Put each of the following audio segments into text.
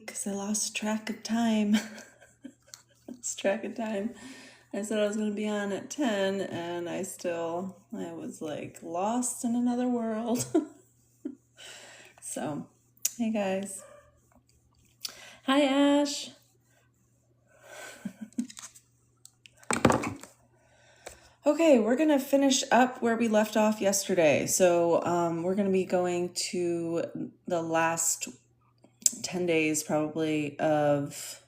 week because I lost track of time. I said I was going to be on at 10 and I was like lost in another world. So, hey guys. Hi Ash. Okay, we're going to finish up where we left off yesterday. So we're going to be going to the last 10 days probably of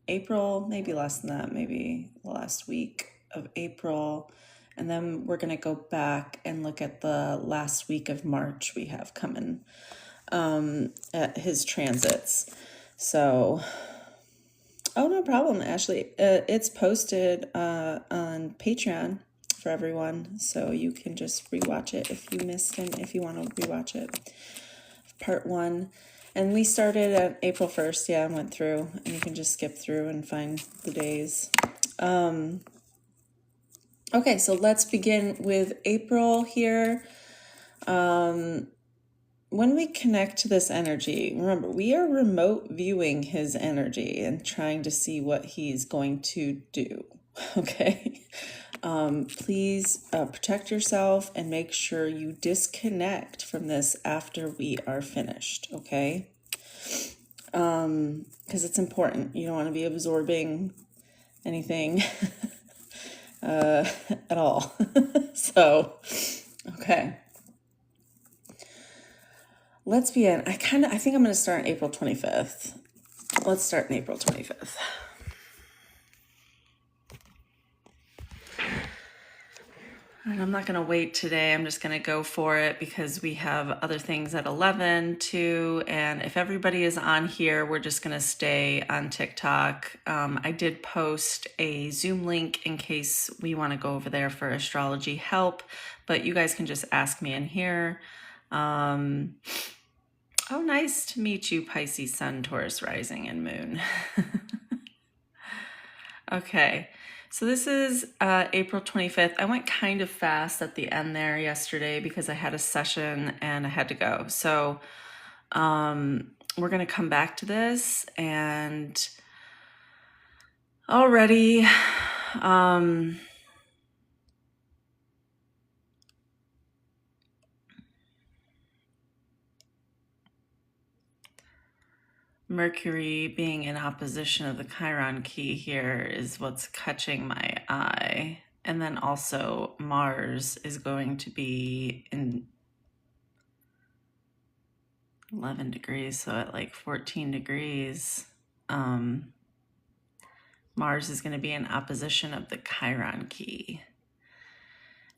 April, maybe less than that, maybe the last week of April. And then we're going to go back and look at the last week of March we have coming at his transits. So, oh, no problem, Ashley. It's posted on Patreon for everyone, so you can just rewatch it if you missed and if you want to rewatch it. Part 1. And we started at April 1st, yeah, and went through, and you can just skip through and find the days. Okay, so let's begin with April here. When we connect to this energy, remember, we are remote viewing his energy and trying to see what he's going to do, okay? Please protect yourself and make sure you disconnect from this after we are finished, okay? Because it's important. You don't want to be absorbing anything at all. So, okay. Let's begin. I think I'm going to start on April 25th. Let's start on April 25th. And I'm not going to wait today. I'm just going to go for it because we have other things at 11 too. And if everybody is on here, we're just going to stay on TikTok. I did post a Zoom link in case we want to go over there for astrology help, but you guys can just ask me in here. Oh, nice to meet you, Pisces, Sun, Taurus, Rising, and Moon. Okay. So this is April 25th. I went kind of fast at the end there yesterday because I had a session and I had to go. So we're going to come back to this and already Mercury being in opposition of the Chiron key here is what's catching my eye. And then also Mars is going to be in 11 degrees, so at like 14 degrees, Mars is going to be in opposition of the Chiron key.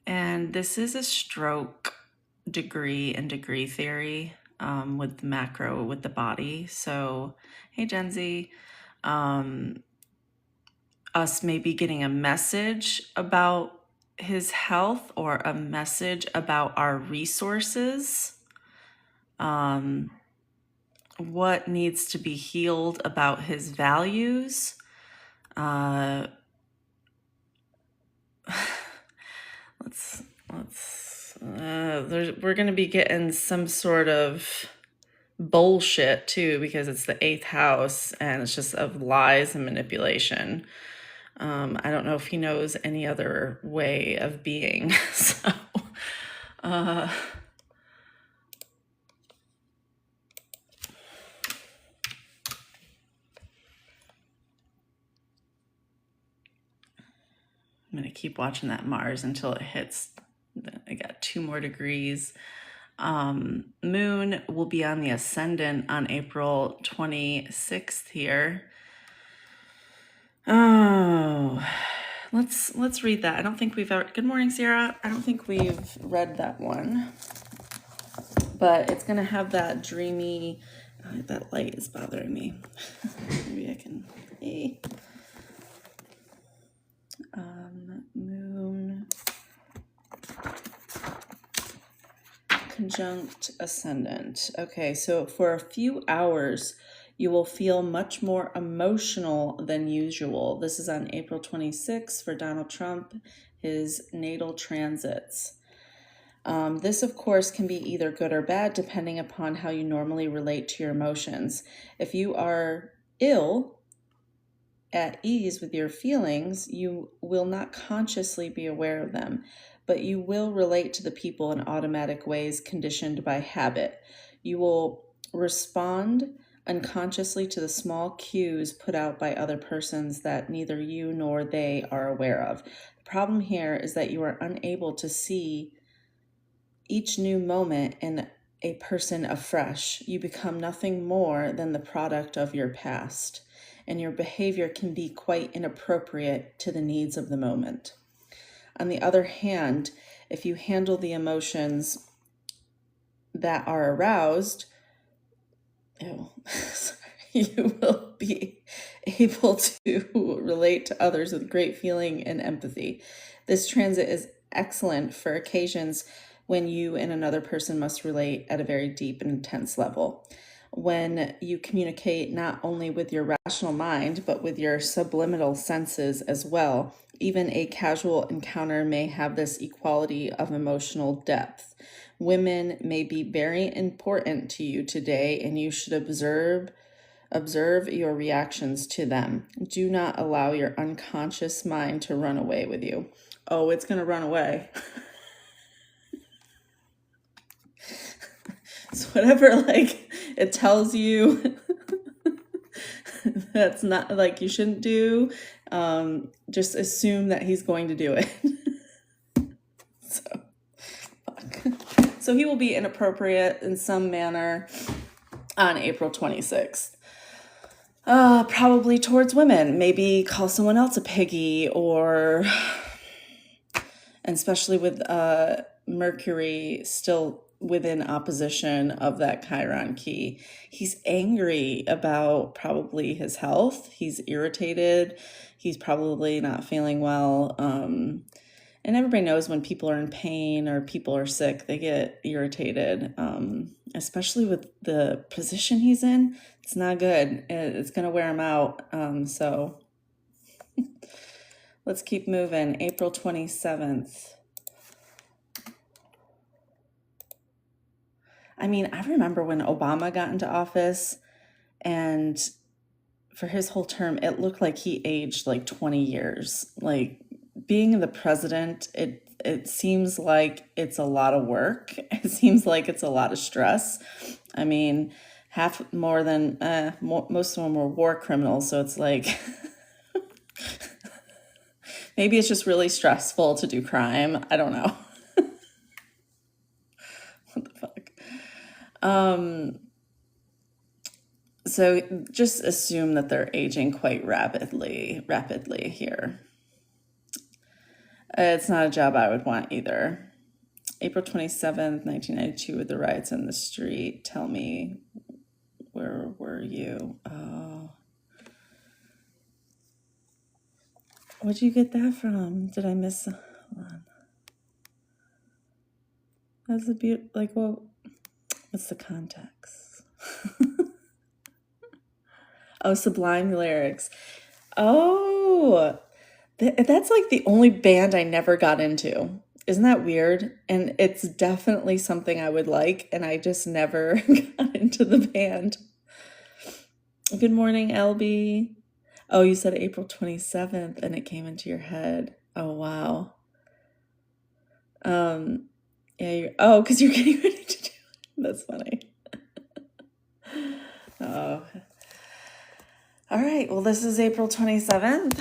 And this is a stroke degree and degree theory with macro, with the body. So, hey, Gen Z, us maybe getting a message about his health or a message about our resources. What needs to be healed about his values. We're going to be getting some sort of bullshit too, because it's the 8th house and it's just of lies and manipulation. I don't know if he knows any other way of being. So, I'm going to keep watching that Mars until it hits. I got 2 more degrees. Moon will be on the ascendant on April 26th here. Oh, let's read that. I don't think we've ever. Good morning, Sierra. I don't think we've read that one, but it's gonna have that dreamy. That light is bothering me. Maybe I can. Hey. Moon conjunct ascendant. Okay, so for a few hours, you will feel much more emotional than usual. This is on April 26th for Donald Trump, his natal transits. This, of course, can be either good or bad depending upon how you normally relate to your emotions. If you are ill, at ease with your feelings, you will not consciously be aware of them, but you will relate to the people in automatic ways conditioned by habit. You will respond unconsciously to the small cues put out by other persons that neither you nor they are aware of. The problem here is that you are unable to see each new moment in a person afresh. You become nothing more than the product of your past, and your behavior can be quite inappropriate to the needs of the moment. On the other hand, if you handle the emotions that are aroused, you will be able to relate to others with great feeling and empathy. This transit is excellent for occasions when you and another person must relate at a very deep and intense level. When you communicate not only with your rational mind, but with your subliminal senses as well, even a casual encounter may have this equality of emotional depth. Women may be very important to you today, and you should observe your reactions to them. Do not allow your unconscious mind to run away with you. Oh, it's going to run away. So whatever, like, it tells you that's not, like, you shouldn't do, just assume that he's going to do it. So he will be inappropriate in some manner on April 26th. Probably towards women. Maybe call someone else a piggy, or, and especially with Mercury still within opposition of that Chiron key. He's angry about probably his health. He's irritated. He's probably not feeling well. And everybody knows when people are in pain or people are sick, they get irritated, especially with the position he's in. It's not good. It's going to wear him out. So let's keep moving. April 27th. I mean, I remember when Obama got into office, and for his whole term, it looked like he aged like 20 years. Like, being the president, it seems like it's a lot of work. It seems like it's a lot of stress. I mean, most of them were war criminals, so it's like maybe it's just really stressful to do crime. I don't know. What the fuck? So just assume that they're aging quite rapidly here. It's not a job I would want either. April 27th, 1992, with the riots in the street. Tell me, where were you? Oh. Where'd you get that from? Did I miss? Hold on. That's a like, well, what's the context? Oh, Sublime Lyrics. Oh, that's like the only band I never got into. Isn't that weird? And it's definitely something I would like, and I just never got into the band. Good morning, LB. Oh, you said April 27th, and it came into your head. Oh, wow. Yeah, because you're getting ready to do it. That's funny. Oh. All right, well, this is April 27th.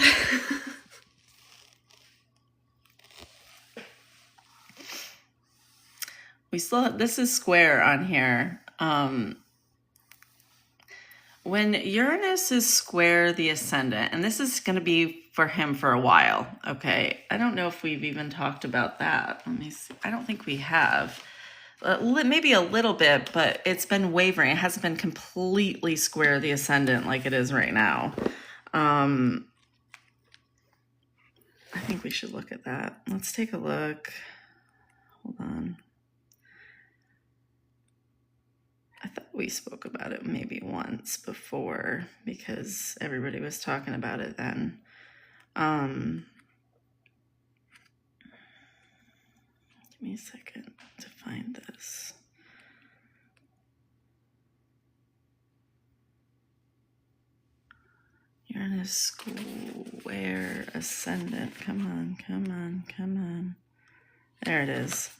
This is square on here. When Uranus is square the ascendant, and this is going to be for him for a while, okay? I don't know if we've even talked about that. Let me see. I don't think we have. Maybe a little bit, but it's been wavering. It hasn't been completely square the ascendant like it is right now. I think we should look at that. Let's take a look. Hold on. I thought we spoke about it maybe once before because everybody was talking about it then. Give me a second. find this. Uranus square ascendant. Come on, come on, come on. There it is.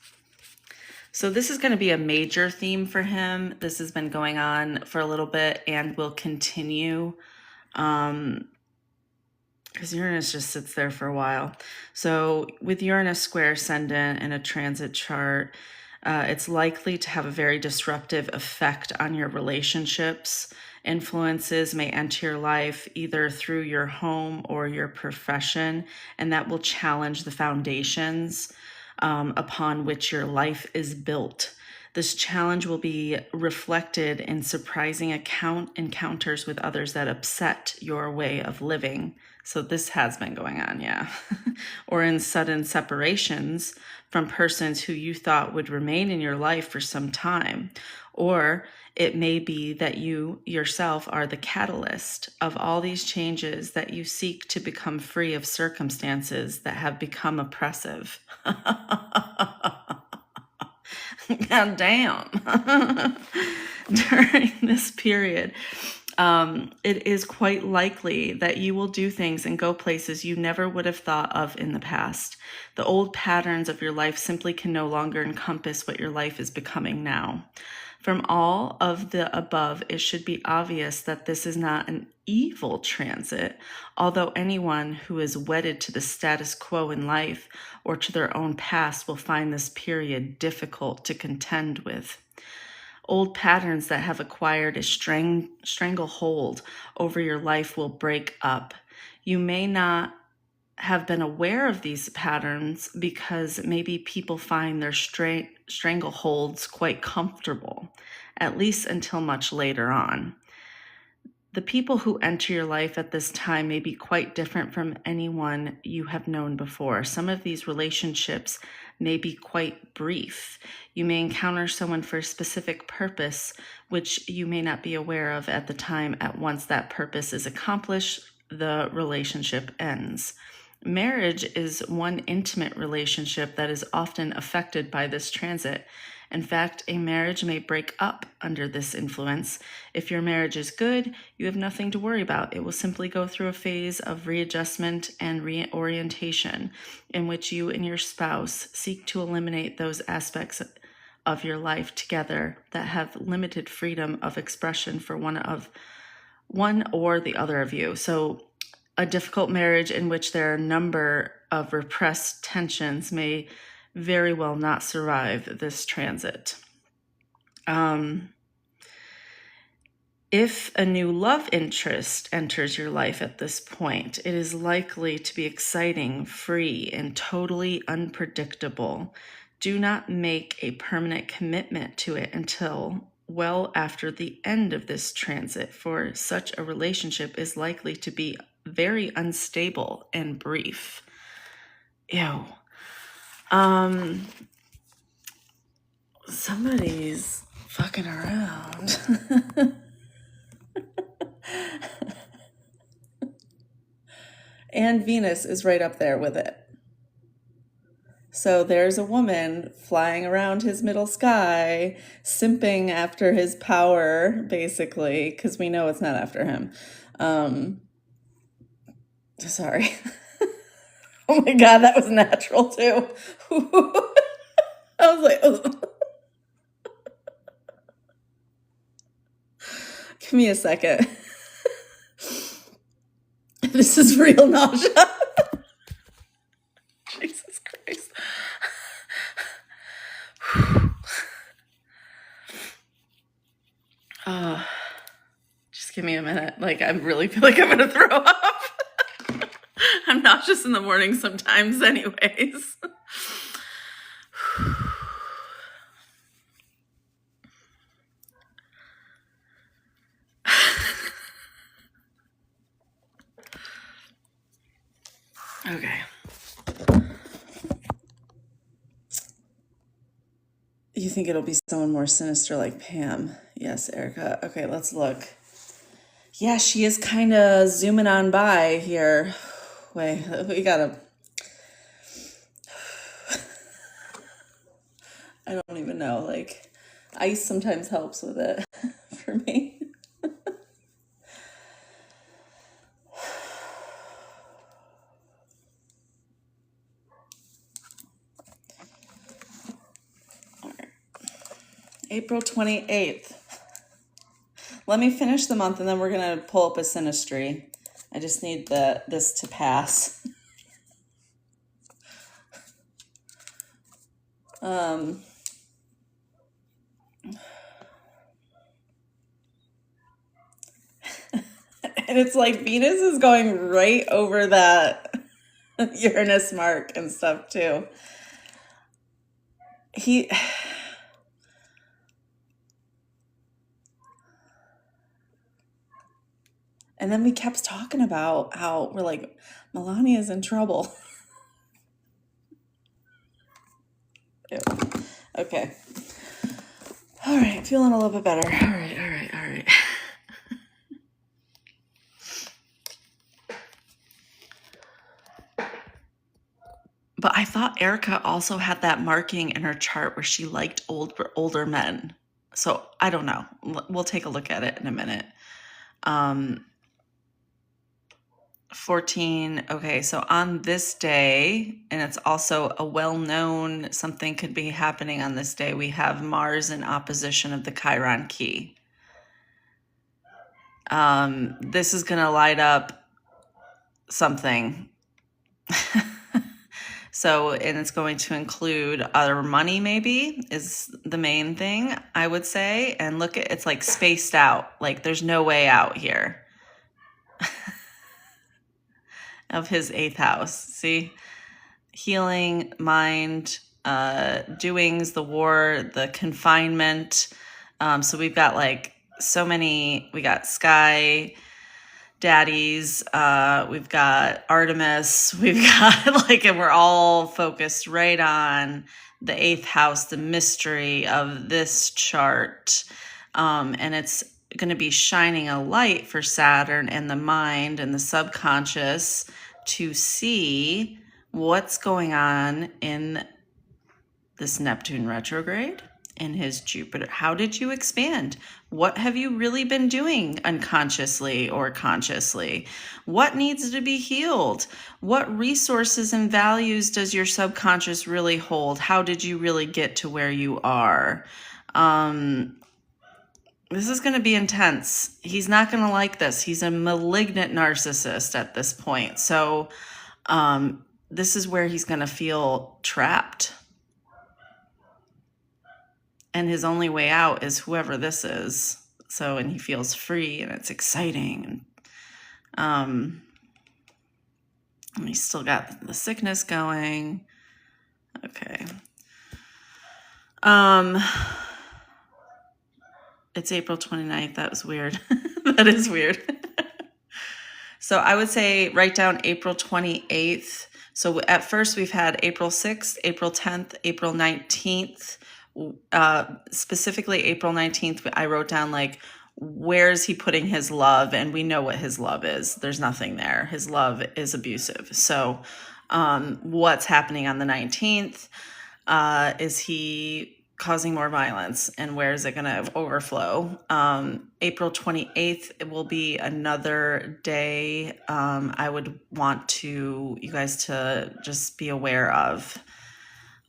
So this is going to be a major theme for him. This has been going on for a little bit and will continue because Uranus just sits there for a while. So with Uranus square ascendant in a transit chart, it's likely to have a very disruptive effect on your relationships. Influences may enter your life either through your home or your profession, and that will challenge the foundations upon which your life is built. This challenge will be reflected in surprising encounters with others that upset your way of living. So this has been going on, yeah. Or in sudden separations from persons who you thought would remain in your life for some time. Or it may be that you yourself are the catalyst of all these changes, that you seek to become free of circumstances that have become oppressive. God damn. During this period, it is quite likely that you will do things and go places you never would have thought of in the past. The old patterns of your life simply can no longer encompass what your life is becoming now. From all of the above, it should be obvious that this is not an evil transit, although anyone who is wedded to the status quo in life or to their own past will find this period difficult to contend with. Old patterns that have acquired a stranglehold over your life will break up. You may not have been aware of these patterns because maybe people find their strangleholds quite comfortable, at least until much later on. The people who enter your life at this time may be quite different from anyone you have known before. Some of these relationships may be quite brief. You may encounter someone for a specific purpose, which you may not be aware of at the time. At once that purpose is accomplished, the relationship ends. Marriage is one intimate relationship that is often affected by this transit. In fact, a marriage may break up under this influence. If your marriage is good, you have nothing to worry about. It will simply go through a phase of readjustment and reorientation in which you and your spouse seek to eliminate those aspects of your life together that have limited freedom of expression for one or the other of you. So a difficult marriage in which there are a number of repressed tensions may very well not survive this transit. If a new love interest enters your life at this point, it is likely to be exciting, free, and totally unpredictable. Do not make a permanent commitment to it until well after the end of this transit, for such a relationship is likely to be very unstable and brief. Ew. Somebody's fucking around. And Venus is right up there with it. So there's a woman flying around his middle sky, simping after his power, basically, because we know it's not after him. Sorry. Oh my God, that was natural too. I was like, ugh. Give me a second. This is real nausea. Jesus Christ. Just give me a minute. Like, I really feel like I'm going to throw up. I'm nauseous in the morning sometimes anyways. Okay. You think it'll be someone more sinister like Pam? Yes, Erica. Okay, let's look. Yeah, she is kind of zooming on by here. Wait, we gotta... I don't even know. Like, ice sometimes helps with it for me. All right. April 28th. Let me finish the month and then we're going to pull up a synastry. I just need this to pass. And it's like Venus is going right over that Uranus mark and stuff too. And then we kept talking about how we're like, Melania's in trouble. Ew. Okay. All right, feeling a little bit better. All right. But I thought Erica also had that marking in her chart where she liked older men. So I don't know. We'll take a look at it in a minute. 14. Okay, so on this day, and it's also a well-known, something could be happening on this day, we have Mars in opposition of the Chiron key. This is going to light up something. So, and it's going to include other money, maybe, is the main thing, I would say. And look, it's like spaced out. Like there's no way out here of his 8th house. See? Healing, mind, doings, the war, the confinement. So we've got like so many, we got Sky Daddies, we've got Artemis, we've got like, and we're all focused right on the 8th house, the mystery of this chart. And it's going to be shining a light for Saturn and the mind and the subconscious to see what's going on in this Neptune retrograde and his Jupiter. How did you expand? What have you really been doing unconsciously or consciously? What needs to be healed? What resources and values does your subconscious really hold? How did you really get to where you are? This is going to be intense. He's not going to like this. He's a malignant narcissist at this point. So this is where he's going to feel trapped. And his only way out is whoever this is. So, and he feels free and it's exciting. And he's still got the sickness going. Okay. It's April 29th. That was weird. That is weird. So I would say write down April 28th. So at first we've had April 6th, April 10th, April 19th. Specifically April 19th, I wrote down like, where is he putting his love? And we know what his love is. There's nothing there. His love is abusive. So what's happening on the 19th? Is he causing more violence? And where is it going to overflow? April 28th, it will be another day I would want you guys to just be aware of.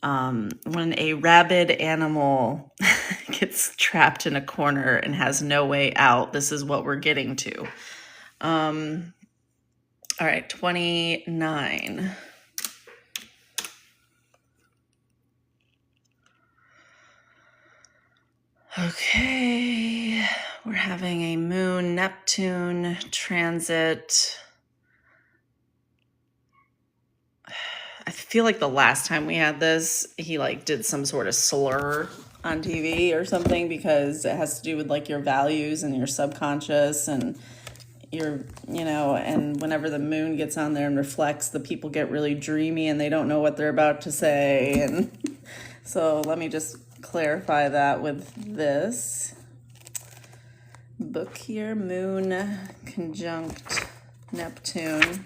When a rabid animal gets trapped in a corner and has no way out, this is what we're getting to. All right, 29. Okay, we're having a Moon Neptune transit. I feel like the last time we had this, he like did some sort of slur on TV or something, because it has to do with like your values and your subconscious and your, and whenever the moon gets on there and reflects, the people get really dreamy and they don't know what they're about to say. And so let me just clarify that with this book here, Moon conjunct Neptune.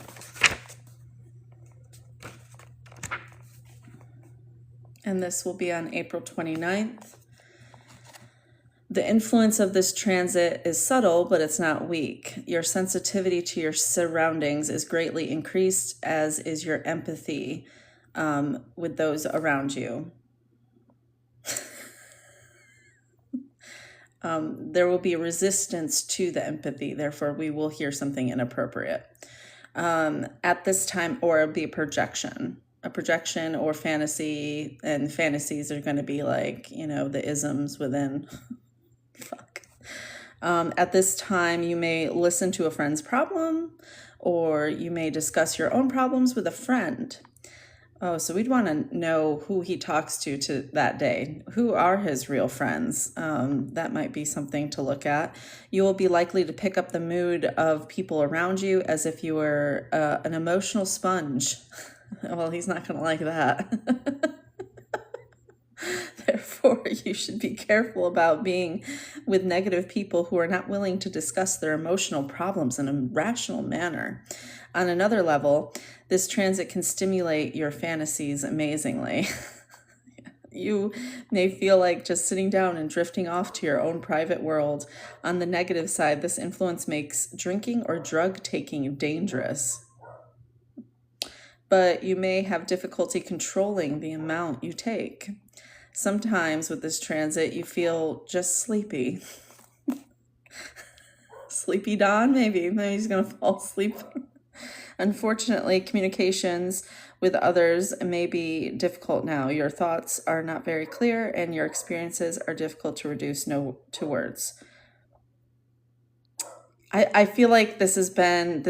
and this will be on April 29th. The influence of this transit is subtle, but it's not weak. Your sensitivity to your surroundings is greatly increased, as is your empathy with those around you. There will be resistance to the empathy, therefore we will hear something inappropriate. At this time, or it'll be a projection or fantasy, and fantasies are going to be like, the isms within. Fuck. At this time, you may listen to a friend's problem, or you may discuss your own problems with a friend. Oh, so we'd want to know who he talks to that day. Who are his real friends? That might be something to look at. You will be likely to pick up the mood of people around you as if you were an emotional sponge. Well, he's not going to like that. Therefore, you should be careful about being with negative people who are not willing to discuss their emotional problems in a rational manner. On another level, this transit can stimulate your fantasies amazingly. You may feel like just sitting down and drifting off to your own private world. On the negative side, this influence makes drinking or drug taking dangerous. But you may have difficulty controlling the amount you take. Sometimes with this transit, you feel just sleepy. Sleepy Don, maybe he's going to fall asleep. Unfortunately, communications with others may be difficult now. Your thoughts are not very clear, and your experiences are difficult to reduce to words. I feel like this has been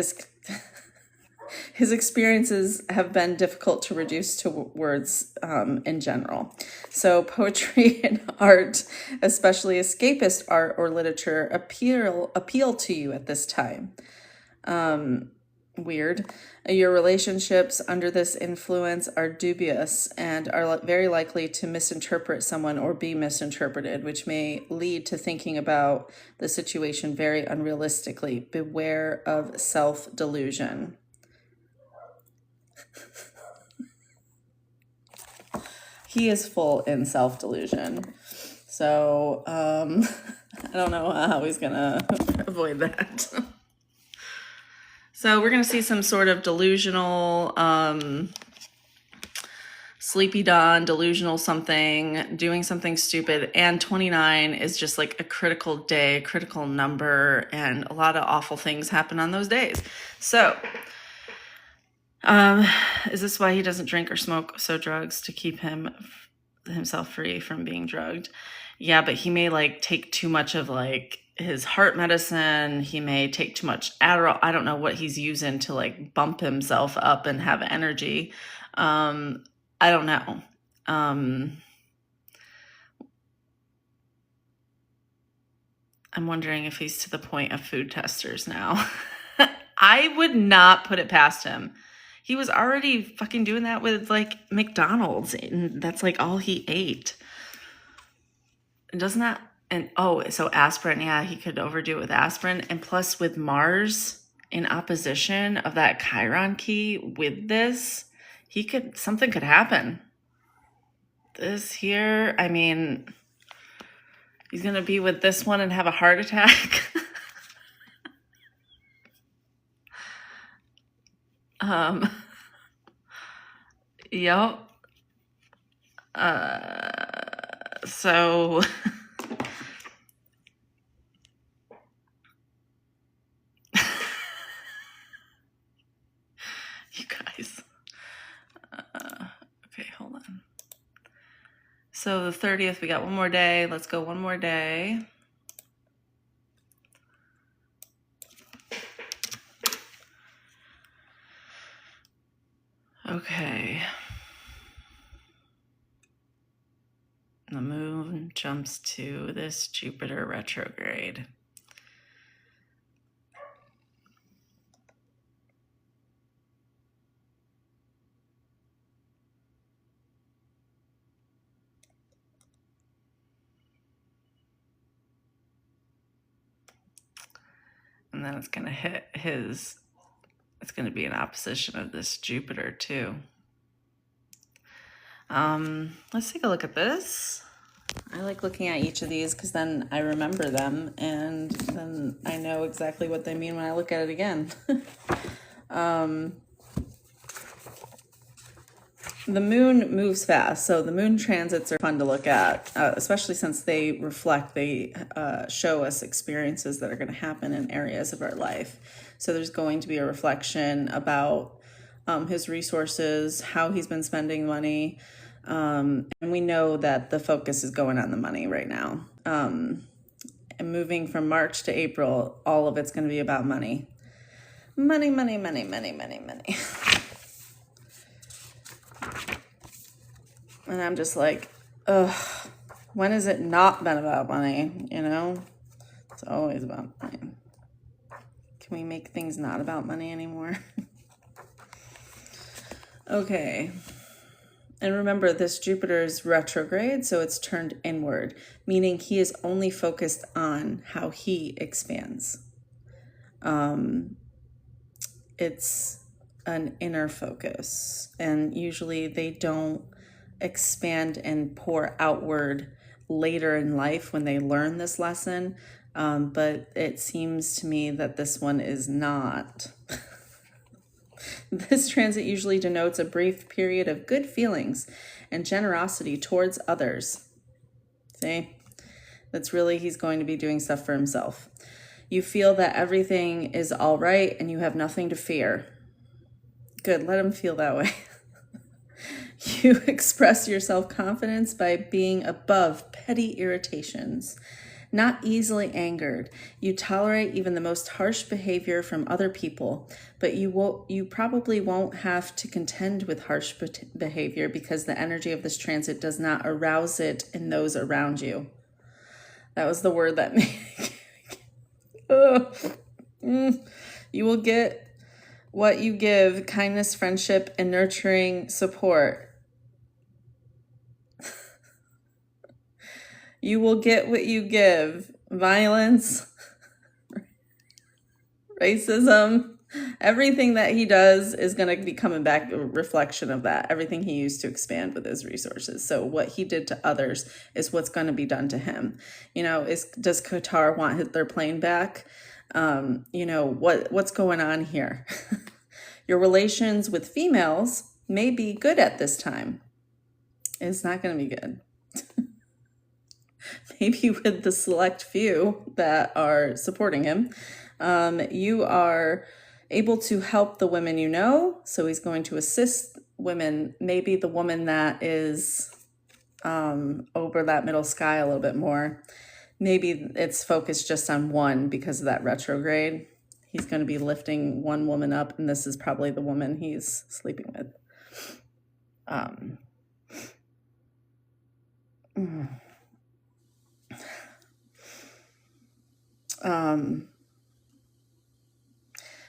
his experiences have been difficult to reduce to words in general. So poetry and art, especially escapist art or literature, appeal to you at this time. Weird. Your relationships under this influence are dubious and are very likely to misinterpret someone or be misinterpreted, which may lead to thinking about the situation very unrealistically. Beware of self-delusion. He is full in self-delusion. So, I don't know how he's going to avoid that. So we're going to see some sort of delusional, sleepy Don, delusional something, doing something stupid. And 29 is just like a critical day, critical number, and a lot of awful things happen on those days. So, is this why he doesn't drink or smoke drugs, to keep himself free from being drugged? Yeah, but he may like take too much of like his heart medicine. He may take too much Adderall. I don't know what he's using to like bump himself up and have energy. I don't know. I'm wondering if he's to the point of food testers now. I would not put it past him. He was already fucking doing that with like McDonald's, and that's like all he ate. And doesn't that, and so aspirin, yeah, he could overdo it with aspirin. And plus with Mars in opposition of that Chiron key with this, something could happen. This here, I mean, he's going to be with this one and have a heart attack. Yep. So you guys. Okay, hold on. So the 30th, we got one more day. Let's go one more day. Okay. The moon jumps to this Jupiter retrograde. And then it's going to hit it's going to be in opposition of this Jupiter too. Let's take a look at this. I like looking at each of these because then I remember them and then I know exactly what they mean when I look at it again. The moon moves fast, so the moon transits are fun to look at, especially since they show us experiences that are going to happen in areas of our life. So there's going to be a reflection about his resources, how he's been spending money, and we know that the focus is going on the money right now. And moving from March to April, all of it's going to be about money. Money, money, money, money, money, money. And I'm just like, ugh, when has it not been about money, you know? It's always about money. Can we make things not about money anymore? Okay. And remember, this Jupiter is retrograde, so it's turned inward, meaning he is only focused on how he expands. It's an inner focus, and usually they don't expand and pour outward later in life when they learn this lesson, but it seems to me that this one is not. This transit usually denotes a brief period of good feelings and generosity towards others. See? That's really, he's going to be doing stuff for himself. You feel that everything is all right and you have nothing to fear. Good, let him feel that way. You express your self-confidence by being above petty irritations, not easily angered. You tolerate even the most harsh behavior from other people, but you probably won't have to contend with harsh behavior because the energy of this transit does not arouse it in those around you. That was the word that made You will get what you give: kindness, friendship, and nurturing support. You will get what you give: violence, racism. Everything that he does is going to be coming back, a reflection of that. Everything he used to expand with his resources. So what he did to others is what's going to be done to him. You know, does Qatar want their plane back? You know, what's going on here? Your relations with females may be good at this time. It's not going to be good. Maybe with the select few that are supporting him. You are able to help the women you know. So he's going to assist women, maybe the woman that is over that middle sky a little bit more. Maybe it's focused just on one because of that retrograde. He's going to be lifting one woman up, and this is probably the woman he's sleeping with.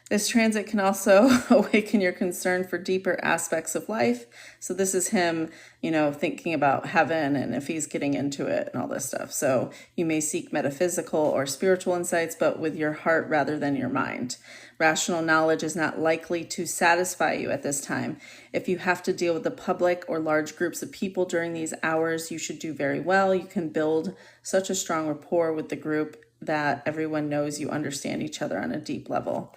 This transit can also awaken your concern for deeper aspects of life. So this is him, you know, thinking about heaven and if he's getting into it and all this stuff. So you may seek metaphysical or spiritual insights, but with your heart rather than your mind. Rational knowledge is not likely to satisfy you at this time. If you have to deal with the public or large groups of people during these hours, you should do very well. You can build such a strong rapport with the group that everyone knows you understand each other on a deep level.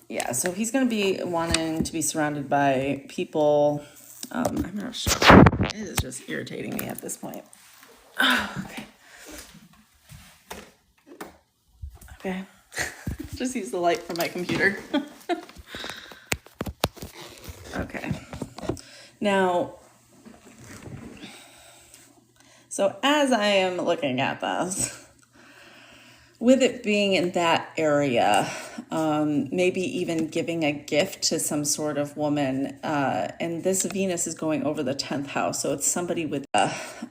Yeah, so he's going to be wanting to be surrounded by people. I'm not sure. It is just irritating me at this point. Okay. Okay. Just use the light from my computer. Okay. Now, so as I am looking at this, with it being in that area, maybe even giving a gift to some sort of woman, and this Venus is going over the 10th house, so it's somebody with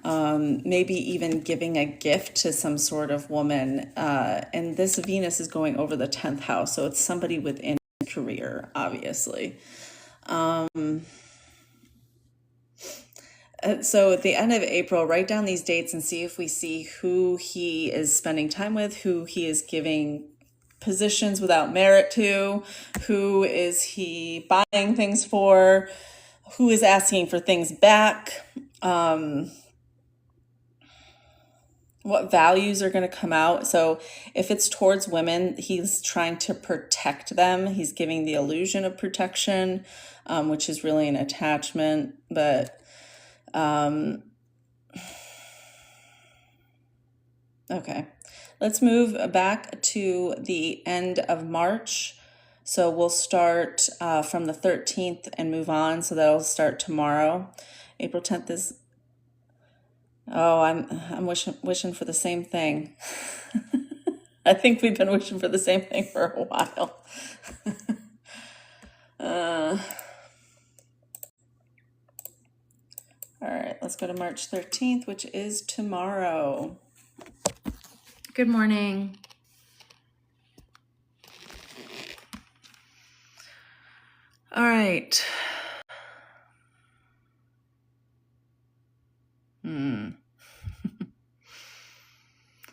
maybe even giving a gift to some sort of woman, and this Venus is going over the 10th house, so it's somebody within career, obviously. So at the end of April, write down these dates and see if we see who he is spending time with, who he is giving positions without merit to, who is he buying things for, who is asking for things back, what values are going to come out. So if it's towards women, he's trying to protect them. He's giving the illusion of protection, which is really an attachment. But okay, let's move back to the end of March. So we'll start from the 13th and move on. So that'll start tomorrow. April 10th is... Oh, I'm wishing for the same thing. I think we've been wishing for the same thing for a while. All right, let's go to March 13th, which is tomorrow. Good morning. All right.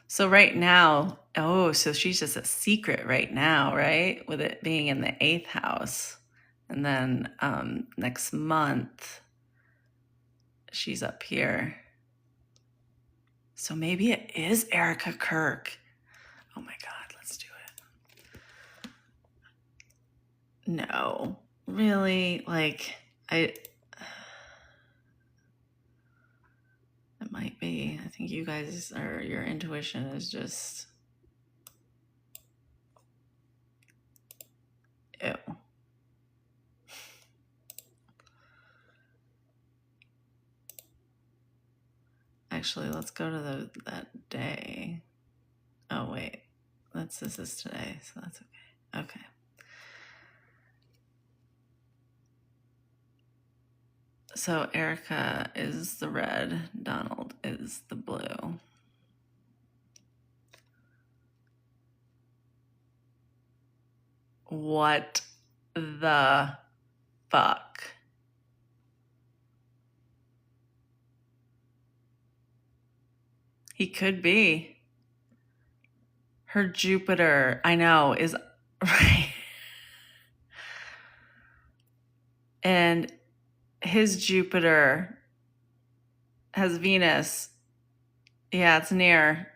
So right now, so she's just a secret right now, right? With it being in the 8th house. And then next month, she's up here. So maybe it is Erica Kirk. Oh my God, let's do it. No, really? Like, it might be. I think you guys your intuition is just... Ew. Actually, let's go to that day. Oh, wait. This is today, so that's okay. Okay. So Erica is the red, Donald is the blue. What the fuck? He could be. Her Jupiter, I know, is right. And his Jupiter has Venus. Yeah, it's near.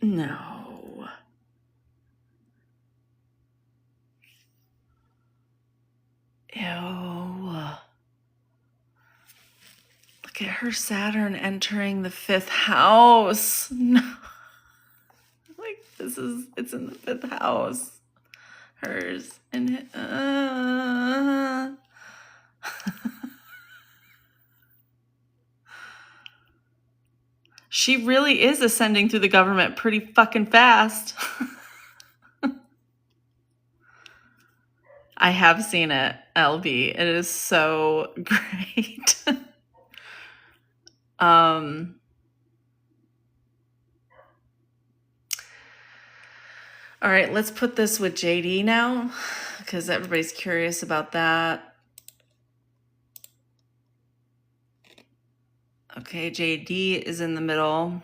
No. Ew. Look at her Saturn entering the 5th house. No. Like, it's in the 5th house. Hers. And she really is ascending through the government pretty fucking fast. I have seen it, LB. It is so great. All right, let's put this with JD now, because everybody's curious about that. Okay, JD is in the middle.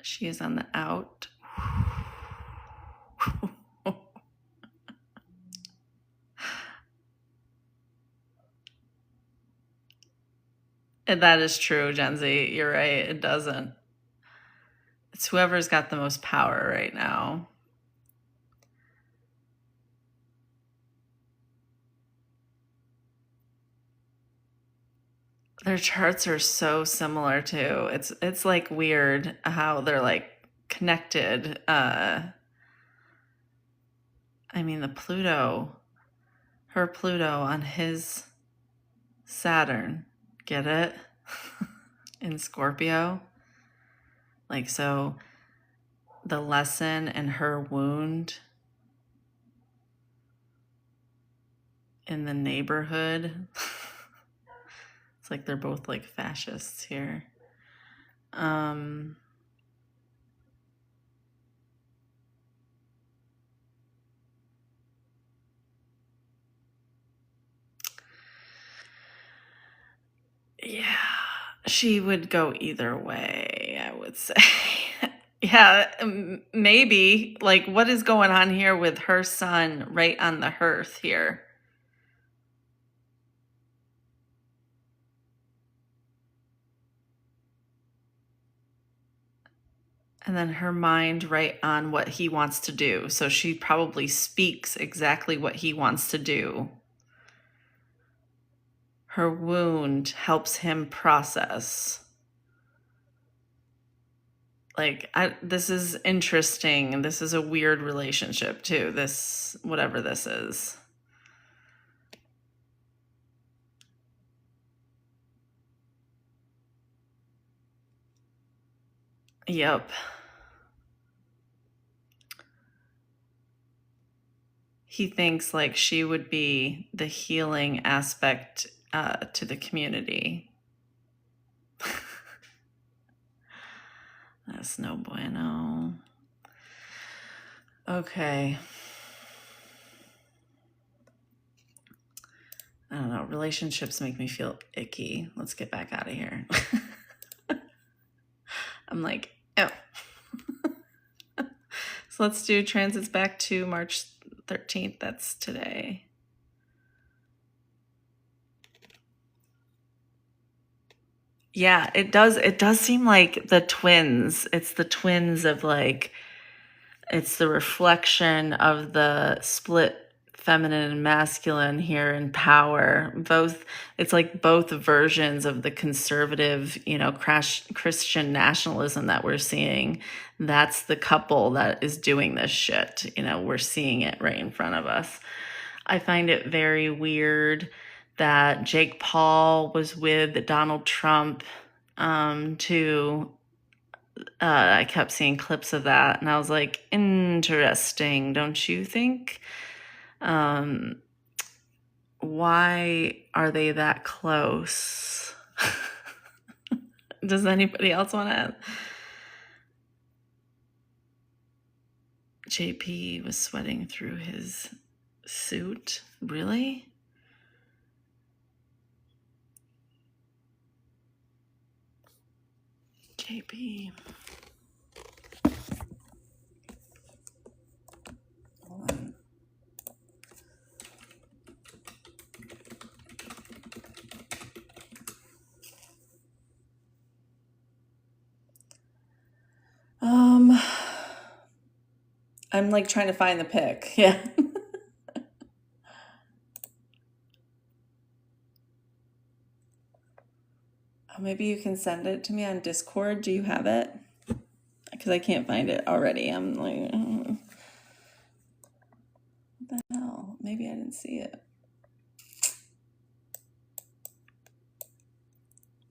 She is on the out. And that is true, Gen Z. You're right. It doesn't. It's whoever's got the most power right now. Their charts are so similar too. It's like weird how they're like connected. I mean, the Pluto, her Pluto on his Saturn, get it? In Scorpio. Like, so the lesson and her wound in the neighborhood. It's like they're both like fascists here. She would go either way, I would say. Yeah, maybe. Like, what is going on here with her son right on the hearth here? And then her mind right on what he wants to do. So she probably speaks exactly what he wants to do. Her wound helps him process. Like, this is interesting. This is a weird relationship too. This, whatever this is. Yep. He thinks like she would be the healing aspect to the community. That's no bueno. Okay. I don't know. Relationships make me feel icky. Let's get back out of here. I'm like, oh. So let's do transits back to March 13th. That's today. Yeah, it does. It does seem like the twins. It's the twins of like, it's the reflection of the split feminine and masculine here in power. Both, it's like both versions of the conservative, Christian nationalism that we're seeing. That's the couple that is doing this shit. We're seeing it right in front of us. I find it very weird that Jake Paul was with Donald Trump I kept seeing clips of that, and I was like, interesting, don't you think? Why are they that close? Does anybody else want to? JP was sweating through his suit. Really? JP. Hold on. I'm like trying to find the pic. Yeah. Maybe you can send it to me on Discord. Do you have it? Because I can't find it already. I'm like, what the hell? Maybe I didn't see it.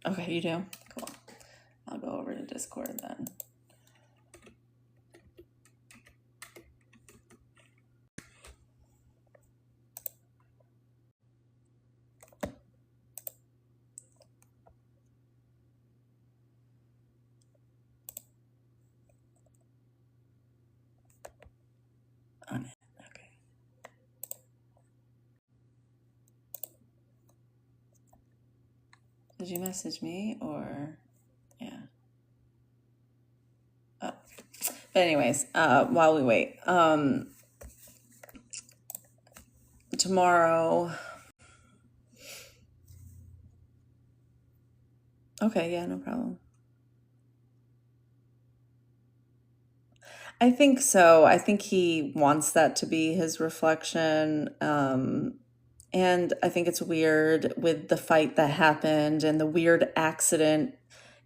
Okay, you do? Cool. I'll go over to Discord then. On it. Okay. Did you message me or yeah? Oh. But anyways, while we wait, tomorrow. Okay, yeah, no problem. I think so. I think he wants that to be his reflection. And I think it's weird with the fight that happened and the weird accident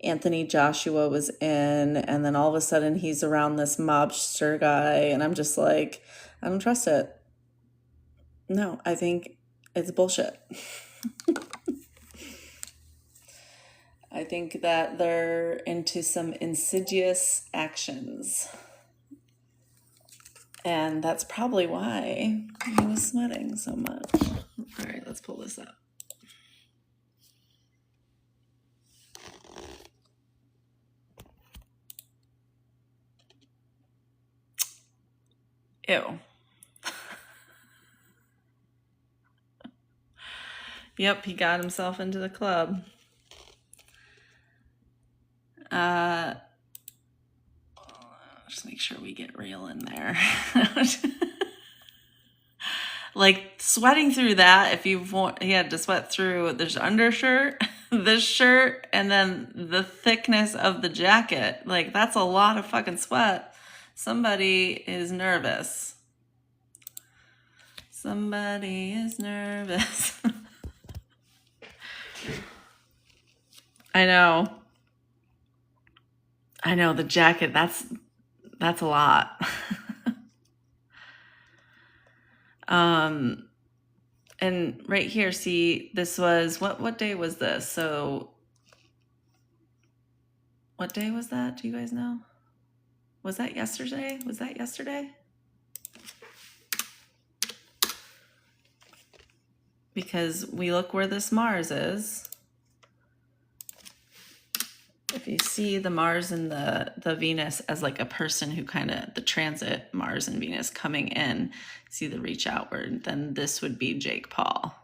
Anthony Joshua was in. And then all of a sudden he's around this mobster guy. And I'm just like, I don't trust it. No, I think it's bullshit. I think that they're into some insidious actions. And that's probably why he was sweating so much. All right, let's pull this up. Ew. Yep, he got himself into the club. Uh, just make sure we get real in there. Like sweating through that, if he had to sweat through this undershirt, this shirt, and then the thickness of the jacket. Like that's a lot of fucking sweat. Somebody is nervous. Somebody is nervous. I know. I know the jacket, that's a lot. And right here, see, this was, what day was this? So what day was that? Do you guys know? Was that yesterday? Was that yesterday? Because we look where this Mars is. If you see the Mars and the Venus as like a person who kind of, the transit Mars and Venus coming in, see the reach outward, then this would be Jake Paul.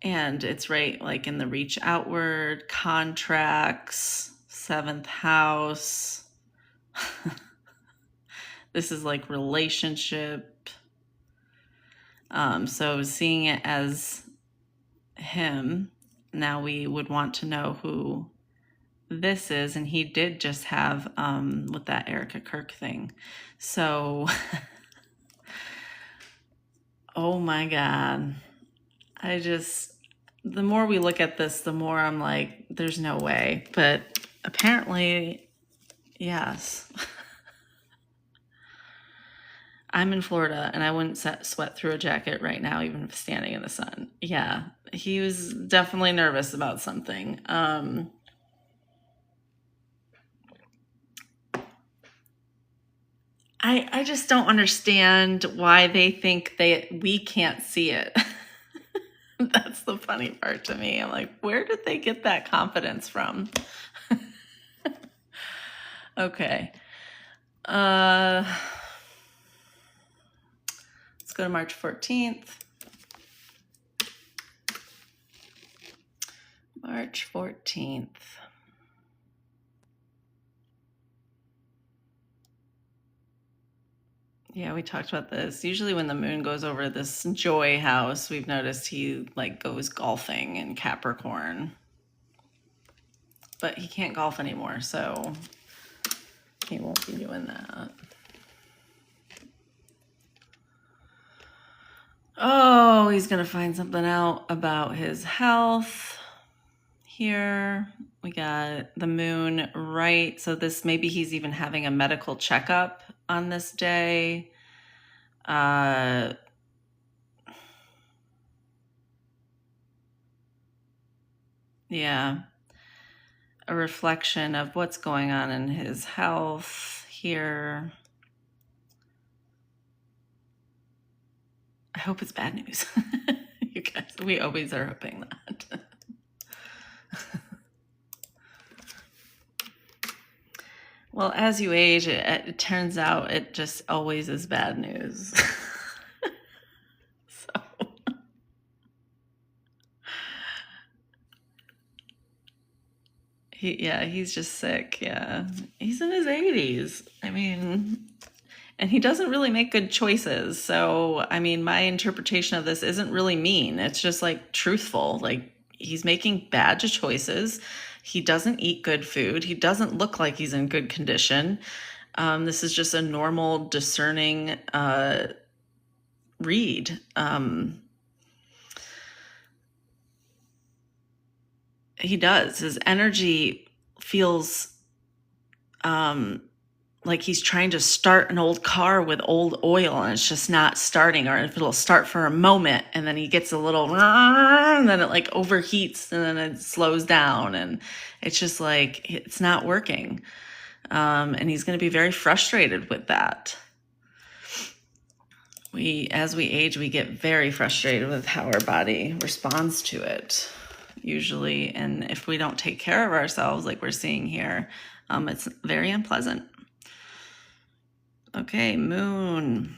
And it's right like in the reach outward, contracts, 7th house. This is like relationship. So seeing it as him, now we would want to know who this is. And he did just have with that Erica Kirk thing. So, oh my God. The more we look at this, the more I'm like, there's no way. But apparently, yes. I'm in Florida and I wouldn't sweat through a jacket right now, even if standing in the sun. Yeah, he was definitely nervous about something. I just don't understand why they think we can't see it. That's the funny part to me. I'm like, where did they get that confidence from? Okay. Let's go to March 14th. March 14th. Yeah, we talked about this. Usually when the moon goes over this Joy house, we've noticed he like goes golfing in Capricorn. But he can't golf anymore, so he won't be doing that. Oh, he's going to find something out about his health. Here we got the moon, right? So this, maybe he's even having a medical checkup on this day. Yeah. A reflection of what's going on in his health here. I hope it's bad news. You guys, we always are hoping that. Well, as you age, it turns out it just always is bad news. So, he's just sick. Yeah, he's in his 80s. I mean, and he doesn't really make good choices. So, I mean, my interpretation of this isn't really mean. It's just like truthful. Like he's making bad choices. He doesn't eat good food. He doesn't look like he's in good condition. This is just a normal, discerning read. He does. His energy feels like he's trying to start an old car with old oil and it's just not starting, or if it'll start for a moment and then he gets a little and then it like overheats and then it slows down and it's just like it's not working. And he's going to be very frustrated with that. As we age, we get very frustrated with how our body responds to it usually, and if we don't take care of ourselves like we're seeing here, it's very unpleasant. Okay, moon.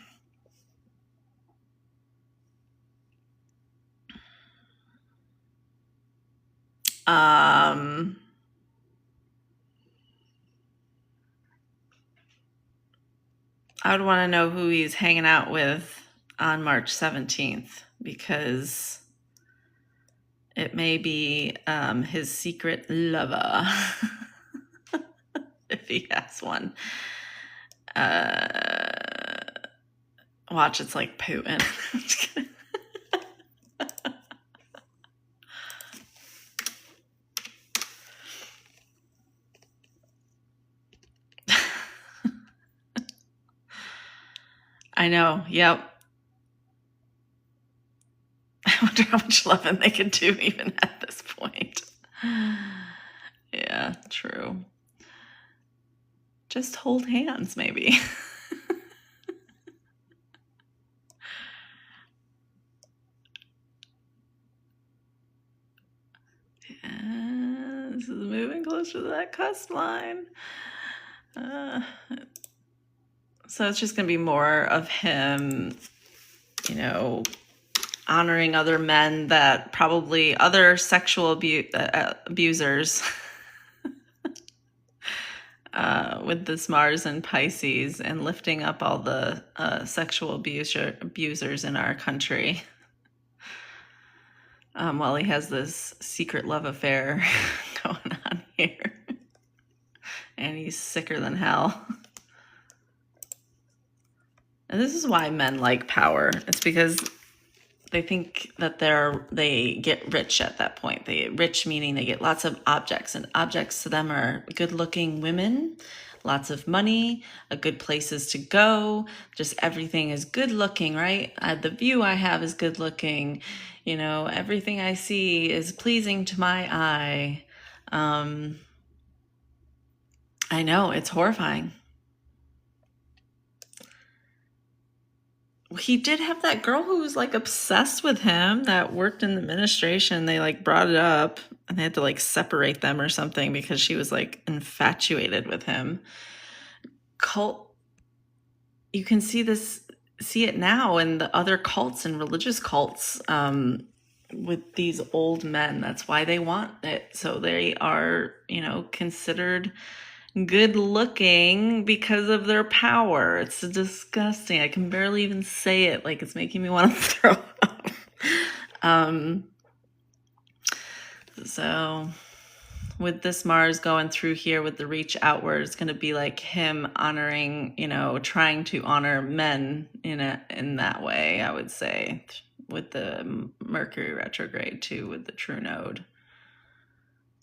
I would want to know who he's hanging out with on March 17th, because it may be his secret lover, if he has one. Watch, it's like Putin. I'm just kidding. I know. Yep. I wonder how much loving they can do even at this point. Yeah, true. Just hold hands, maybe. Yeah, this is moving closer to that cusp line. So it's just going to be more of him, honoring other men that probably other sexual abusers with this Mars and Pisces, and lifting up all the sexual abusers in our country, while he has this secret love affair going on here. And he's sicker than hell. And this is why men like power. It's because they think that they get rich at that point. They get rich, meaning they get lots of objects, and objects to them are good-looking women, lots of money, good places to go. Just everything is good-looking, right? The view I have is good-looking. Everything I see is pleasing to my eye. I know, it's horrifying. He did have that girl who was like obsessed with him that worked in the administration. They like brought it up and they had to like separate them or something because she was like infatuated with him. Cult. You can see it now in the other cults and religious cults, with these old men. That's why they want it. So they are, considered good looking because of their power. It's disgusting. I can barely even say it. Like, it's making me want to throw up. So with this Mars going through here with the reach outward, it's going to be like him honoring, trying to honor men in that way, I would say, with the Mercury retrograde too, with the true node.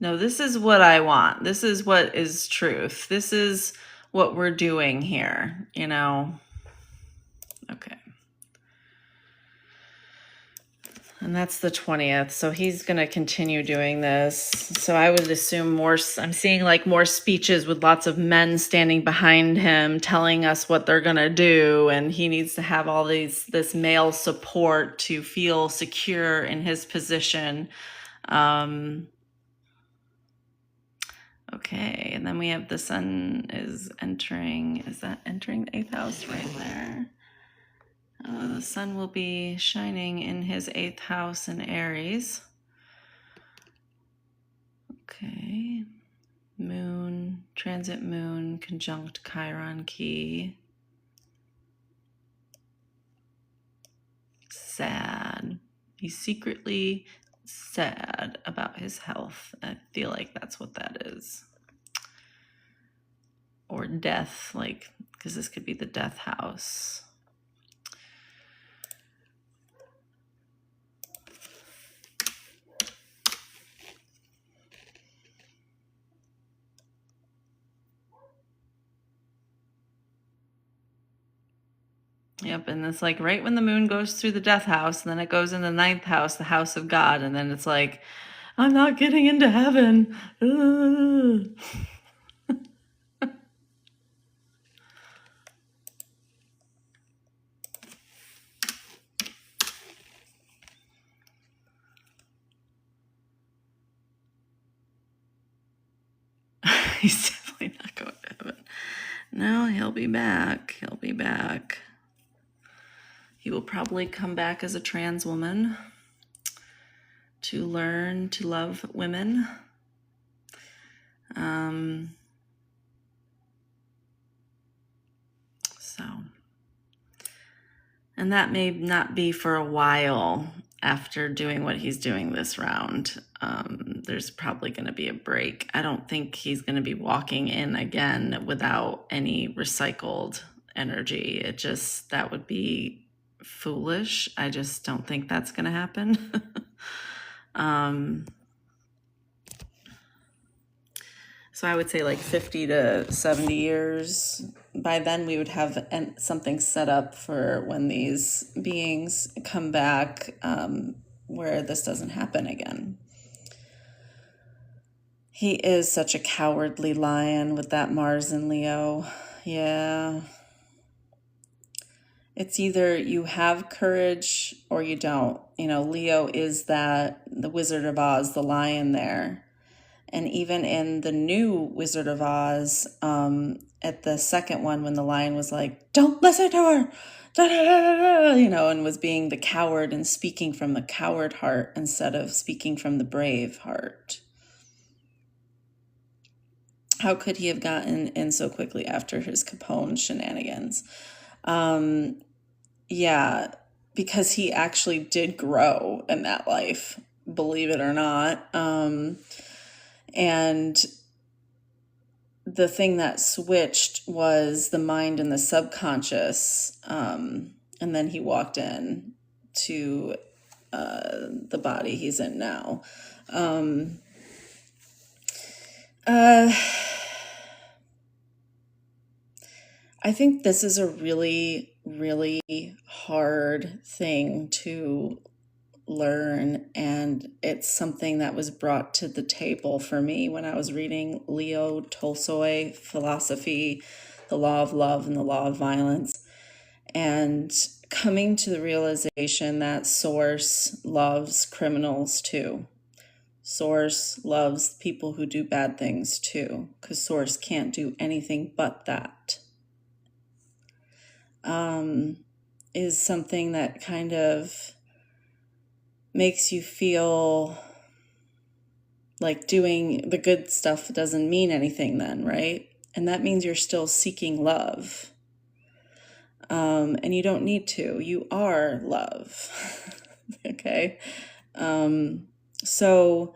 No, this is what I want. This is what is truth. This is what we're doing here, Okay. And that's the 20th. So he's going to continue doing this. So I would assume I'm seeing like more speeches with lots of men standing behind him telling us what they're going to do. And he needs to have all this male support to feel secure in his position. Okay, and then we have the sun is entering the 8th house right there? The sun will be shining in his 8th house in Aries. Okay, moon, transit moon, conjunct Chiron key. Sad. He's secretly sad about his health. I feel like that's what that is. Or death, because this could be the death house. Yep, and it's like right when the moon goes through the death house, and then it goes in the 9th house, the house of God, and then it's like, I'm not getting into heaven. He's definitely not going to heaven. No, he'll be back. He'll be back. He will probably come back as a trans woman to learn to love women. So And that may not be for a while after doing what he's doing this round. There's probably going to be a break. I don't think he's going to be walking in again without any recycled energy. That would be foolish. I just don't think that's going to happen. So I would say like 50 to 70 years. By then we would have something set up for when these beings come back, where this doesn't happen again. He is such a cowardly lion with that Mars in Leo. Yeah. It's either you have courage or you don't. Leo is the Wizard of Oz, the lion there. And even in the new Wizard of Oz, at the second one, when the lion was like, "Don't listen to her," and was being the coward and speaking from the coward heart instead of speaking from the brave heart. How could he have gotten in so quickly after his Capone shenanigans? Yeah, because he actually did grow in that life, believe it or not. And the thing that switched was the mind and the subconscious. And then he walked in to the body he's in now. I think this is a really, really hard thing to learn, and it's something that was brought to the table for me when I was reading Leo Tolstoy philosophy, The Law of Love and the Law of Violence, and coming to the realization that Source loves criminals too. Source loves people who do bad things too, because Source can't do anything but that. Is something that kind of makes you feel like doing the good stuff doesn't mean anything then, right? And that means you're still seeking love. And you don't need to. You are love. Okay? So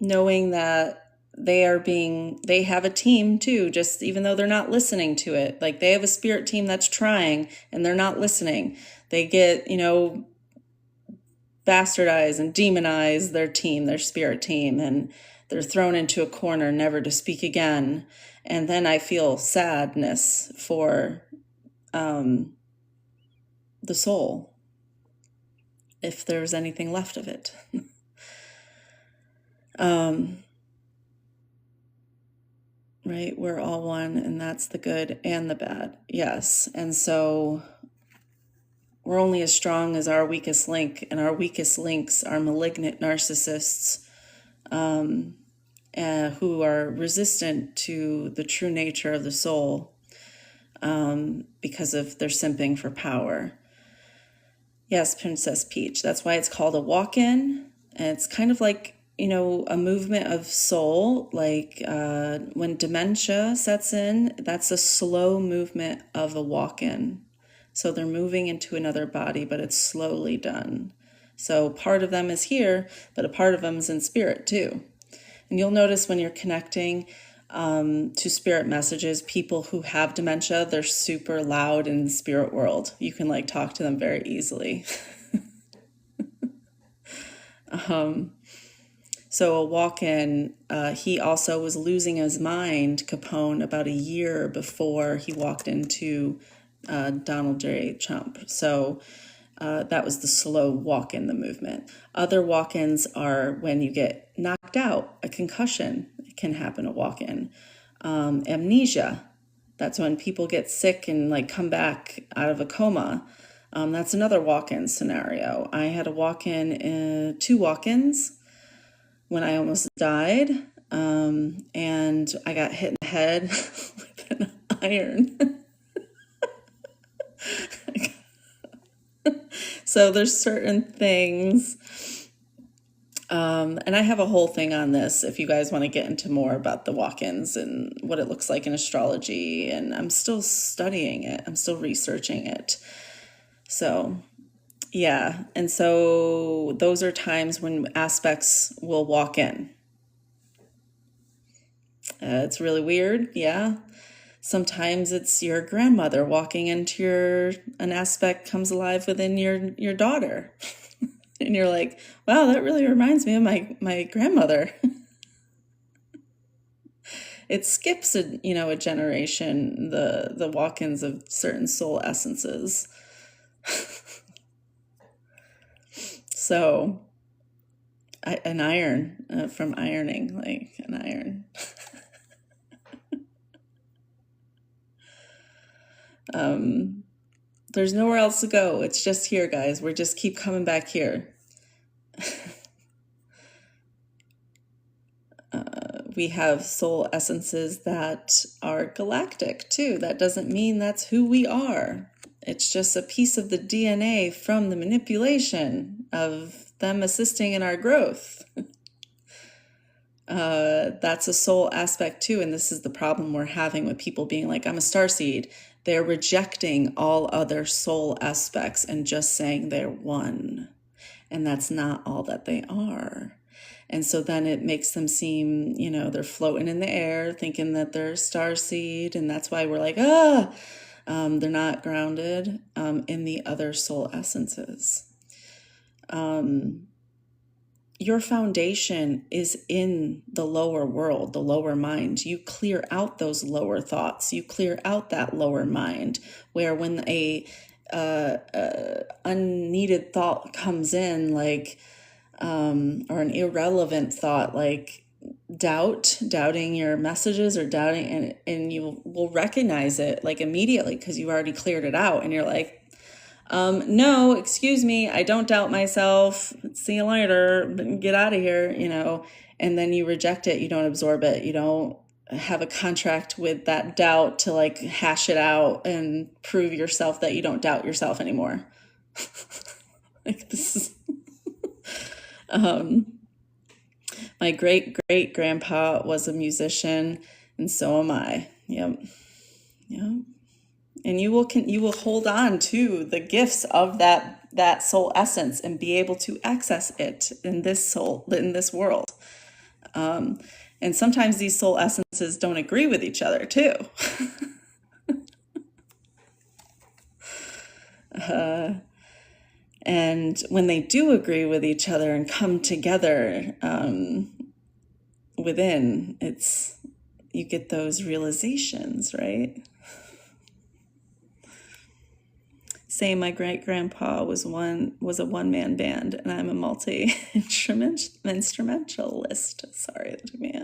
knowing that they have a team too, just even though they're not listening to it. Like they have a spirit team that's trying and they're not listening. They get, bastardize and demonize their team, their spirit team, and they're thrown into a corner never to speak again. And then I feel sadness for the soul, if there's anything left of it. Right? We're all one, and that's the good and the bad. Yes. And so we're only as strong as our weakest link, and our weakest links are malignant narcissists who are resistant to the true nature of the soul because of their simping for power. Yes, Princess Peach. That's why it's called a walk-in. And it's kind of like, a movement of soul, like when dementia sets in, that's a slow movement of a walk-in. So they're moving into another body, but it's slowly done. So part of them is here, but a part of them is in spirit too. And you'll notice when you're connecting to spirit messages, people who have dementia, they're super loud in the spirit world. You can talk to them very easily. So a walk-in, he also was losing his mind, Capone, about a year before he walked into Donald J. Trump. So that was the slow walk-in, the movement. Other walk-ins are when you get knocked out, a concussion can happen, a walk-in. Amnesia, that's when people get sick and come back out of a coma. That's another walk-in scenario. I had a walk-in, 2 walk-ins when I almost died, and I got hit in the head with an iron. So there's certain things And I have a whole thing on this if you guys want to get into more about the walk-ins and what it looks like in astrology. And I'm still studying it. I'm still researching it. So, yeah. And so those are times when aspects will walk in. It's really weird. Yeah. Sometimes it's your grandmother walking into an aspect comes alive within your daughter. And you're like, wow, that really reminds me of my grandmother. It skips a generation, the walk-ins of certain soul essences. So an iron from ironing, like an iron. There's nowhere else to go. It's just here, guys. We just keep coming back here. We have soul essences that are galactic too. That doesn't mean that's who we are. It's just a piece of the DNA from the manipulation of them assisting in our growth. That's a soul aspect too. And this is the problem we're having with people being like, I'm a starseed. They're rejecting all other soul aspects and just saying they're one. And that's not all that they are. And so then it makes them seem, they're floating in the air thinking that they're a starseed. And that's why we're like, they're not grounded in the other soul essences. Your foundation is in the lower world, the lower mind. You clear out those lower thoughts. You clear out that lower mind, where when a unneeded thought comes in, like, or an irrelevant thought, like doubting your messages or doubting, and you will recognize it like immediately because you already cleared it out, and you're like, no, excuse me, I don't doubt myself. See you later. Get out of here, and then you reject it. You don't absorb it. You don't have a contract with that doubt to like hash it out and prove yourself that you don't doubt yourself anymore. Like this is, my great grandpa was a musician, and so am I. Yep. And you will hold on to the gifts of that soul essence and be able to access it in this world. And sometimes these soul essences don't agree with each other too. And when they do agree with each other and come together within, you get those realizations, right? Say my great grandpa was a one-man band, and I'm a multi-instrumentalist. Sorry, that took me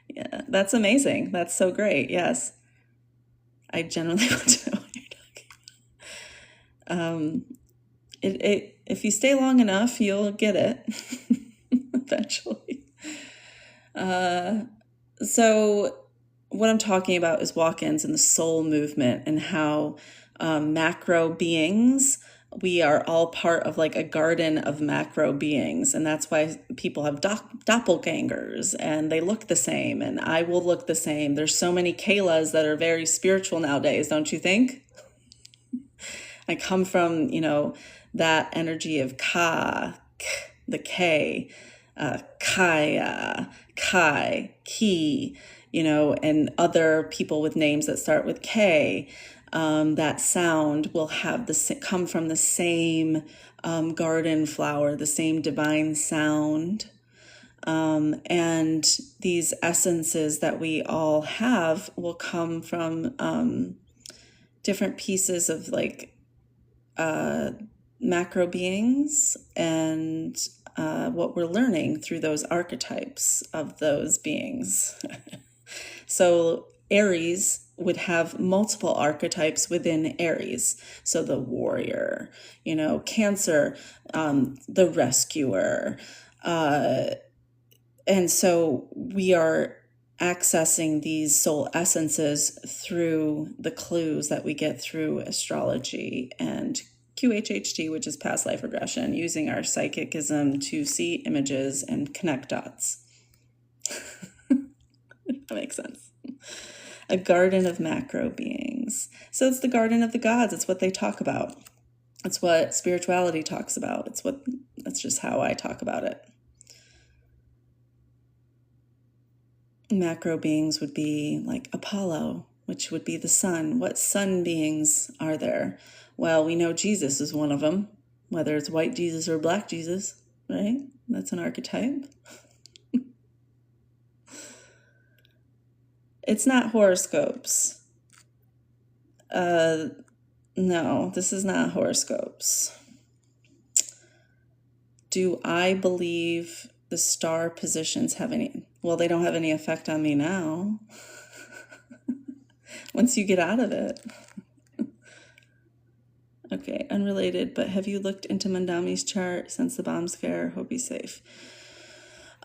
yeah, that's amazing. That's so great. Yes, I generally want to know what you're talking about. If you stay long enough, you'll get it eventually. So what I'm talking about is walk-ins and the soul movement, and how macro beings, we are all part of like a garden of macro beings. And that's why people have doppelgangers, and they look the same, and I will look the same. There's so many Kaylas that are very spiritual nowadays, don't you think? I come from, that energy of Ka, the K, Kaya, Kai, Ki, and other people with names that start with K. That sound will come from the same garden flower, the same divine sound. And these essences that we all have will come from different pieces of like macro beings, and what we're learning through those archetypes of those beings. So Aries would have multiple archetypes within Aries. So the warrior, Cancer, the rescuer. And so we are accessing these soul essences through the clues that we get through astrology and QHHT, which is past life regression, using our psychicism to see images and connect dots. That makes sense. A garden of macro beings. So it's the garden of the gods. It's what they talk about. It's what spirituality talks about. That's just how I talk about it. Macro beings would be like Apollo, which would be the sun. What sun beings are there? Well, we know Jesus is one of them, whether it's white Jesus or black Jesus, right? That's an archetype. It's not horoscopes. No, this is not horoscopes. Do I believe the star positions have any? Well, they don't have any effect on me now. Once you get out of it. Okay, unrelated, but have you looked into Mandami's chart since the bomb scare? Hope he's safe.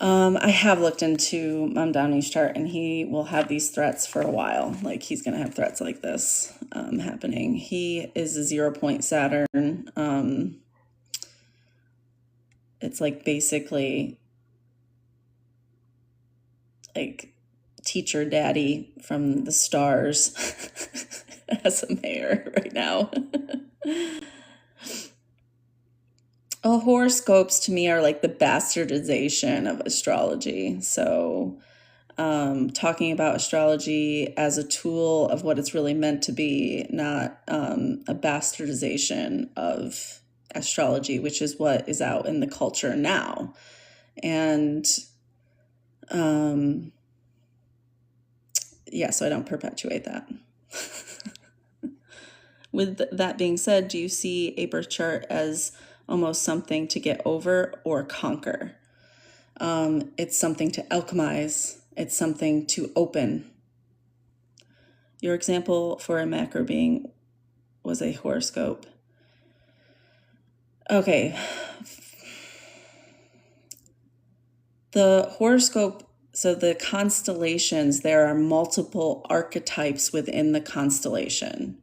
I have looked into Mamdani's chart, and he will have these threats for a while. Like, he's going to have threats like this happening. He is a 0-point Saturn. It's like basically like teacher daddy from the stars as a mayor right now. Horoscopes to me are like the bastardization of astrology. So talking about astrology as a tool of what it's really meant to be, not a bastardization of astrology, which is what is out in the culture now. And yeah, so I don't perpetuate that. With that being said, do you see a birth chart as almost something to get over or conquer? It's something to alchemize. It's something to open. Your example for a macro being was a horoscope. Okay. The horoscope, so the constellations, there are multiple archetypes within the constellation.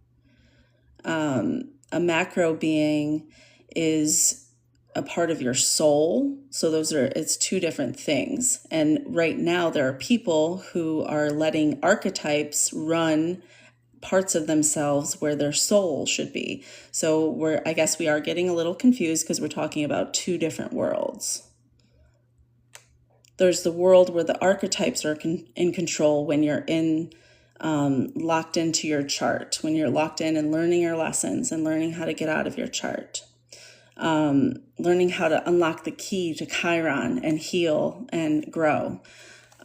A macro being is a part of your soul. So it's two different things. And right now there are people who are letting archetypes run parts of themselves where their soul should be. So I guess we are getting a little confused because we're talking about two different worlds. There's the world where the archetypes are in control when you're locked into your chart, when you're locked in and learning your lessons and learning how to get out of your chart, learning how to unlock the key to Chiron and heal and grow.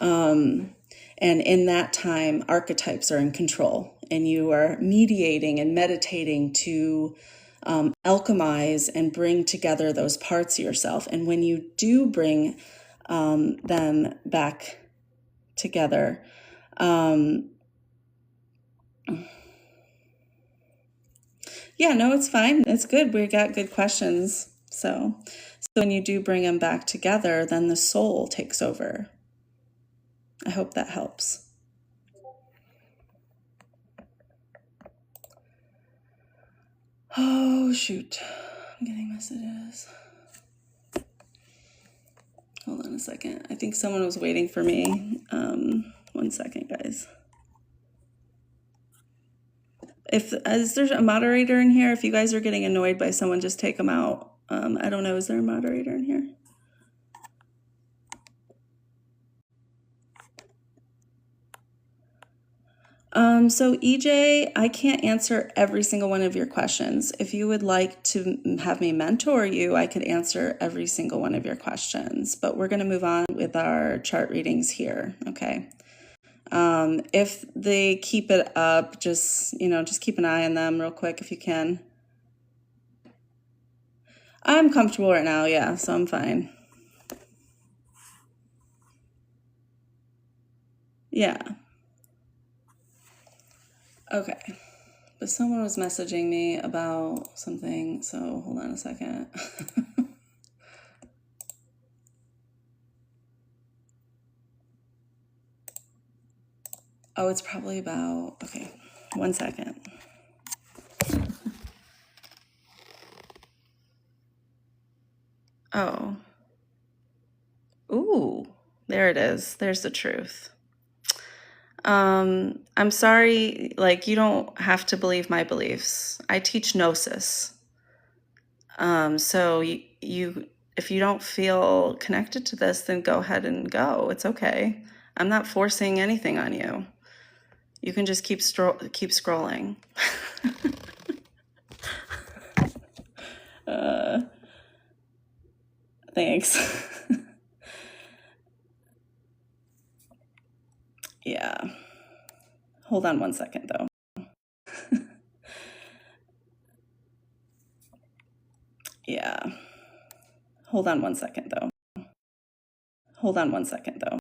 And in that time, archetypes are in control, and you are mediating and meditating to alchemize and bring together those parts of yourself. And when you do bring them back together, yeah, no, it's fine. It's good. We got good questions. So when you do bring them back together, then the soul takes over. I hope that helps. Oh, shoot. I'm getting messages. Hold on a second. I think someone was waiting for me. 1 second, guys. Is there a moderator in here? If you guys are getting annoyed by someone, just take them out. I don't know. Is there a moderator in here? So EJ, I can't answer every single one of your questions. If you would like to have me mentor you, I could answer every single one of your questions, but we're going to move on with our chart readings here. Okay. If they keep it up, just keep an eye on them real quick if you can. I'm comfortable right now. Yeah. So I'm fine. Yeah. Okay, but someone was messaging me about something, so hold on a second. Oh, it's probably about, okay, 1 second. Oh. Ooh, there it is. There's the truth. I'm sorry, like, you don't have to believe my beliefs. I teach gnosis. So if you don't feel connected to this, then go ahead and go. It's okay. I'm not forcing anything on you. You can just keep scrolling. Thanks. Yeah. Hold on one second, though. Yeah. Hold on one second, though. Hold on one second, though.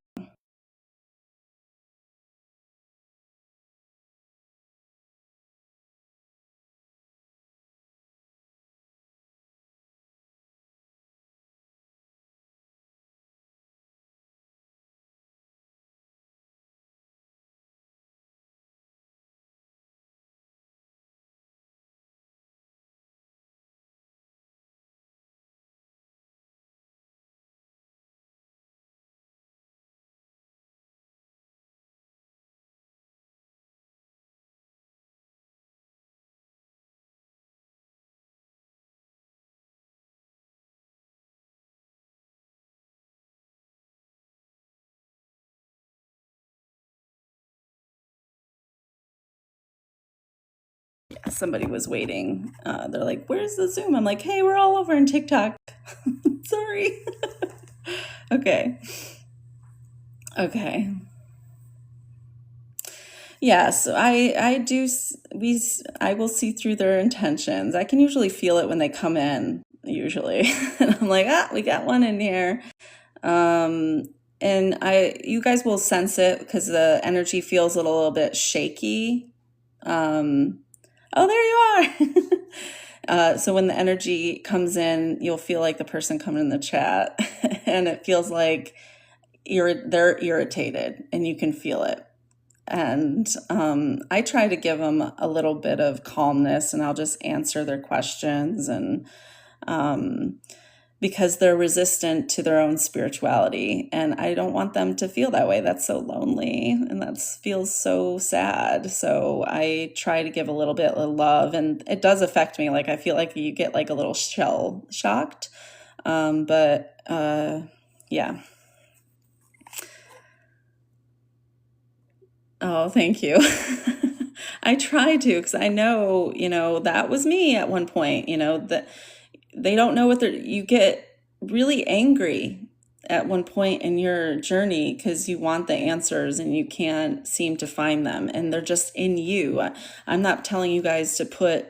Somebody was waiting. They're like, "Where's the Zoom?" I'm like, "Hey, we're all over in TikTok." Sorry. Okay. Okay. Yes, I do. I will see through their intentions. I can usually feel it when they come in. Usually, and I'm like, we got one in here. Um, and you guys will sense it because the energy feels a little bit shaky. Um, oh, there you are. So when the energy comes in, you'll feel like the person coming in the chat, and it feels like they're irritated, and you can feel it. And I try to give them a little bit of calmness, and I'll just answer their questions, and because they're resistant to their own spirituality, and I don't want them to feel that way. That's so lonely, and that feels so sad. So I try to give a little bit of love, and it does affect me. Like I feel like you get like a little shell shocked, but yeah. Oh, thank you. I try to, because I know, that was me at one point, that they don't know you get really angry at one point in your journey because you want the answers and you can't seem to find them, and they're just in you. I'm not telling you guys to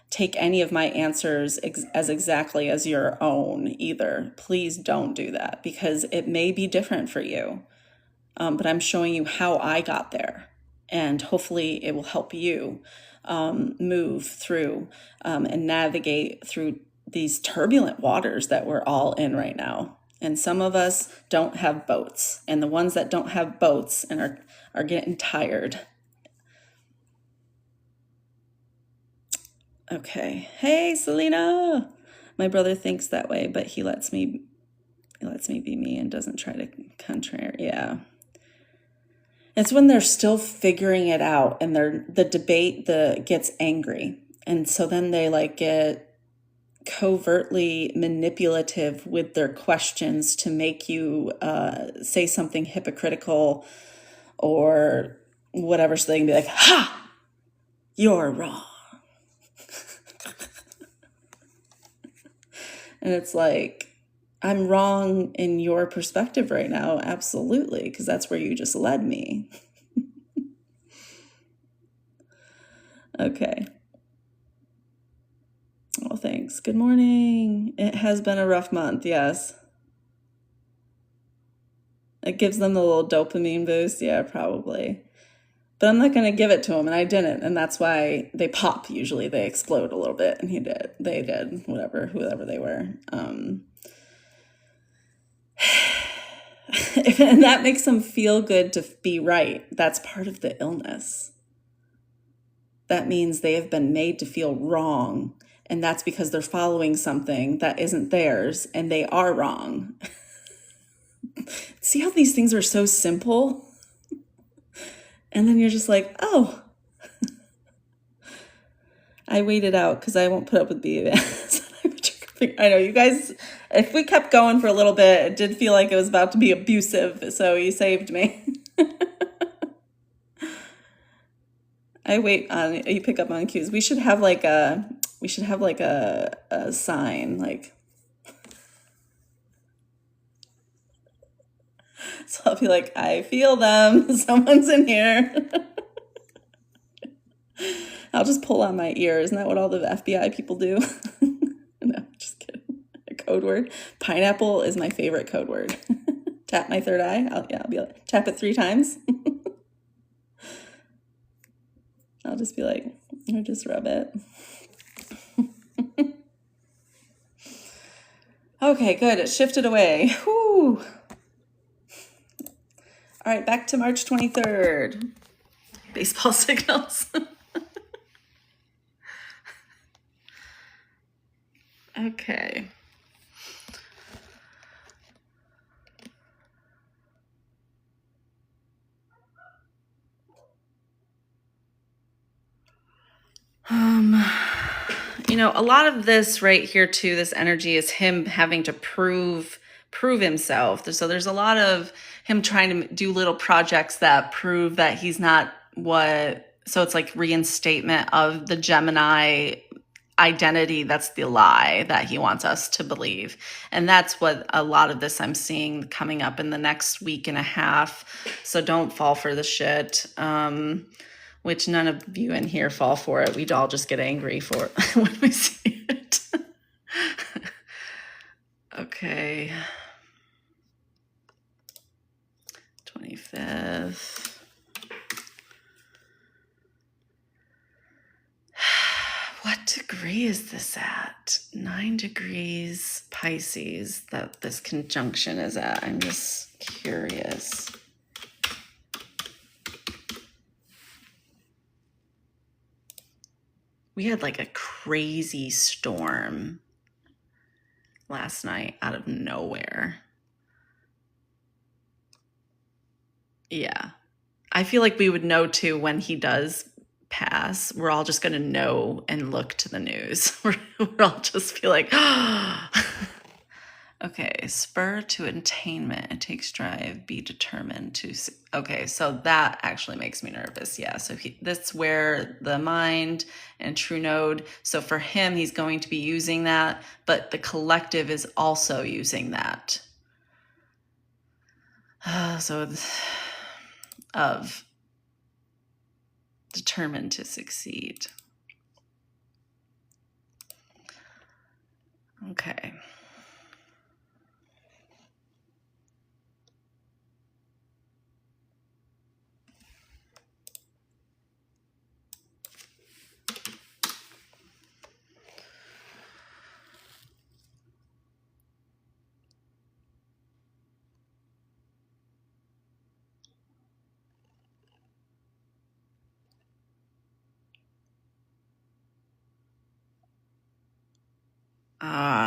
take any of my answers as exactly as your own either. Please don't do that, because it may be different for you. But I'm showing you how I got there, and hopefully it will help you move through and navigate through these turbulent waters that we're all in right now. And some of us don't have boats, and the ones that don't have boats and are getting tired. Okay. Hey, Selena. My brother thinks that way, but he lets me be me and doesn't try to contrary. Yeah. It's when they're still figuring it out, and the debate gets angry. And so then they like get covertly manipulative with their questions to make you say something hypocritical or whatever, so they can be like, "Ha! You're wrong." And it's like, I'm wrong in your perspective right now, absolutely, because that's where you just led me. Okay. Oh, thanks. Good morning. It has been a rough month, yes. It gives them the little dopamine boost, yeah, probably. But I'm not going to give it to them, and I didn't, and that's why they pop. Usually they explode a little bit, and they did, whoever they were. And that makes them feel good to be right. That's part of the illness. That means they have been made to feel wrong, And that's because they're following something that isn't theirs and they are wrong. See how these things are so simple? And then you're just like, oh, I waited out because I won't put up with BS. I know you guys, if we kept going for a little bit, it did feel like it was about to be abusive. So you saved me. You pick up on cues. We should have like a sign, like, so I'll be like, I feel them. Someone's in here. I'll just pull on my ear. Isn't that what all the FBI people do? No, just kidding. A code word. Pineapple is my favorite code word. Tap my third eye. I'll be like, tap it 3 times. I'll just be like, or just rub it. Okay, good. It shifted away. Whew. All right, back to March 23rd. Baseball signals. Okay. A lot of this right here too, this energy is him having to prove himself. So there's a lot of him trying to do little projects that prove that he's not so it's like reinstatement of the Gemini identity. That's the lie that he wants us to believe. And that's what a lot of this I'm seeing coming up in the next week and a half. So don't fall for the shit. Which none of you in here fall for it. We'd all just get angry for it when we see it. Okay. 25th. What degree is this at? 9 degrees Pisces that this conjunction is at. I'm just curious. We had like a crazy storm last night out of nowhere. Yeah. I feel like we would know too when he does pass. We're all just going to know and look to the news. We'll all just feel like, okay, spur to attainment. It takes drive, be determined to. Okay, so that actually makes me nervous. Yeah, so that's where the mind and true node. So for him, he's going to be using that, but the collective is also using that. Of determined to succeed. Okay.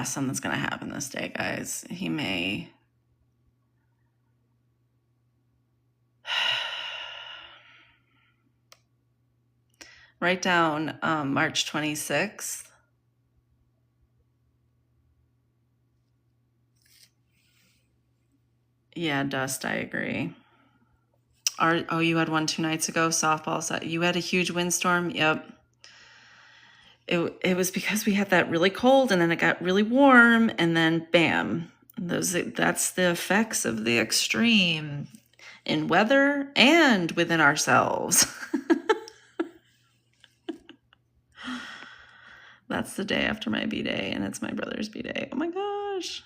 Something's going to happen this day, guys. He may. Write down March 26th. Yeah, dust, I agree. You had one 2 nights ago, softball. You had a huge windstorm? Yep. It was because we had that really cold and then it got really warm and then bam. That's the effects of the extreme in weather and within ourselves. That's the day after my B-Day and it's my brother's B-Day. Oh my gosh.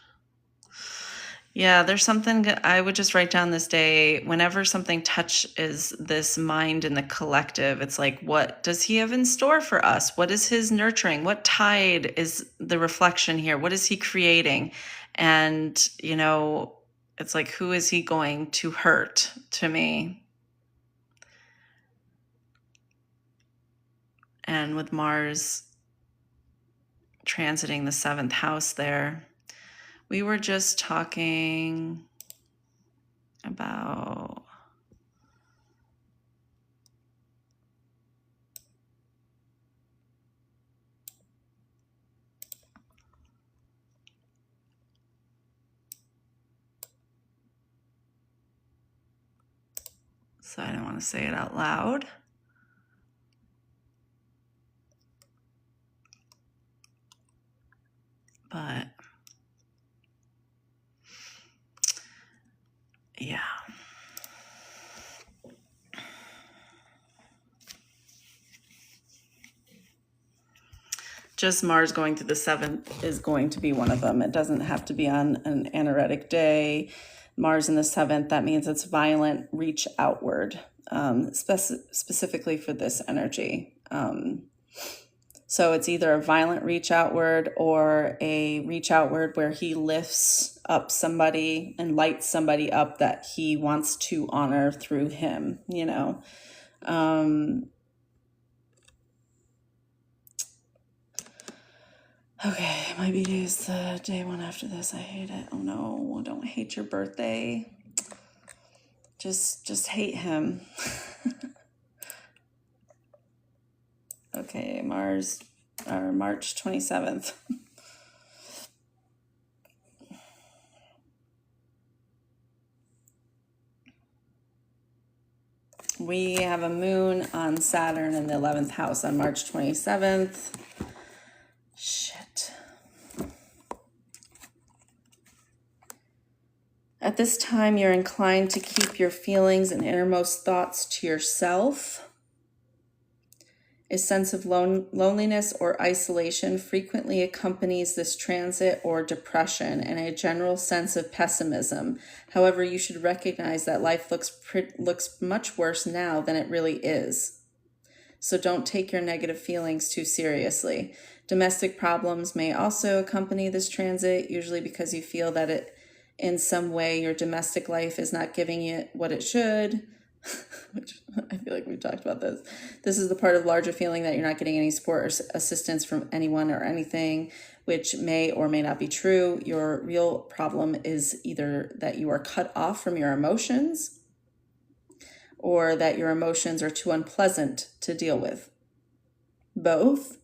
Yeah, there's something I would just write down this day. Whenever something touches this mind in the collective, it's like, what does he have in store for us? What is his nurturing? What tide is the reflection here? What is he creating? And, it's like, who is he going to hurt to me? And with Mars, transiting the 7th house there. We were just talking about so I don't want to say it out loud. But yeah. Just Mars going to the 7th is going to be one of them. It doesn't have to be on an anaretic day. Mars in the 7th, that means it's violent reach outward, specifically for this energy. So it's either a violent reach outward or a reach outward where he lifts up somebody and lights somebody up that he wants to honor through him, you know. Okay, my B-Day is the day one after this. I hate it. Oh no, don't hate your birthday. Just hate him. Okay, March 27th. We have a moon on Saturn in the 11th house on March 27th. Shit. At this time, you're inclined to keep your feelings and innermost thoughts to yourself. A sense of loneliness or isolation frequently accompanies this transit or depression and a general sense of pessimism. However, you should recognize that life looks much worse now than it really is. So don't take your negative feelings too seriously. Domestic problems may also accompany this transit, usually because you feel that in some way your domestic life is not giving you what it should. Which I feel like we've talked about this. This is the part of larger feeling that you're not getting any support or assistance from anyone or anything, which may or may not be true. Your real problem is either that you are cut off from your emotions or that your emotions are too unpleasant to deal with. Both.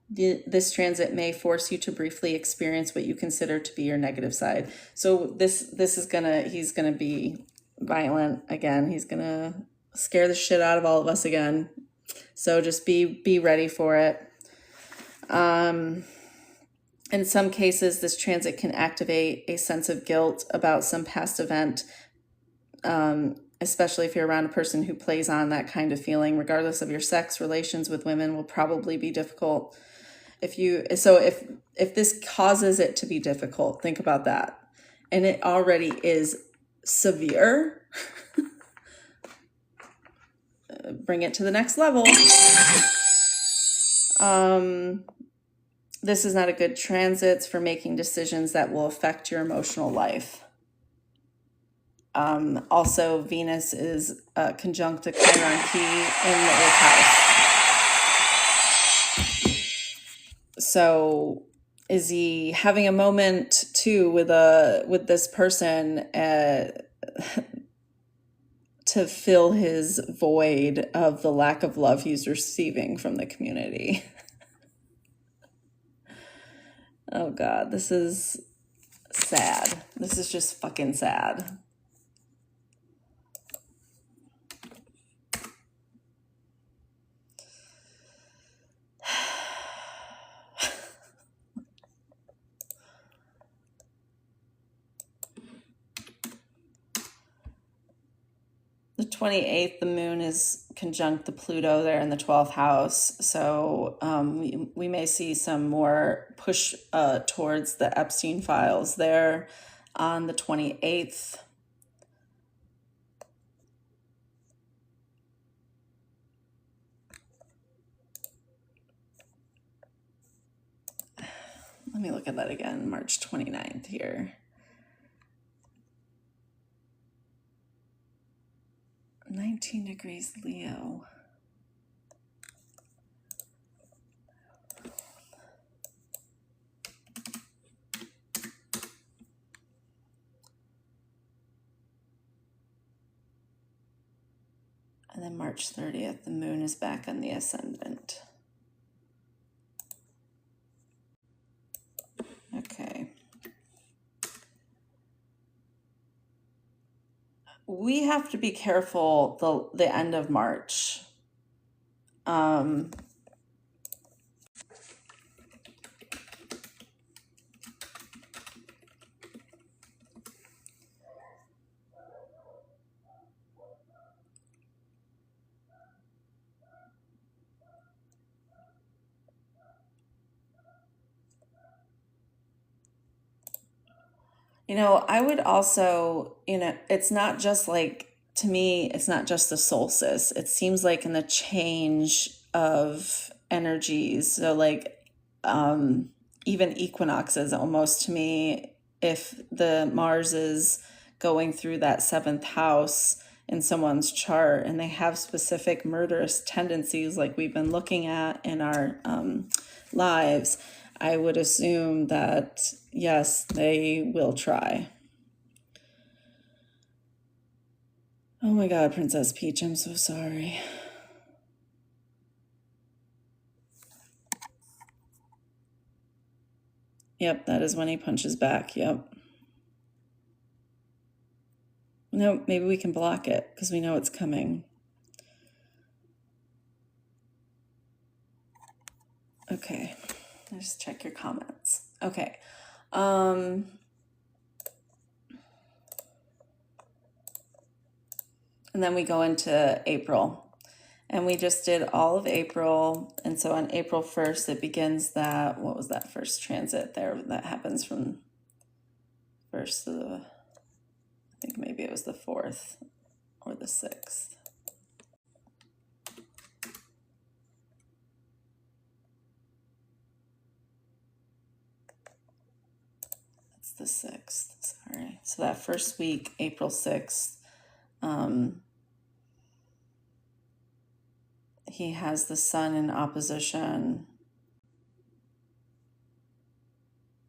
This transit may force you to briefly experience what you consider to be your negative side. So he's gonna be violent again. He's gonna scare the shit out of all of us again. So just be ready for it. In some cases, this transit can activate a sense of guilt about some past event, especially if you're around a person who plays on that kind of feeling. Regardless of your sex, relations with women will probably be difficult. If this causes it to be difficult, think about that. And it already is severe. Bring it to the next level. This is not a good transit for making decisions that will affect your emotional life. Also, Venus is conjunct to Chiron key in the 8th house. So is he having a moment too with this person to fill his void of the lack of love he's receiving from the community? Oh God, this is sad. This is just fucking sad. The 28th, the moon is conjunct the Pluto there in the 12th house. So we may see some more push towards the Epstein files there on the 28th. Let me look at that again, March 29th here. 19 degrees Leo. And then March 30th, the moon is back on the ascendant. Okay. We have to be careful the end of March. I would also, it's not just like, to me, it's not just the solstice. It seems like in the change of energies. So like, even equinoxes almost to me, if the Mars is going through that seventh house in someone's chart and they have specific murderous tendencies like we've been looking at in our lives, I would assume that, yes, they will try. Oh my God, Princess Peach, I'm so sorry. Yep, that is when he punches back. Yep. No, maybe we can block it because we know it's coming. Okay, just check your comments. Okay. And then we go into April. And we just did all of April. And so on April 1st, it begins that, what was that first transit there that happens from first to the, I think maybe it was the 4th or the 6th. It's the 6th, sorry. So that first week, April 6th, he has the sun in opposition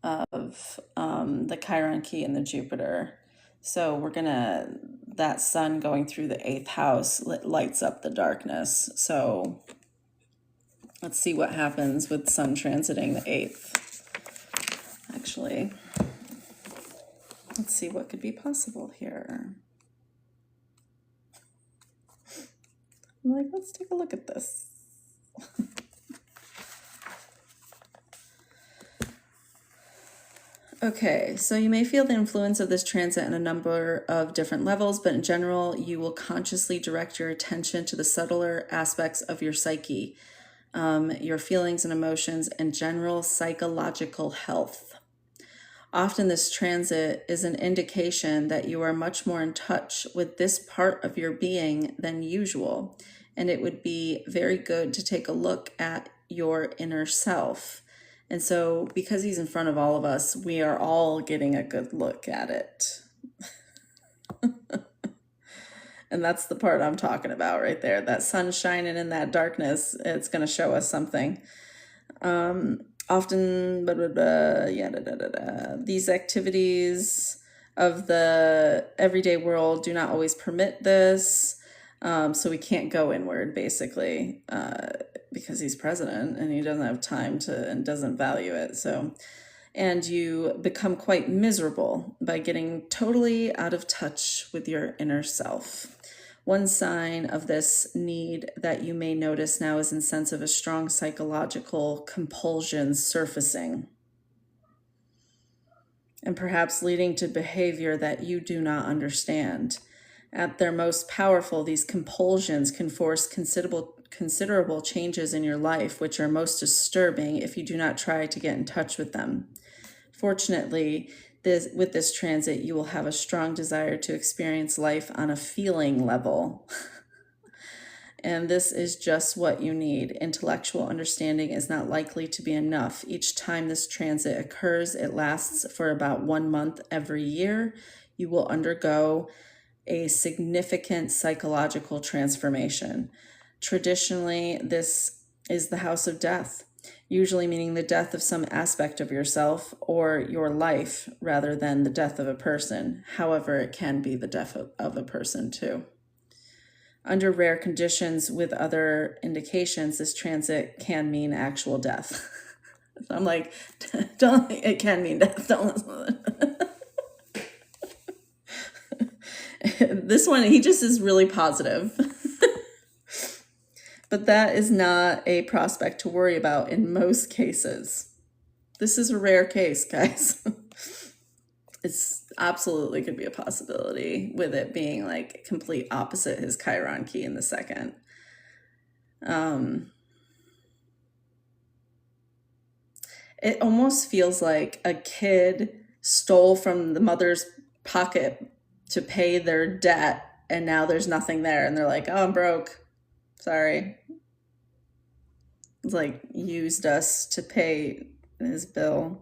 of the Chiron key and the Jupiter. So we're gonna, that sun going through the 8th house lights up the darkness. So let's see what happens with sun transiting the 8th. Actually, let's see what could be possible here. I'm like, let's take a look at this. Okay, so you may feel the influence of this transit in a number of different levels, but in general, you will consciously direct your attention to the subtler aspects of your psyche, your feelings and emotions, and general psychological health. Often this transit is an indication that you are much more in touch with this part of your being than usual, and it would be very good to take a look at your inner self. And so because he's in front of all of us, we are all getting a good look at it. And that's the part I'm talking about right there. That sun shining in that darkness, it's going to show us something. Often, these activities of the everyday world do not always permit this. So we can't go inward, basically, because he's president and he doesn't have time to and doesn't value it. So, and you become quite miserable by getting totally out of touch with your inner self. One sign of this need that you may notice now is in sense of a strong psychological compulsion surfacing, and perhaps leading to behavior that you do not understand. At their most powerful, these compulsions can force considerable changes in your life, which are most disturbing if you do not try to get in touch with them. Fortunately, with this transit, you will have a strong desire to experience life on a feeling level. And this is just what you need. Intellectual understanding is not likely to be enough. Each time this transit occurs, it lasts for about 1 month every year. You will undergo a significant psychological transformation. Traditionally, this is the house of death, usually meaning the death of some aspect of yourself or your life rather than the death of a person. However, it can be the death of a person too. Under rare conditions with other indications, this transit can mean actual death. So I'm like, don't, it can mean death. Don't listen to it. This one, he just is really positive. But that is not a prospect to worry about in most cases. This is a rare case, guys. It's absolutely could be a possibility with it being like complete opposite his Chiron key in the second. It almost feels like a kid stole from the mother's pocket to pay their debt, and now there's nothing there, and they're like, oh, I'm broke. Sorry. It's like used us to pay his bill.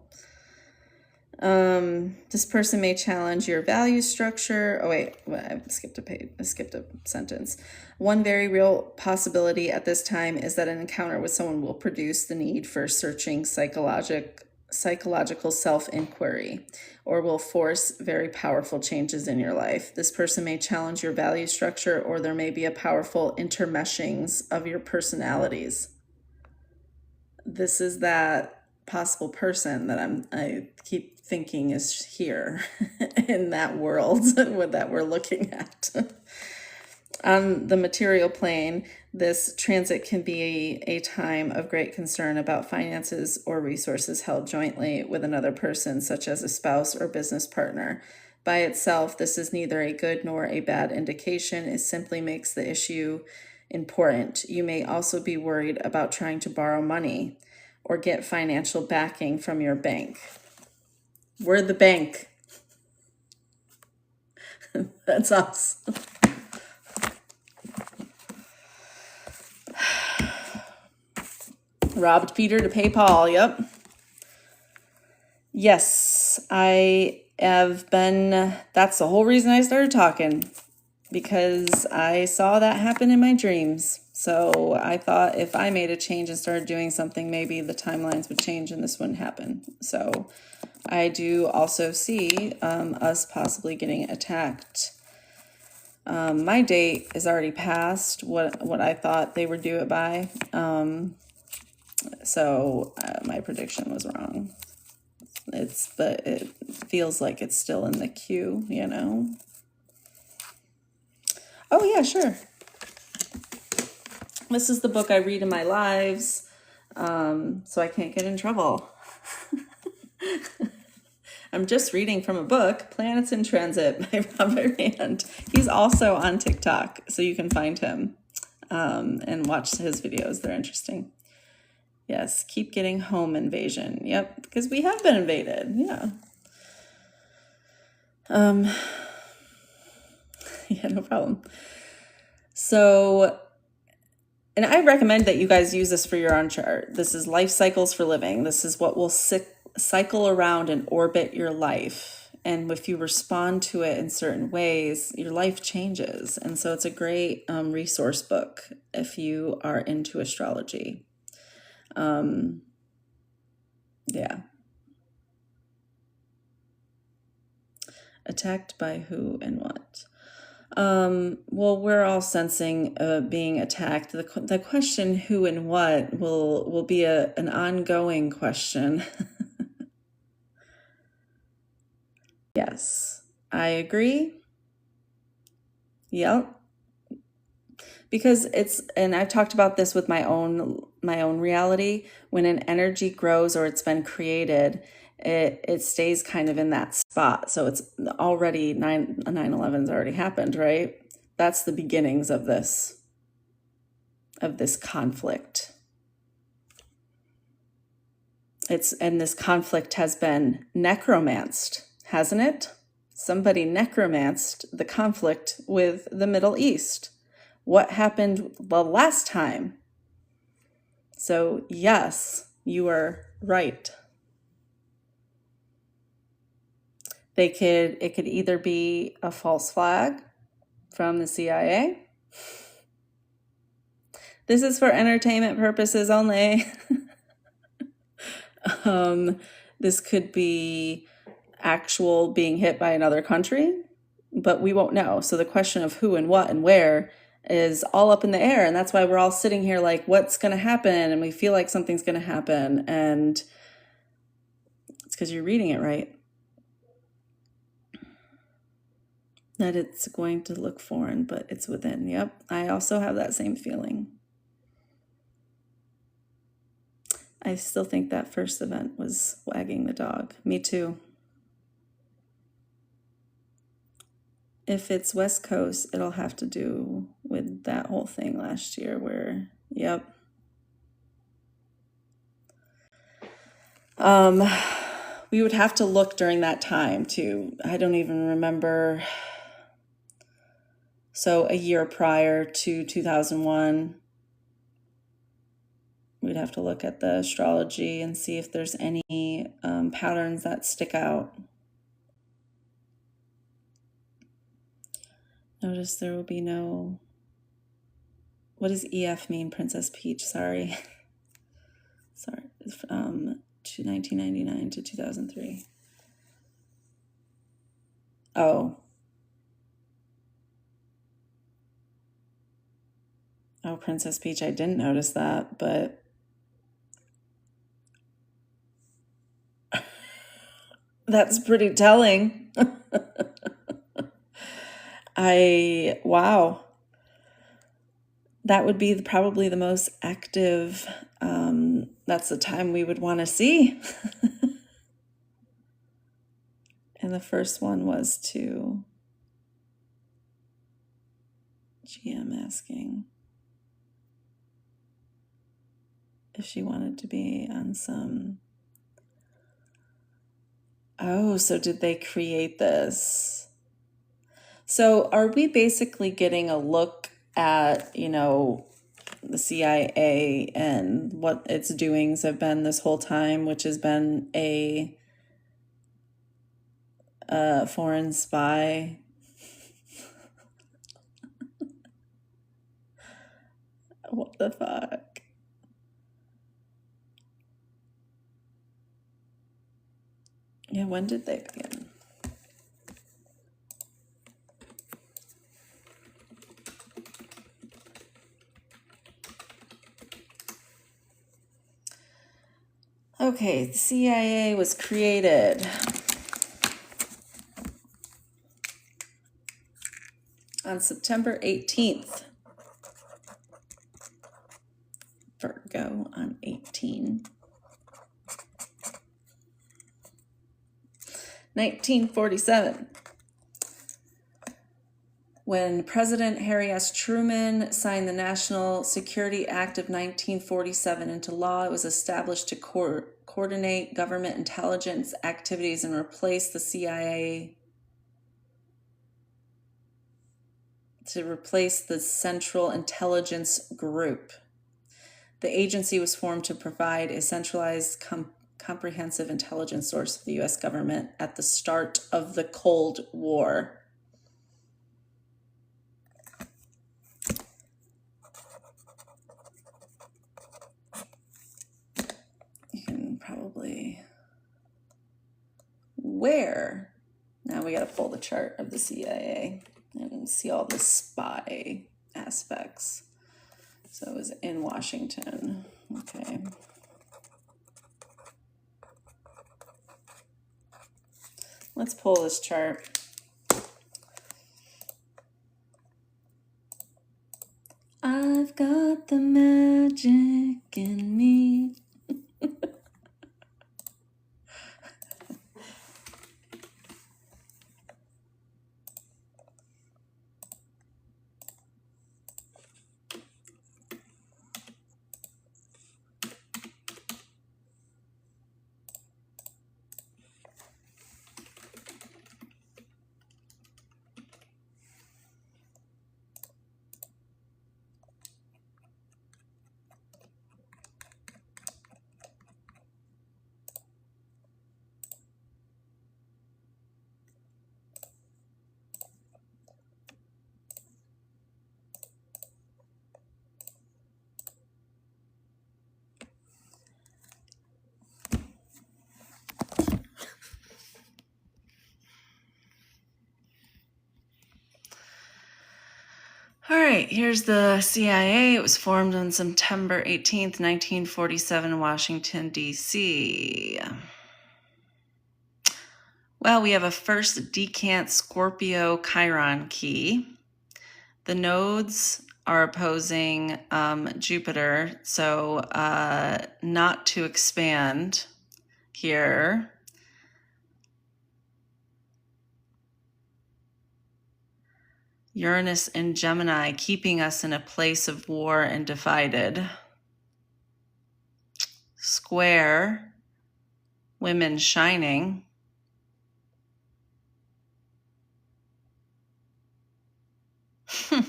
This person may challenge your value structure. Oh wait, I skipped a page. I skipped a sentence. One very real possibility at this time is that an encounter with someone will produce the need for searching psychological self-inquiry, or will force very powerful changes in your life. This person may challenge your value structure, or there may be a powerful intermeshings of your personalities. This is that possible person that I keep thinking is here in that world that we're looking at. On the material plane, this transit can be a time of great concern about finances or resources held jointly with another person, such as a spouse or business partner. By itself, this is neither a good nor a bad indication. It simply makes the issue important. You may also be worried about trying to borrow money or get financial backing from your bank. We're the bank. That's us. Robbed Peter to pay Paul. Yep. Yes, I have been. That's the whole reason I started talking, because I saw that happen in my dreams. So I thought if I made a change and started doing something, maybe the timelines would change and this wouldn't happen. So I do also see us possibly getting attacked. My date is already past what I thought they would do it by. So my prediction was wrong. But it feels like it's still in the queue, you know? Oh yeah, sure. This is the book I read in my lives, so I can't get in trouble. I'm just reading from a book, Planets in Transit by Robert Rand. He's also on TikTok, so you can find him and watch his videos. They're interesting. Yes, keep getting home invasion. Yep, because we have been invaded. Yeah. Yeah, no problem. So, and I recommend that you guys use this for your own chart. This is life cycles for living. This is what will cycle around and orbit your life. And if you respond to it in certain ways, your life changes. And so it's a great resource book if you are into astrology. Yeah. Attacked by who and what? Well, we're all sensing being attacked. The question who and what will be an ongoing question. Yes, I agree. Yep. Because and I've talked about this with my own reality. When an energy grows or it's been created, it stays kind of in that spot. So it's already 9/11's already happened, right? That's the beginnings of this conflict. And this conflict has been necromanced, hasn't it? Somebody necromanced the conflict with the Middle East. What happened the last time? So yes, you are right. It could either be a false flag from the CIA. This is for entertainment purposes only. This could be actual being hit by another country, but we won't know. So the question of who and what and where is all up in the air. And that's why we're all sitting here like, what's going to happen? And we feel like something's going to happen. And it's because you're reading it right. That it's going to look foreign, but it's within. Yep. I also have that same feeling. I still think that first event was wagging the dog. Me too. If it's West Coast, it'll have to do with that whole thing last year where, yep. We would have to look during that time too. I don't even remember. So a year prior to 2001, we'd have to look at the astrology and see if there's any patterns that stick out. Notice there will be no... What does EF mean, Princess Peach? Sorry. Sorry. 1999 to 2003. Oh. Oh, Princess Peach, I didn't notice that, but... That's pretty telling. Wow. That would be probably the most active, that's the time we would want to see. And the first one was to GM asking if she wanted to be on some... Oh, so did they create this? So are we basically getting a look at, the CIA and what its doings have been this whole time, which has been a foreign spy? What the fuck? Yeah, when did they begin? Okay, the CIA was created on September 18th. Virgo on 18. 1947. When President Harry S. Truman signed the National Security Act of 1947 into law, it was established to coordinate government intelligence activities and replace the CIA, to replace the Central Intelligence Group. The agency was formed to provide a centralized, comprehensive intelligence source of the U.S. government at the start of the Cold War. You can probably... Where? Now we got to pull the chart of the CIA and see all the spy aspects. So it was in Washington. Okay. Let's pull this chart. I've got the magic in me. right, here's the CIA. It was formed on September 18th, 1947, Washington, D.C. Well, we have a first decant Scorpio Chiron key. The nodes are opposing Jupiter, so not to expand here. Uranus in Gemini, keeping us in a place of war and divided. Square, women shining. Hmm.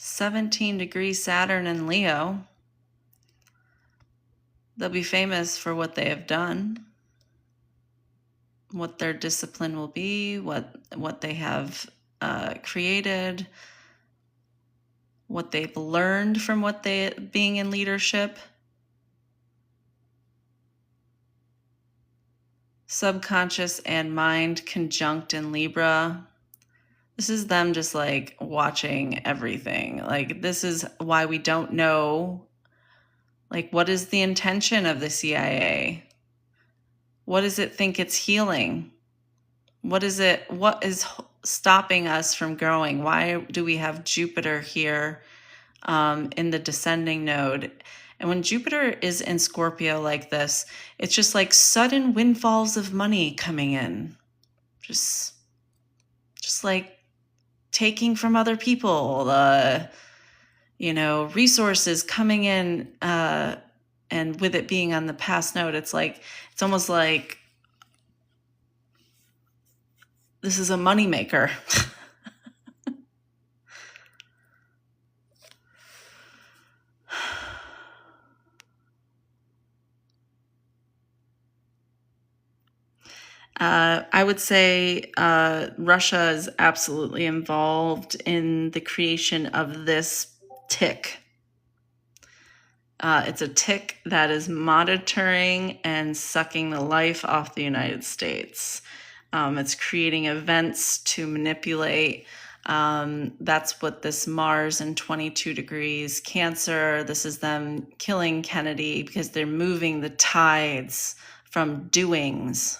17-degree Saturn in Leo. They'll be famous for what they have done, what their discipline will be, what they have created, what they've learned from being in leadership. Subconscious and mind conjunct in Libra. This is them just like watching everything. Like, this is why we don't know, like, what is the intention of the CIA? What does it think it's healing? What is stopping us from growing? Why do we have Jupiter here in the descending node? And when Jupiter is in Scorpio like this, it's just like sudden windfalls of money coming in. Just like taking from other people, resources coming in, and with it being on the past node, it's almost like this is a moneymaker. I would say Russia is absolutely involved in the creation of this tick. It's a tick that is monitoring and sucking the life off the United States. It's creating events to manipulate. That's what this Mars in 22 degrees Cancer, this is them killing Kennedy because they're moving the tides from doings.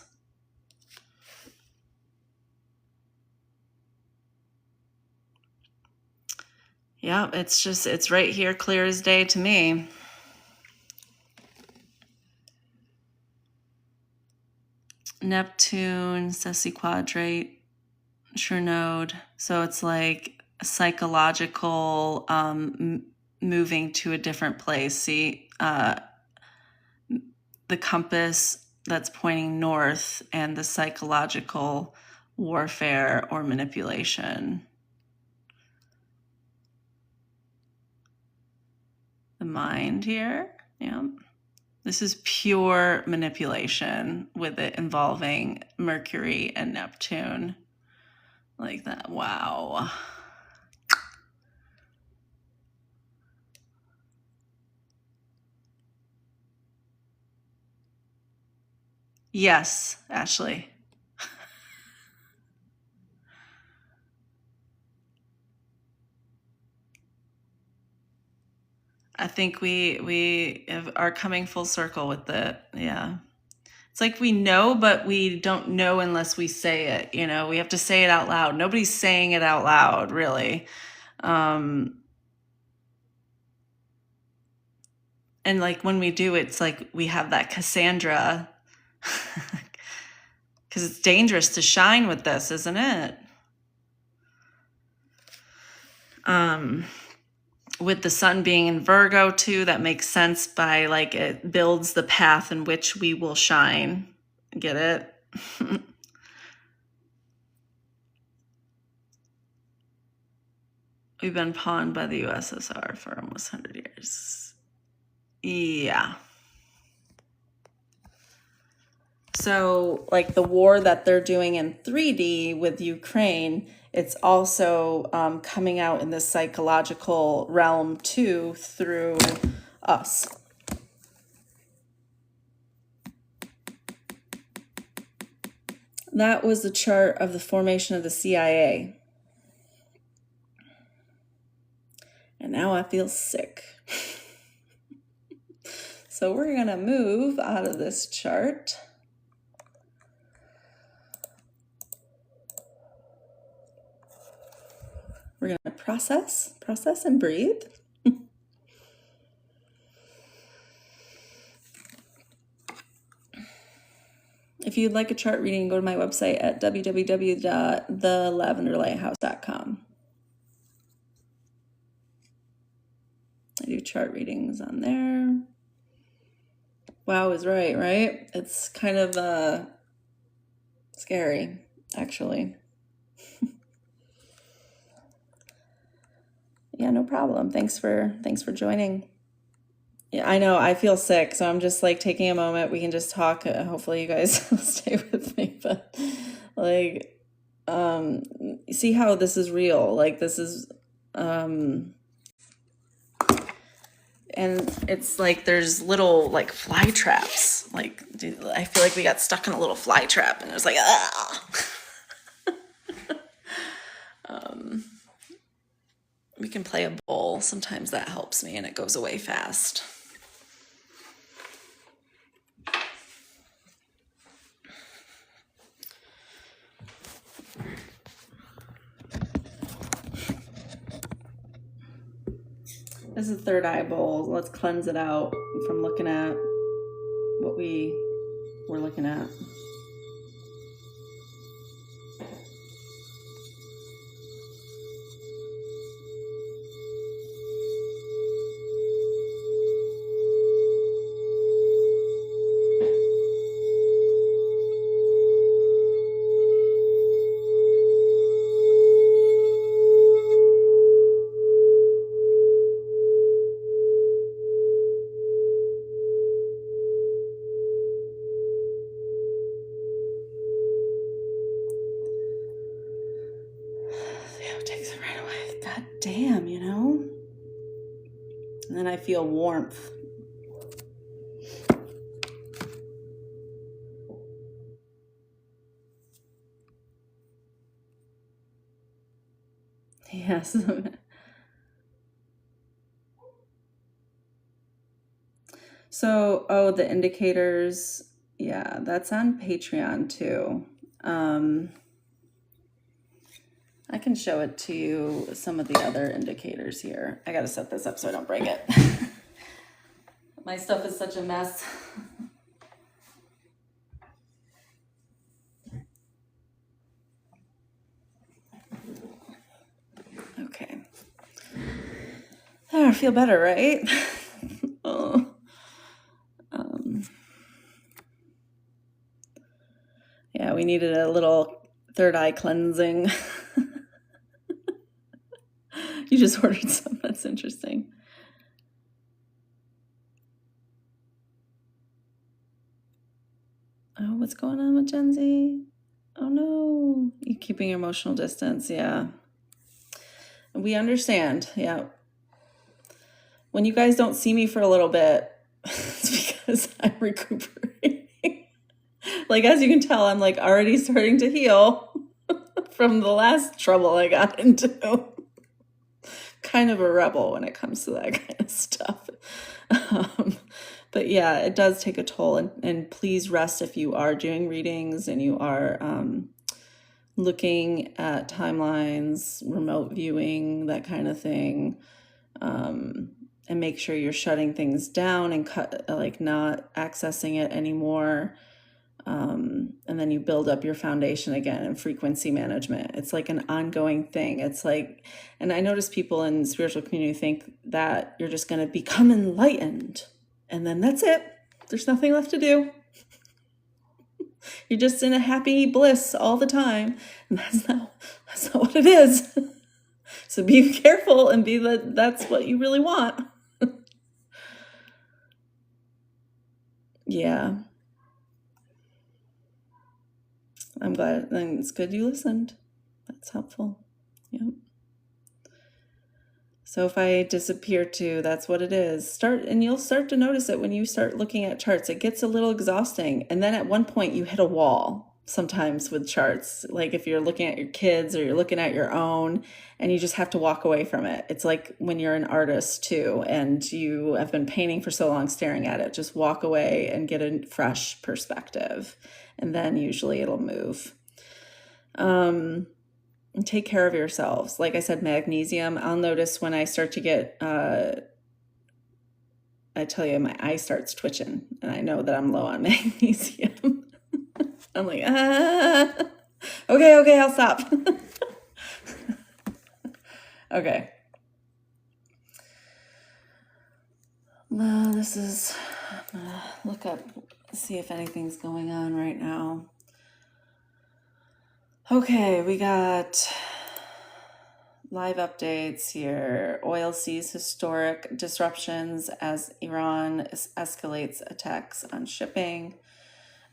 Yeah, it's right here, clear as day to me. Neptune, sesquiquadrate, sure node. So it's like a psychological moving to a different place. See, the compass that's pointing north and the psychological warfare or manipulation. The mind here, yeah. This is pure manipulation with it involving Mercury and Neptune. Like that, wow. Yes, Ashley. I think we are coming full circle with it. Yeah. It's like we know, but we don't know unless we say it. We have to say it out loud. Nobody's saying it out loud, really. And like when we do, it's like we have that Cassandra, because it's dangerous to shine with this, isn't it? With the sun being in Virgo too, that makes sense by like it builds the path in which we will shine. Get it? We've been pawned by the USSR for almost 100 years. Yeah. So like the war that they're doing in 3D with Ukraine, it's also coming out in the psychological realm too through us. that was the chart of the formation of the CIA. And now I feel sick. So we're going to move out of this chart. We're going to process and breathe. If you'd like a chart reading, go to my website at www.thelavenderlighthouse.com. I do chart readings on there. Wow is right? It's kind of scary, actually. Yeah, no problem. Thanks for joining. Yeah, I know, I feel sick, so I'm just like taking a moment. We can just talk. Hopefully you guys will stay with me, but like, see how this is real. Like this is, and it's like there's little like fly traps. Like I feel like we got stuck in a little fly trap, and it was like, ah. We can play a bowl. Sometimes that helps me, and it goes away fast. This is third eye bowl. Let's cleanse it out from looking at what we were looking at. Damn, you know? And then I feel warmth. Yes. So, the indicators, yeah, that's on Patreon too. I can show it to you, some of the other indicators here. I gotta set this up so I don't break it. My stuff is such a mess. Okay. Oh, I feel better, right? Oh. Yeah, we needed a little third eye cleansing. You just ordered some. That's interesting. Oh, what's going on with Gen Z? Oh no, you're keeping your emotional distance. Yeah. We understand. Yeah. When you guys don't see me for a little bit, it's because I'm recuperating. Like, as you can tell, I'm like already starting to heal from the last trouble I got into. Kind of a rebel when it comes to that kind of stuff. But yeah, it does take a toll, and please rest if you are doing readings and you are looking at timelines, remote viewing, that kind of thing. And make sure you're shutting things down and not accessing it anymore. And then you build up your foundation again in frequency management. It's like an ongoing thing. It's like, and I notice people in the spiritual community think that you're just going to become enlightened and then that's it. There's nothing left to do. You're just in a happy bliss all the time. And that's not what it is. So be careful and that's what you really want. Yeah. I'm glad. And it's good you listened. That's helpful. Yep. So if I disappear too, that's what it is. And you'll start to notice it when you start looking at charts. It gets a little exhausting. And then at one point you hit a wall. sometimes with charts. Like if you're looking at your kids or you're looking at your own and you just have to walk away from it. It's like when you're an artist too and you have been painting for so long staring at it, just walk away and get a fresh perspective. And then usually it'll move. And take care of yourselves. Like I said, magnesium. I'll notice when I start to get, I tell you, my eye starts twitching and I know that I'm low on magnesium. I'm like, okay, I'll stop. Okay. This is, I'm gonna look up, see if anything's going on right now. Okay, we got live updates here. Oil sees historic disruptions as Iran escalates attacks on shipping.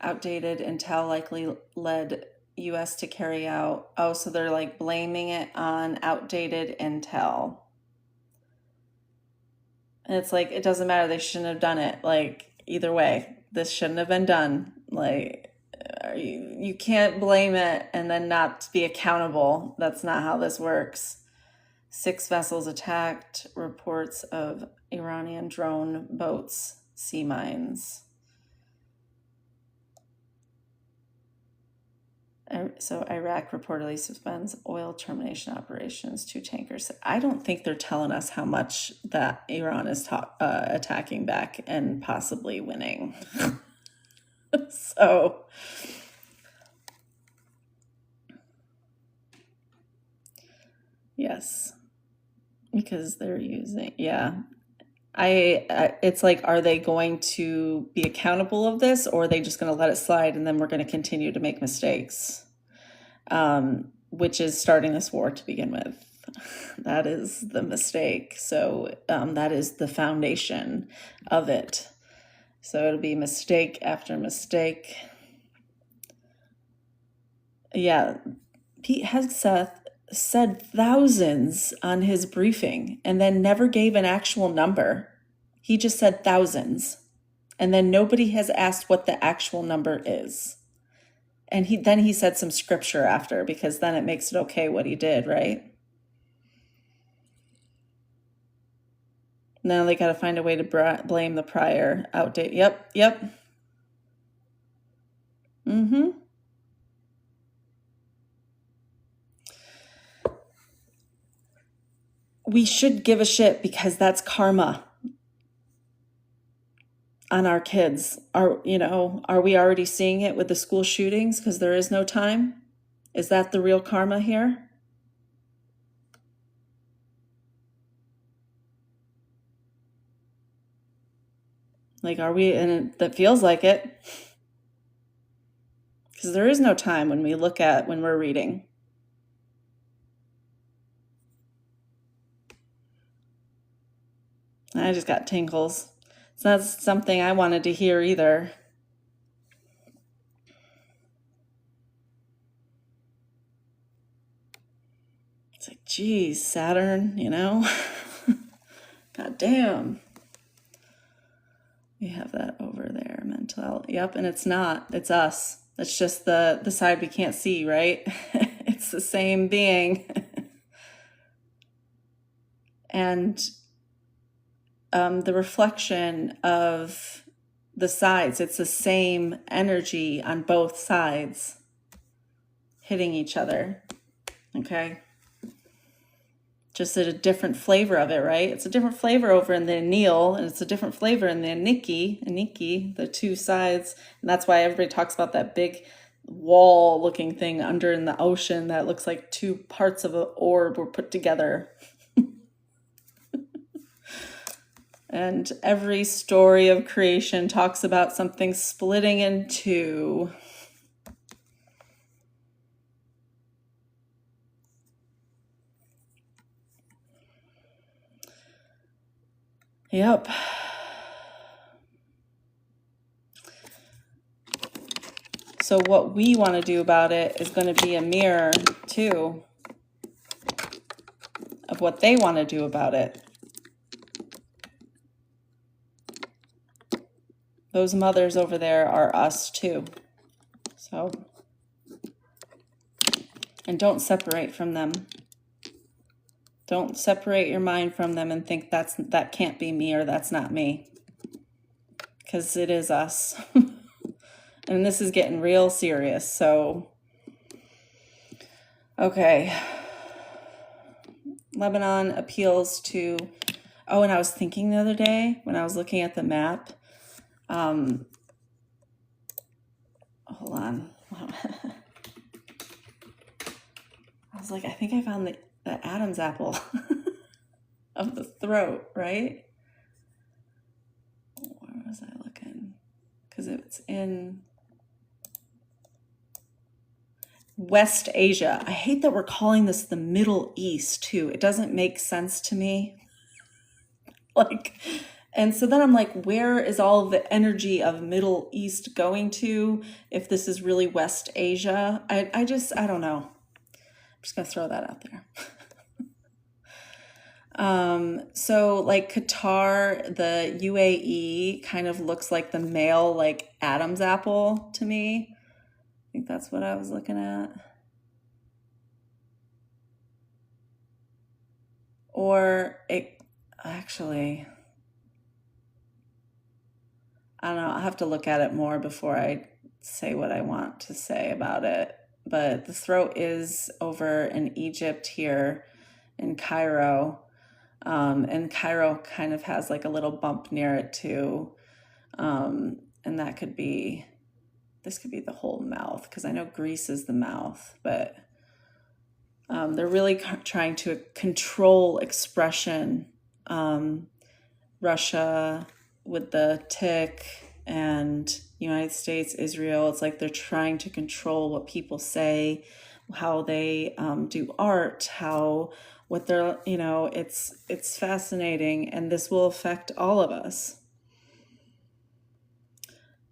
Outdated intel likely led US to carry out. Oh, so they're like blaming it on outdated intel. And it's like, it doesn't matter. They shouldn't have done it. Like, either way, this shouldn't have been done. Like, you can't blame it and then not be accountable. That's not how this works. 6 vessels attacked. Reports of Iranian drone boats, sea mines. So Iraq reportedly suspends oil termination operations, 2 tankers. I don't think they're telling us how much that Iran is attacking back and possibly winning. So, yes, because they're using, yeah. It's like, are they going to be accountable of this, or are they just going to let it slide and then we're going to continue to make mistakes? Which is starting this war to begin with. That is the mistake. So that is the foundation of it. So it'll be mistake after mistake. Yeah, Pete Hegseth said thousands on his briefing and then never gave an actual number. He just said thousands. And then nobody has asked what the actual number is. And then he said some scripture after, because then it makes it okay what he did, right? Now they got to find a way to blame the prior outdate. Yep. We should give a shit because that's karma on our kids. Are we already seeing it with the school shootings because there is no time? Is that the real karma here? Like, are we? And that feels like it. Because there is no time when we're reading. I just got tingles. It's not something I wanted to hear either. It's like, geez, Saturn, God damn. We have that over there, mental health. Yep, and it's not. It's us. It's just the side we can't see, right? It's the same being. And the reflection of the sides, it's the same energy on both sides hitting each other. Okay? Just a different flavor of it, right? It's a different flavor over in the Anil, and it's a different flavor in the Aniki, the 2 sides. And that's why everybody talks about that big wall-looking thing under in the ocean that looks like 2 parts of an orb were put together. And every story of creation talks about something splitting in 2. Yep. So what we want to do about it is going to be a mirror, too, of what they want to do about it. Those mothers over there are us, too. So And don't separate from them. Don't separate your mind from them and think that can't be me or that's not me. Because it is us. And this is getting real serious, so... Okay. Lebanon appeals to... Oh, and I was thinking the other day when I was looking at the map. Hold on. I was like, I think I found the Adam's apple of the throat, right? Where was I looking? Because it's in West Asia. I hate that we're calling this the Middle East, too. It doesn't make sense to me. And so then I'm like, where is all the energy of Middle East going to if this is really West Asia? I don't know. I'm just going to throw that out there. So like Qatar, the UAE kind of looks like the male, like Adam's apple to me. I think that's what I was looking at. Or it actually, I don't know, I'll have to look at it more before I say what I want to say about it. But the throat is over in Egypt here in Cairo. And Cairo kind of has like a little bump near it too. And that could be, this could be the whole mouth, because I know Greece is the mouth, but they're really trying to control expression. Russia with the tick and United States, Israel, it's like they're trying to control what people say, how they do art, what they're, it's fascinating, and this will affect all of us.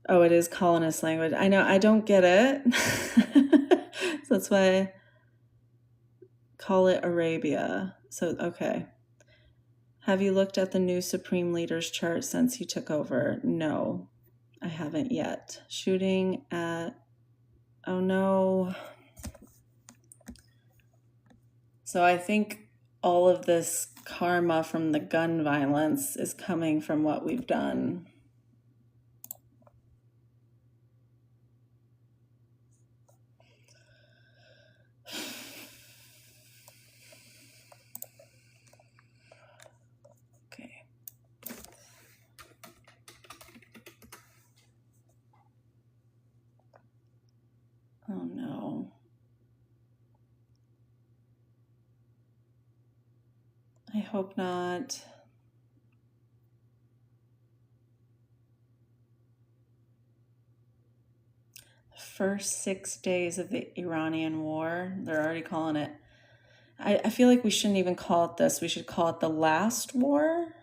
Oh, it is colonist language. I know, I don't get it. So that's why I call it Arabia. So, okay. Have you looked at the new Supreme Leaders chart since he took over? No, I haven't yet. Shooting at... Oh, no. So I think all of this karma from the gun violence is coming from what we've done. Okay. Oh, no. I hope not. First 6 days of the Iranian war, they're already calling it. I feel like we shouldn't even call it this. We should call it the last war.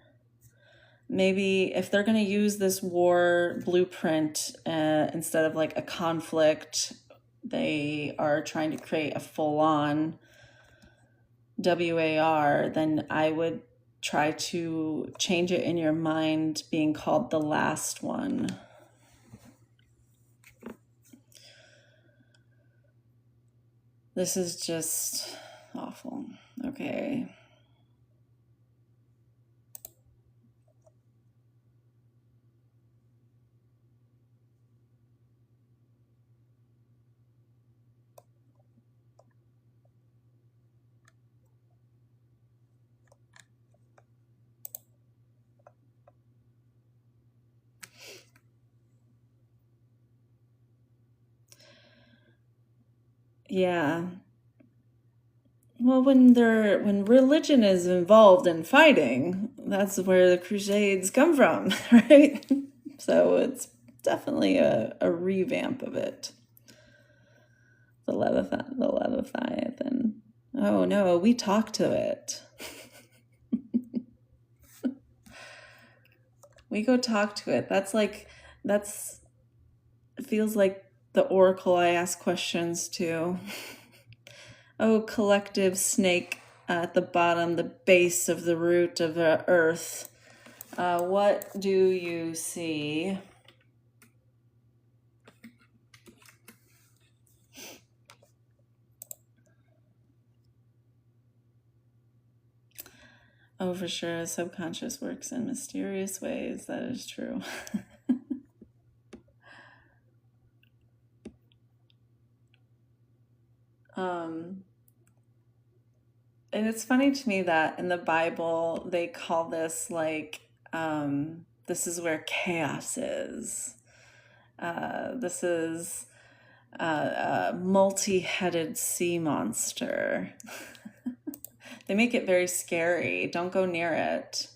Maybe if they're going to use this war blueprint instead of like a conflict, they are trying to create a full-on WAR, then I would try to change it in your mind being called the last one. This is just awful. Okay. Yeah. Well, when religion is involved in fighting, that's where the Crusades come from, right? So it's definitely a revamp of it. The Leviathan. Oh no, we talk to it. We go talk to it. It feels like the oracle I ask questions to. Oh, collective snake at the bottom, the base of the root of the earth. What do you see? Oh, for sure. The subconscious works in mysterious ways. That is true. And it's funny to me that in the Bible, they call this like, this is where chaos is. This is a multi-headed sea monster. They make it very scary. Don't go near it.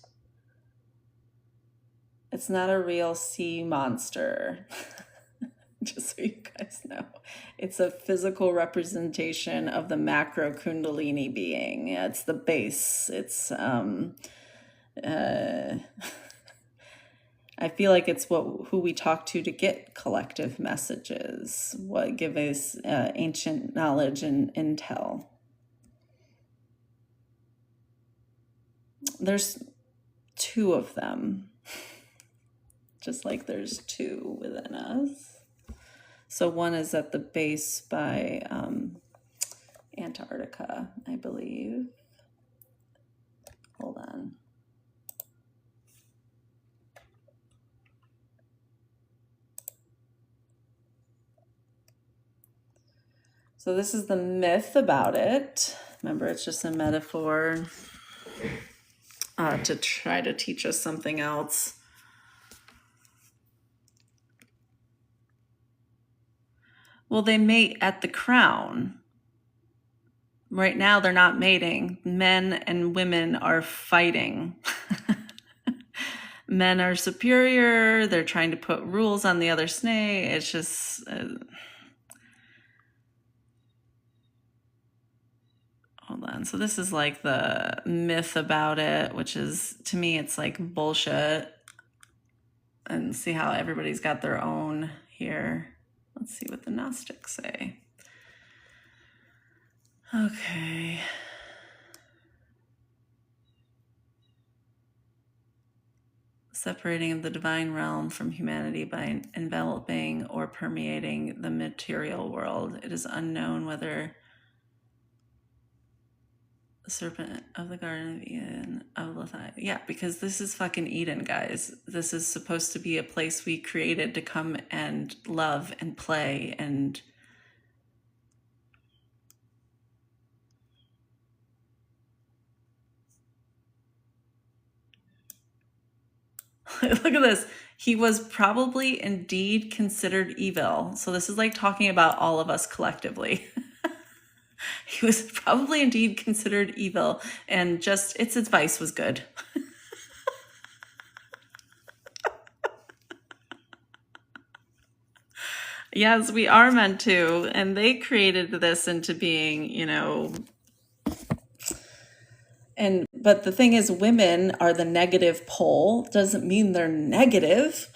It's not a real sea monster. Just so you guys know. It's a physical representation of the macro Kundalini being. Yeah, it's the base. It's I feel like it's who we talk to get collective messages, what give us ancient knowledge and intel. There's two of them, just like there's two within us. So one is at the base by Antarctica, I believe. Hold on. So this is the myth about it. Remember, it's just a metaphor to try to teach us something else. Well, they mate at the crown. Right now, they're not mating. Men and women are fighting. Men are superior. They're trying to put rules on the other snake. It's just... hold on. So this is like the myth about it, which is, to me, it's like bullshit. And see how everybody's got their own here. Let's see what the Gnostics say. Okay. Separating of the divine realm from humanity by enveloping or permeating the material world. It is unknown whether the serpent of the Garden of Eden of Leviathan. Yeah, because this is fucking Eden, guys. This is supposed to be a place we created to come and love and play and... Look at this. He was probably indeed considered evil. So this is like talking about all of us collectively. He was probably indeed considered evil, and just its advice was good. Yes, we are meant to. And they created this into being, you know... But the thing is, women are the negative pole. Doesn't mean they're negative.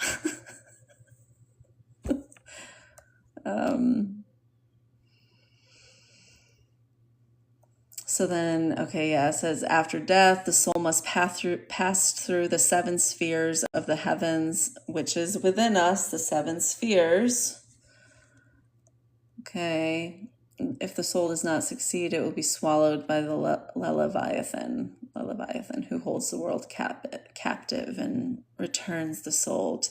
So then, okay, yeah, it says, after death, the soul must pass through the seven spheres of the heavens, which is within us, the seven spheres. Okay. If the soul does not succeed, it will be swallowed by the Leviathan, who holds the world captive and returns the soul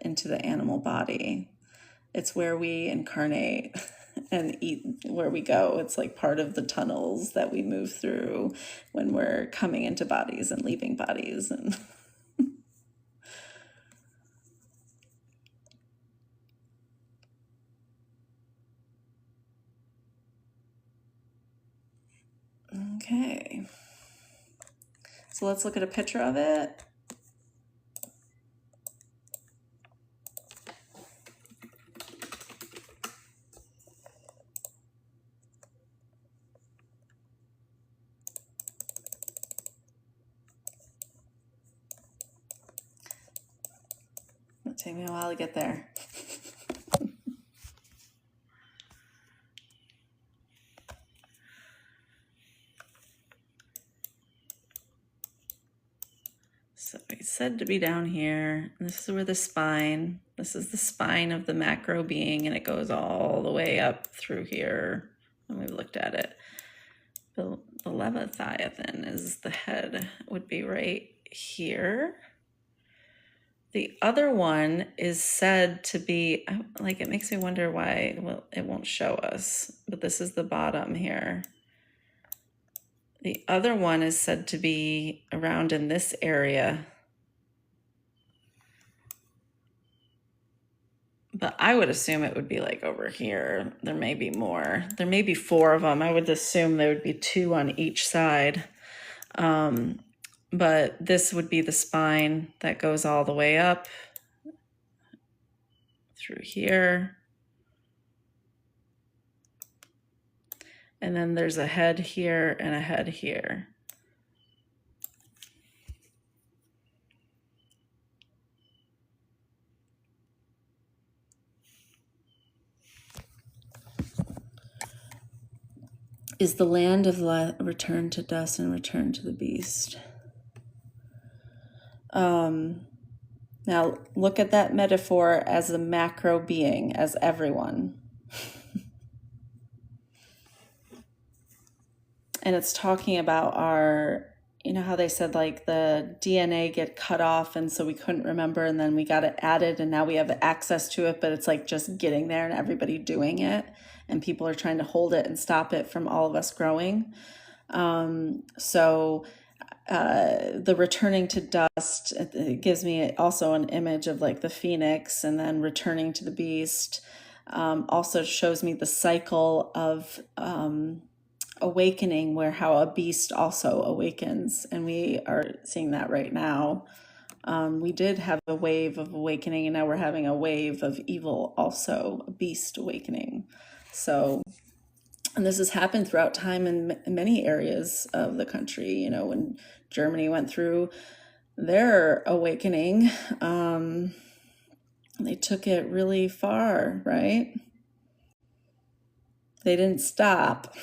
into the animal body. It's where we incarnate and eat, where we go. It's like part of the tunnels that we move through when we're coming into bodies and leaving bodies. And okay. So let's look at a picture of it. It'll take me a while to get there. So it's said to be down here. This is where the spine, this is the spine of the macro being, and it goes all the way up through here when we looked at it. the Leviathan is the head, would be right here. The other one is said to be, like, it makes me wonder why, well, it won't show us, but this is the bottom here. The other one is said to be around in this area. But I would assume it would be like over here. There may be more. There may be 4 of them. I would assume there would be 2 on each side. But this would be the spine that goes all the way up through here. And then there's a head here and a head here. Is the land of life returned to dust and returned to the beast? Now look at that metaphor as a macro being, as everyone. And it's talking about our, you know how they said like the DNA get cut off and so we couldn't remember and then we got it added and now we have access to it, but it's like just getting there and everybody doing it and people are trying to hold it and stop it from all of us growing. The returning to dust, it gives me also an image of like the phoenix, and then returning to the beast also shows me the cycle of awakening, where how a beast also awakens, and we are seeing that right now. We did have a wave of awakening, and now we're having a wave of evil also, a beast awakening. So, and this has happened throughout time in many areas of the country. You know, when Germany went through their awakening, they took it really far, right? They didn't stop.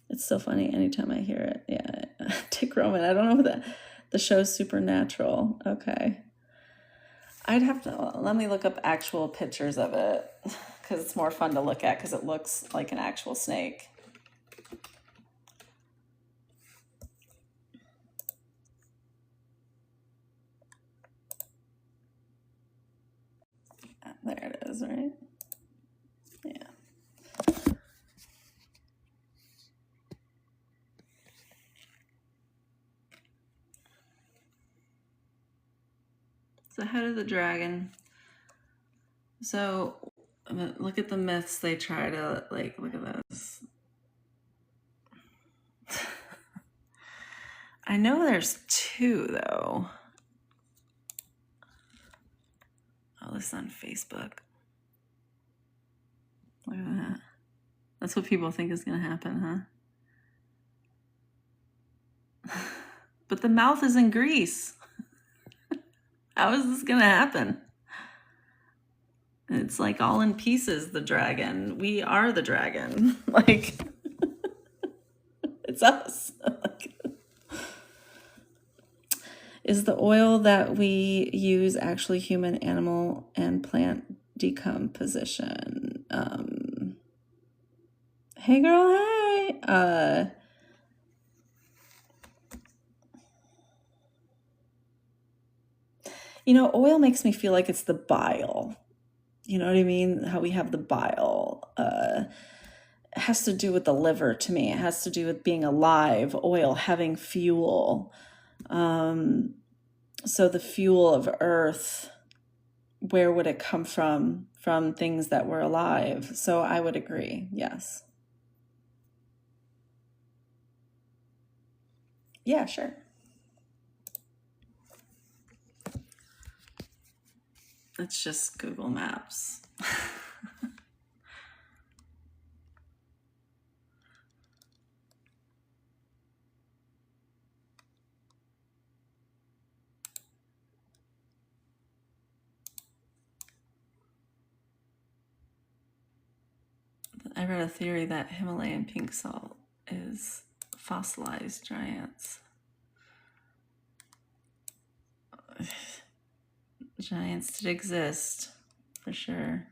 It's so funny anytime I hear it. Yeah, Dick Roman. I don't know if the show's Supernatural. Okay. I'd have to, let me look up actual pictures of it because it's more fun to look at because it looks like an actual snake. There it is, right? Yeah. It's the head of the dragon. So look at the myths they try to, like, look at this. I know there's 2 though. Oh, this is on Facebook. Look at that. That's what people think is going to happen, huh? But the mouth is in Greece. How is this going to happen? It's like all in pieces, the dragon. We are the dragon. Like, it's us. Is the oil that we use actually human, animal, and plant decomposition? Hey girl, hey. You know, oil makes me feel like it's the bile. You know what I mean? How we have the bile. It has to do with the liver to me. It has to do with being alive, oil, having fuel. So the fuel of earth, where would it come from? From things that were alive. So I would agree, yes. Yeah, sure. It's just Google Maps. I read a theory that Himalayan pink salt is fossilized giants. Giants did exist, for sure.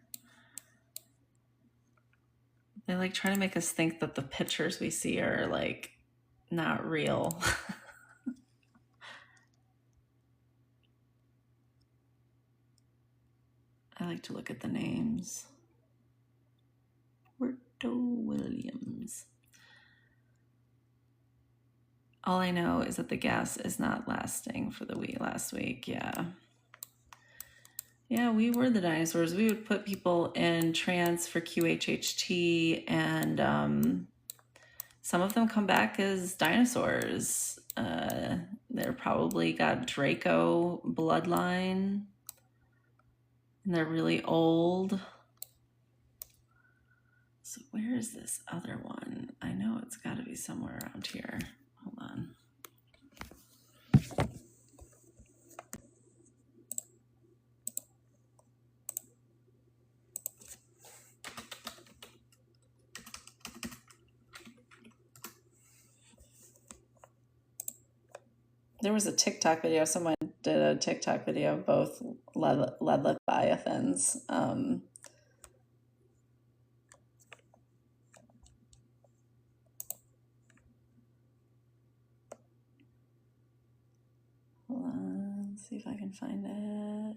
They like try to make us think that the pictures we see are like not real. I like to look at the names. Puerto Williams. All I know is that the gas is not lasting for the last week. Yeah. Yeah, we were the dinosaurs. We would put people in trance for QHHT, and some of them come back as dinosaurs. They're probably got Draco bloodline, and they're really old. So where is this other one? I know it's got to be somewhere around here. Hold on. There was a TikTok video. Someone did a TikTok video of both leviathans. Hold on, let's see if I can find it.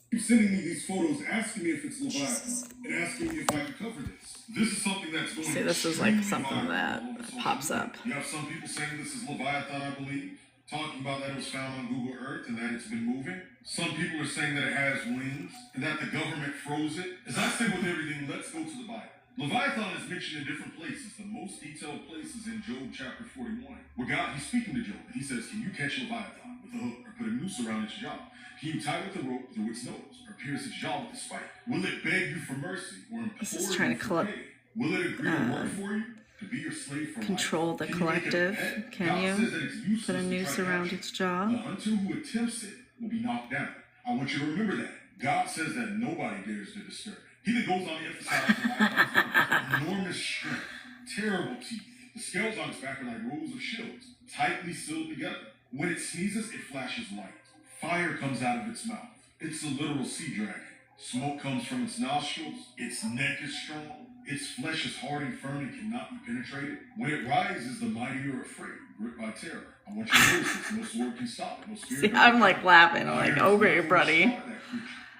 You're sending me these photos, asking me if it's Leviathan, and asking me if I can cover this. This is something that's going. See, this is like something that pops up. You have some people saying this is Leviathan, I believe, talking about that it was found on Google Earth and that it's been moving. Some people are saying that it has wings and that the government froze it. As I say with everything, let's go to the Bible. Leviathan is mentioned in different places. The most detailed place is in Job chapter 41, where God, he's speaking to Job, and he says, can you catch Leviathan with a hook or put a noose around its jaw? Can you tie with a rope through its nose or pierce its jaw with a spike? Will it beg you for mercy or implore you for pay? Will it agree to work for you? To be your slave for control life? The collective. Can you put a noose around its jaw? The hunter who attempts it will be knocked down. I want you to remember that. God says that nobody dares to disturb it. He that goes on to emphasize enormous strength, terrible teeth. The scales on its back are like rows of shields, tightly sealed together. When it sneezes, it flashes light. Fire comes out of its mouth. It's a literal sea dragon. Smoke comes from its nostrils. Its neck is strong. Its flesh is hard and firm and cannot be penetrated. When it rises, the mighty are afraid, gripped by terror. I want you to notice this. No sword can stop it. No spirit. See, I'm like laughing. I'm like, okay, buddy.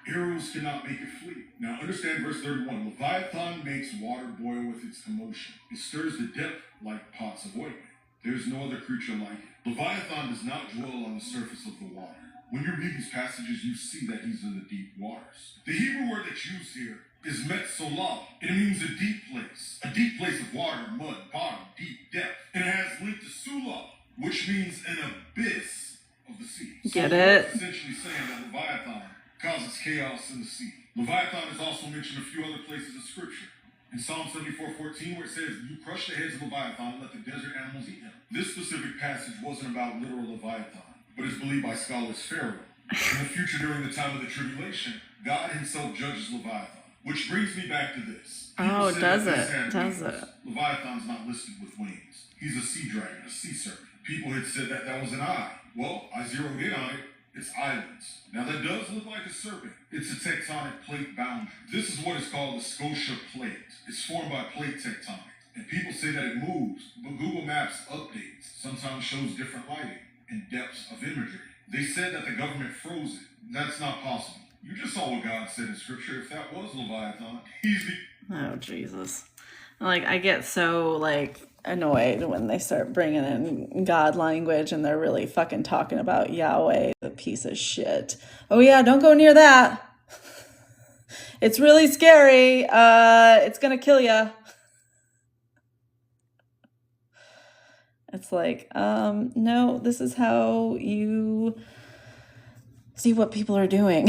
Arrows cannot make it flee. Now understand verse 31. Leviathan makes water boil with its commotion. It stirs the depth like pots of ointment. There is no other creature like it. Leviathan does not dwell on the surface of the water. When you read these passages, you see that he's in the deep waters. The Hebrew word that's used here is metzolah. It means a deep place of water, mud, bottom, deep depth. And it has linked to sulah, which means an abyss of the sea. Get it? Essentially saying that Leviathan causes chaos in the sea. Leviathan is also mentioned a few other places in Scripture. In Psalm 74:14, where it says, you crush the heads of Leviathan and let the desert animals eat him. This specific passage wasn't about literal Leviathan, but is believed by scholars Pharaoh. In the future, during the time of the tribulation, God himself judges Leviathan. Which brings me back to this. Oh, does it? Does it? Leviathan's not listed with wings. He's a sea dragon, a sea serpent. People had said that that was an eye. Well, I zeroed in on it. It's islands. Now that does look like a serpent. It's a tectonic plate boundary. This is what is called the Scotia Plate. It's formed by plate tectonics. And people say that it moves, but Google Maps updates, sometimes shows different lighting and depths of imagery. They said that the government froze it. That's not possible. You just saw what God said in Scripture. If that was Leviathan, he's the... Oh, Jesus. Like, I get so, like, annoyed when they start bringing in God language and they're really fucking talking about Yahweh, the piece of shit. Oh, yeah, don't go near that. It's really scary. It's gonna kill ya. It's like, no, this is how you see what people are doing.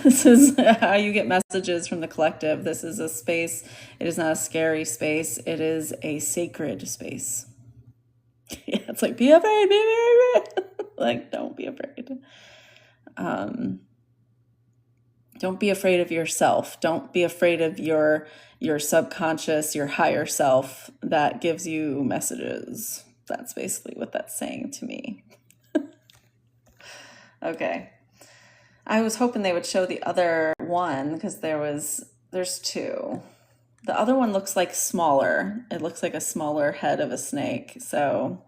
This is how you get messages from the collective. This is a space. It is not a scary space. It is a sacred space. Yeah, it's like, be afraid, be afraid. Like, don't be afraid. Don't be afraid of yourself. Don't be afraid of your subconscious, your higher self that gives you messages. That's basically what that's saying to me. Okay. I was hoping they would show the other one because there's two. The other one looks like smaller. It looks like a smaller head of a snake. So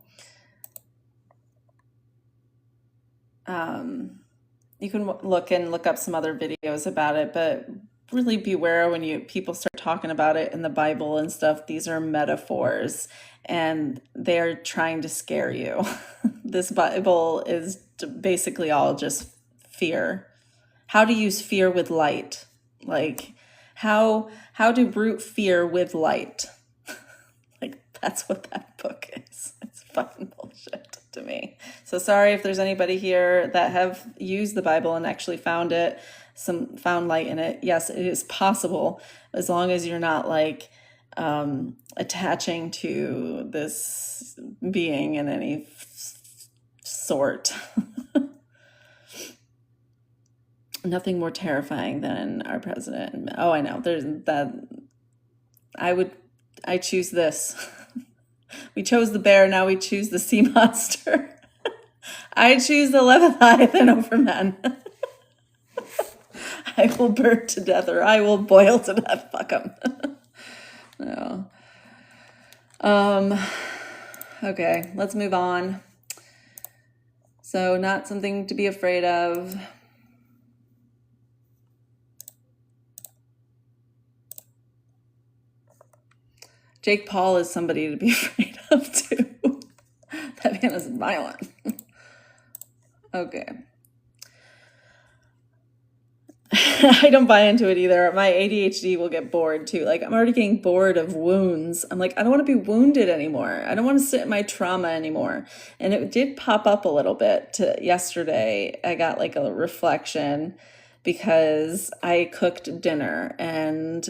you can look up some other videos about it, but really beware when people start talking about it in the Bible and stuff. These are metaphors and they're trying to scare you. This Bible is basically all just fear. How to use fear with light. Like how to root fear with light. Like that's what that book is. It's fucking bullshit to me. So sorry if there's anybody here that have used the Bible and actually found light in it. Yes, it is possible as long as you're not like attaching to this being in any sort. Nothing more terrifying than our president. Oh, I know. There's that. I choose this. We chose the bear, now we choose the sea monster. I choose the Leviathan over men. I will burn to death or I will boil to death. Fuck them. No. Okay, let's move on. So not something to be afraid of. Jake Paul is somebody to be afraid of too. That man is violent. Okay. I don't buy into it either. My ADHD will get bored too. Like I'm already getting bored of wounds. I'm like, I don't want to be wounded anymore. I don't want to sit in my trauma anymore. And it did pop up a little bit yesterday. I got like a reflection because I cooked dinner, and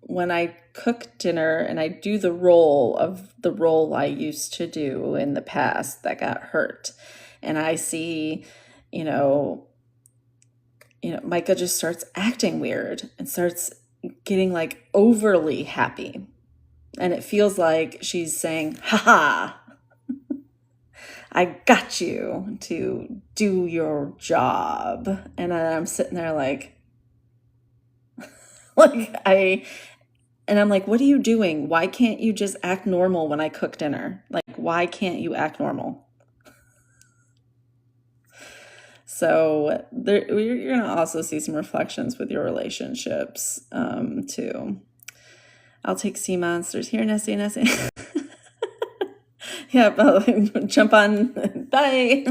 when I cook dinner and I do the role I used to do in the past that got hurt, and I see, Micah just starts acting weird and starts getting like overly happy. And it feels like she's saying, ha ha, I got you to do your job. And I'm sitting there like I'm like, what are you doing? Why can't you just act normal when I cook dinner? Like, why can't you act normal? So you're going to also see some reflections with your relationships too. I'll take sea monsters here, Nessie. Yeah, jump on. Bye.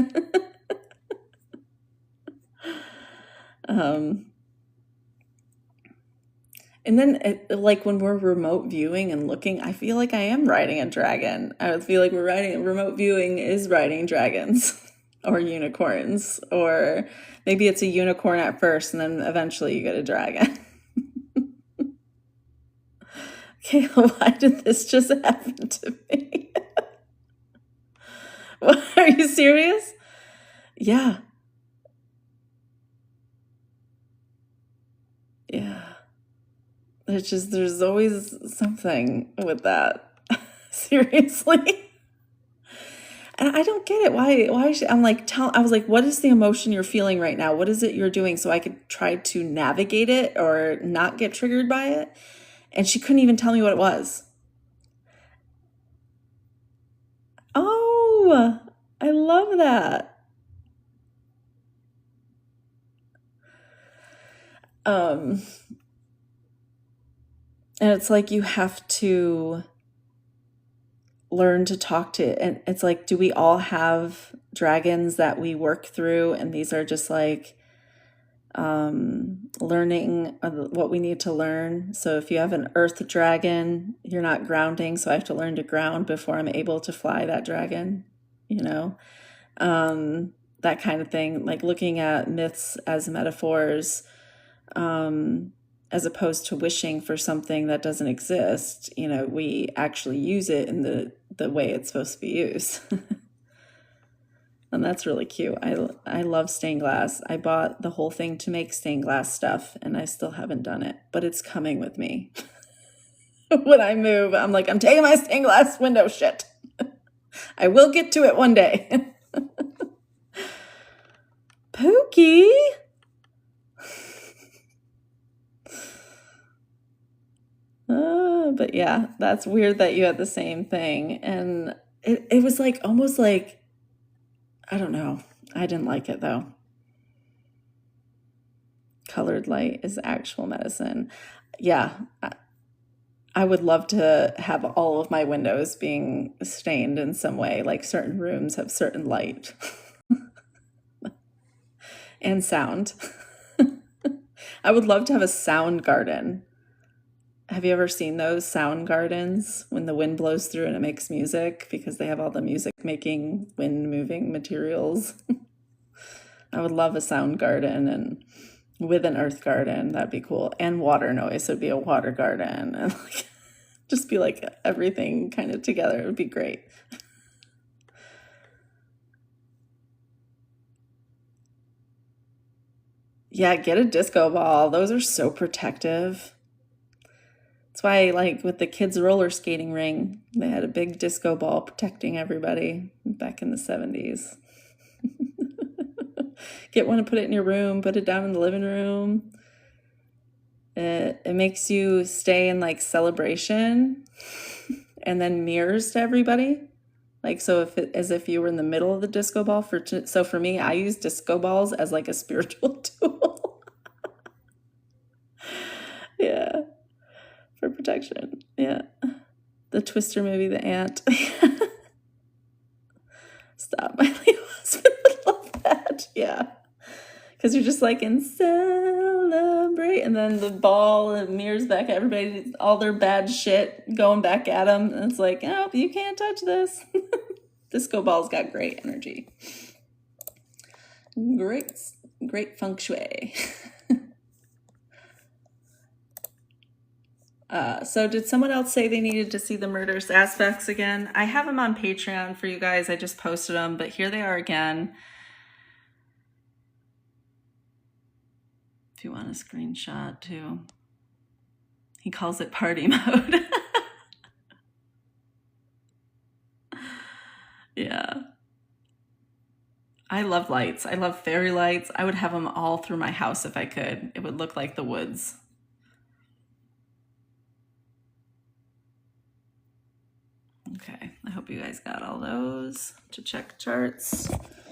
And then like when we're remote viewing and looking, I feel like I am riding a dragon. I feel like remote viewing is riding dragons or unicorns, or maybe it's a unicorn at first and then eventually you get a dragon. Okay, why did this just happen to me? What, are you serious? Yeah. Yeah. There's always something with that. Seriously. And I don't get it. Why I'm like, I was like, what is the emotion you're feeling right now? What is it you're doing so I could try to navigate it or not get triggered by it? And she couldn't even tell me what it was. Oh, I love that. And it's like you have to learn to talk to, and it's like, do we all have dragons that we work through, and these are just like learning what we need to learn. So if you have an earth dragon, you're not grounding, so I have to learn to ground before I'm able to fly that dragon, that kind of thing. Like looking at myths as metaphors, as opposed to wishing for something that doesn't exist. We actually use it in the way it's supposed to be used. And that's really cute. I love stained glass. I bought the whole thing to make stained glass stuff, and I still haven't done it, but it's coming with me. When I move, I'm like, I'm taking my stained glass window shit. I will get to it one day. Pookie. But yeah, that's weird that you had the same thing. And it was like almost like, I don't know. I didn't like it though. Colored light is actual medicine. Yeah, I would love to have all of my windows being stained in some way, like certain rooms have certain light and sound. I would love to have a sound garden. Have you ever seen those sound gardens when the wind blows through and it makes music because they have all the music making wind moving materials? I would love a sound garden and with an earth garden. That'd be cool. And water noise would be a water garden and like just be like everything kind of together. It would be great. Yeah, get a disco ball. Those are so protective. That's why, like, with the kids' roller skating ring, they had a big disco ball protecting everybody back in the 70s. Get one and put it in your room, put it down in the living room. It makes you stay in, like, celebration and then mirrors to everybody. Like, so as if you were in the middle of the disco ball. So for me, I use disco balls as, like, a spiritual tool. Yeah. For protection. Yeah. The Twister movie, The Ant. Stop. My Leo husband would love that. Yeah. Because you're just like in celebrate. And then the ball mirrors back at everybody, all their bad shit going back at them. And it's like, oh, you can't touch this. Disco ball's got great energy. Great feng shui. So did someone else say they needed to see the murderous aspects again? I have them on Patreon for you guys. I just posted them, but here they are again. If you want a screenshot too. He calls it party mode. Yeah. I love lights. I love fairy lights. I would have them all through my house if I could. It would look like the woods. Okay, I hope you guys got all those to check charts,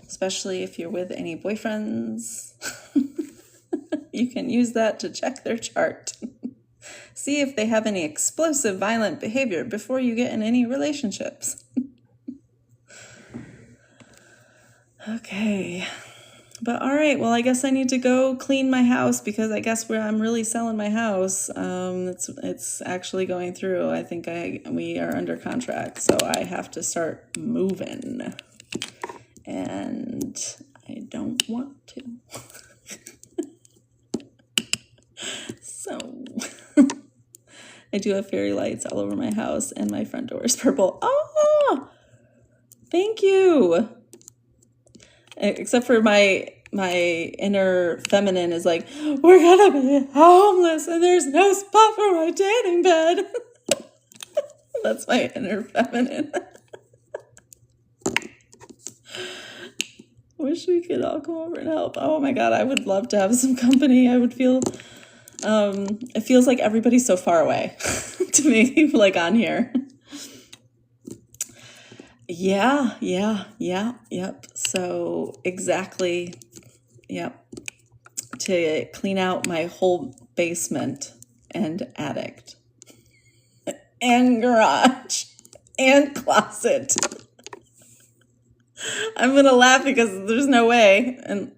especially if you're with any boyfriends. You can use that to check their chart. See if they have any explosive, violent behavior before you get in any relationships. Okay. But all right, well, I guess I need to go clean my house because I guess I'm really selling my house. It's actually going through. I think we are under contract, so I have to start moving. And I don't want to. So I do have fairy lights all over my house and my front door is purple. Oh, thank you. Except for my inner feminine is like, we're gonna be homeless and there's no spot for my dating bed. That's my inner feminine. Wish we could all come over and help. Oh my god, I would love to have some company. I would feel it feels like everybody's so far away to me, like on here. Yep. So exactly, yep. To clean out my whole basement and attic and garage and closet. I'm gonna laugh because there's no way and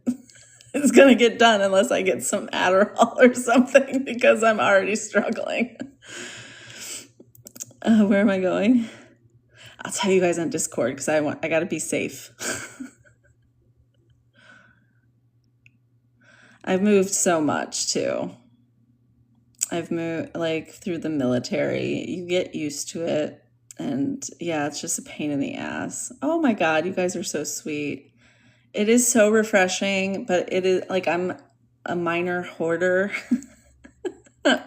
it's gonna get done unless I get some Adderall or something because I'm already struggling. Where am I going? I'll tell you guys on Discord because I gotta be safe. I've moved so much too. I've moved like through the military. You get used to it. And yeah, it's just a pain in the ass. Oh my God, you guys are so sweet. It is so refreshing, but it is like I'm a minor hoarder.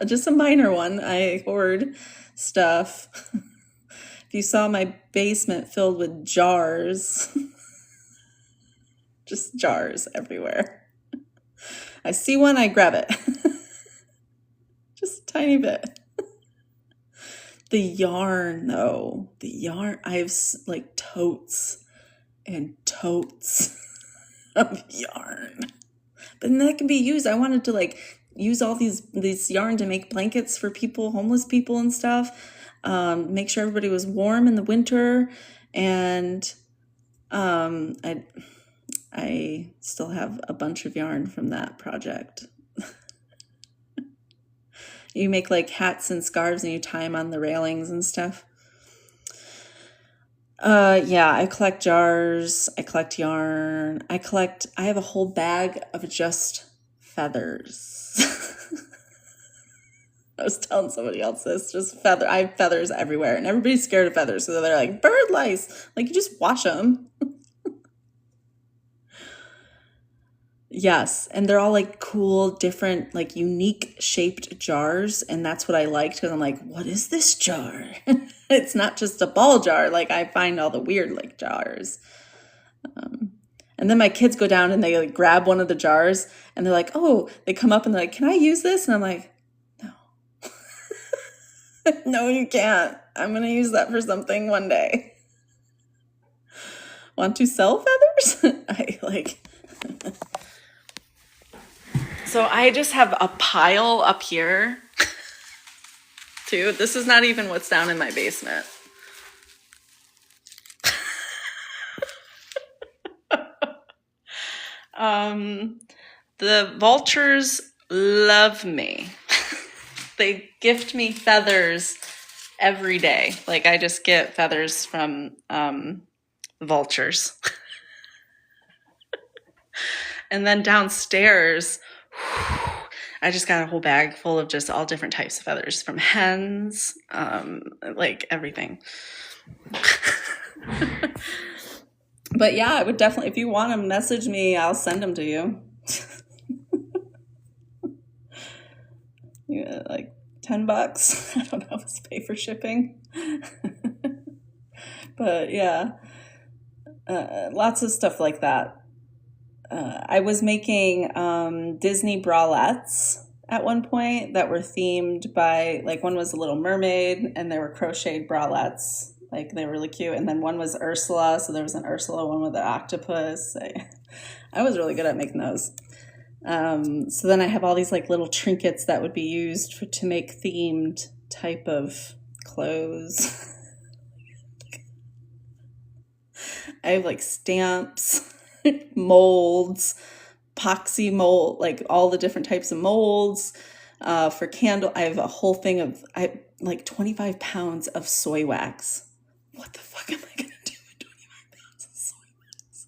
Just a minor one. I hoard stuff. If you saw my basement filled with jars, just jars everywhere. I see one, I grab it. Just a tiny bit. The yarn, though, the yarn, I have like totes and totes of yarn. But then that can be used. I wanted to like use all these yarn to make blankets for people, homeless people and stuff. Make sure everybody was warm in the winter. And I still have a bunch of yarn from that project. You make like hats and scarves and you tie them on the railings and stuff. Yeah, I collect jars, I collect yarn, I have a whole bag of just feathers. I was telling somebody else this, I have feathers everywhere and everybody's scared of feathers. So they're like, bird lice, like you just wash them. Yes, and they're all like cool, different, like unique shaped jars, and that's what I liked because I'm like, what is this jar? It's not just a ball jar. Like I find all the weird like jars. And then my kids go down and they like grab one of the jars and they're like, oh, they come up and they're like, can I use this? And I'm like, no. No, you can't. I'm gonna use that for something one day. Want to sell feathers? I like. So I just have a pile up here, too. This is not even what's down in my basement. The vultures love me. They gift me feathers every day. Like I just get feathers from vultures. And then downstairs, I just got a whole bag full of just all different types of feathers from hens, like everything. But yeah, I would definitely, if you want to message me, I'll send them to you. Yeah, like $10. I don't know if it's pay for shipping. But yeah, lots of stuff like that. I was making Disney bralettes at one point that were themed by, like one was a Little Mermaid and there were crocheted bralettes. Like they were really cute. And then one was Ursula. So there was an Ursula one with an octopus. I was really good at making those. So then I have all these like little trinkets that would be used to make themed type of clothes. I have like stamps. Molds, epoxy mold, like all the different types of molds for candle. I have a whole thing of like 25 pounds of soy wax. What the fuck am I gonna do with 25 pounds of soy wax?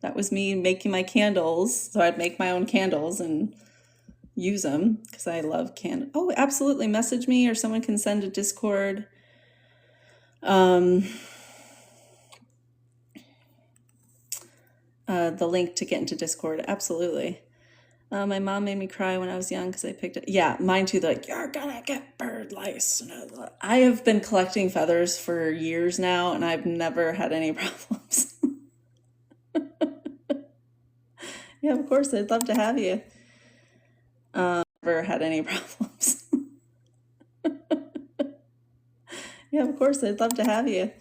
That was me making my candles. So I'd make my own candles and use them because I love candles. Oh, absolutely. Message me or someone can send a Discord. The link to get into Discord. Absolutely. My mom made me cry when I was young because I picked it. Yeah, mine too. They're like, you're gonna get bird lice. I have been collecting feathers for years now and I've never had any problems. Yeah, of course, I'd love to have you. Never had any problems. Yeah, of course, I'd love to have you.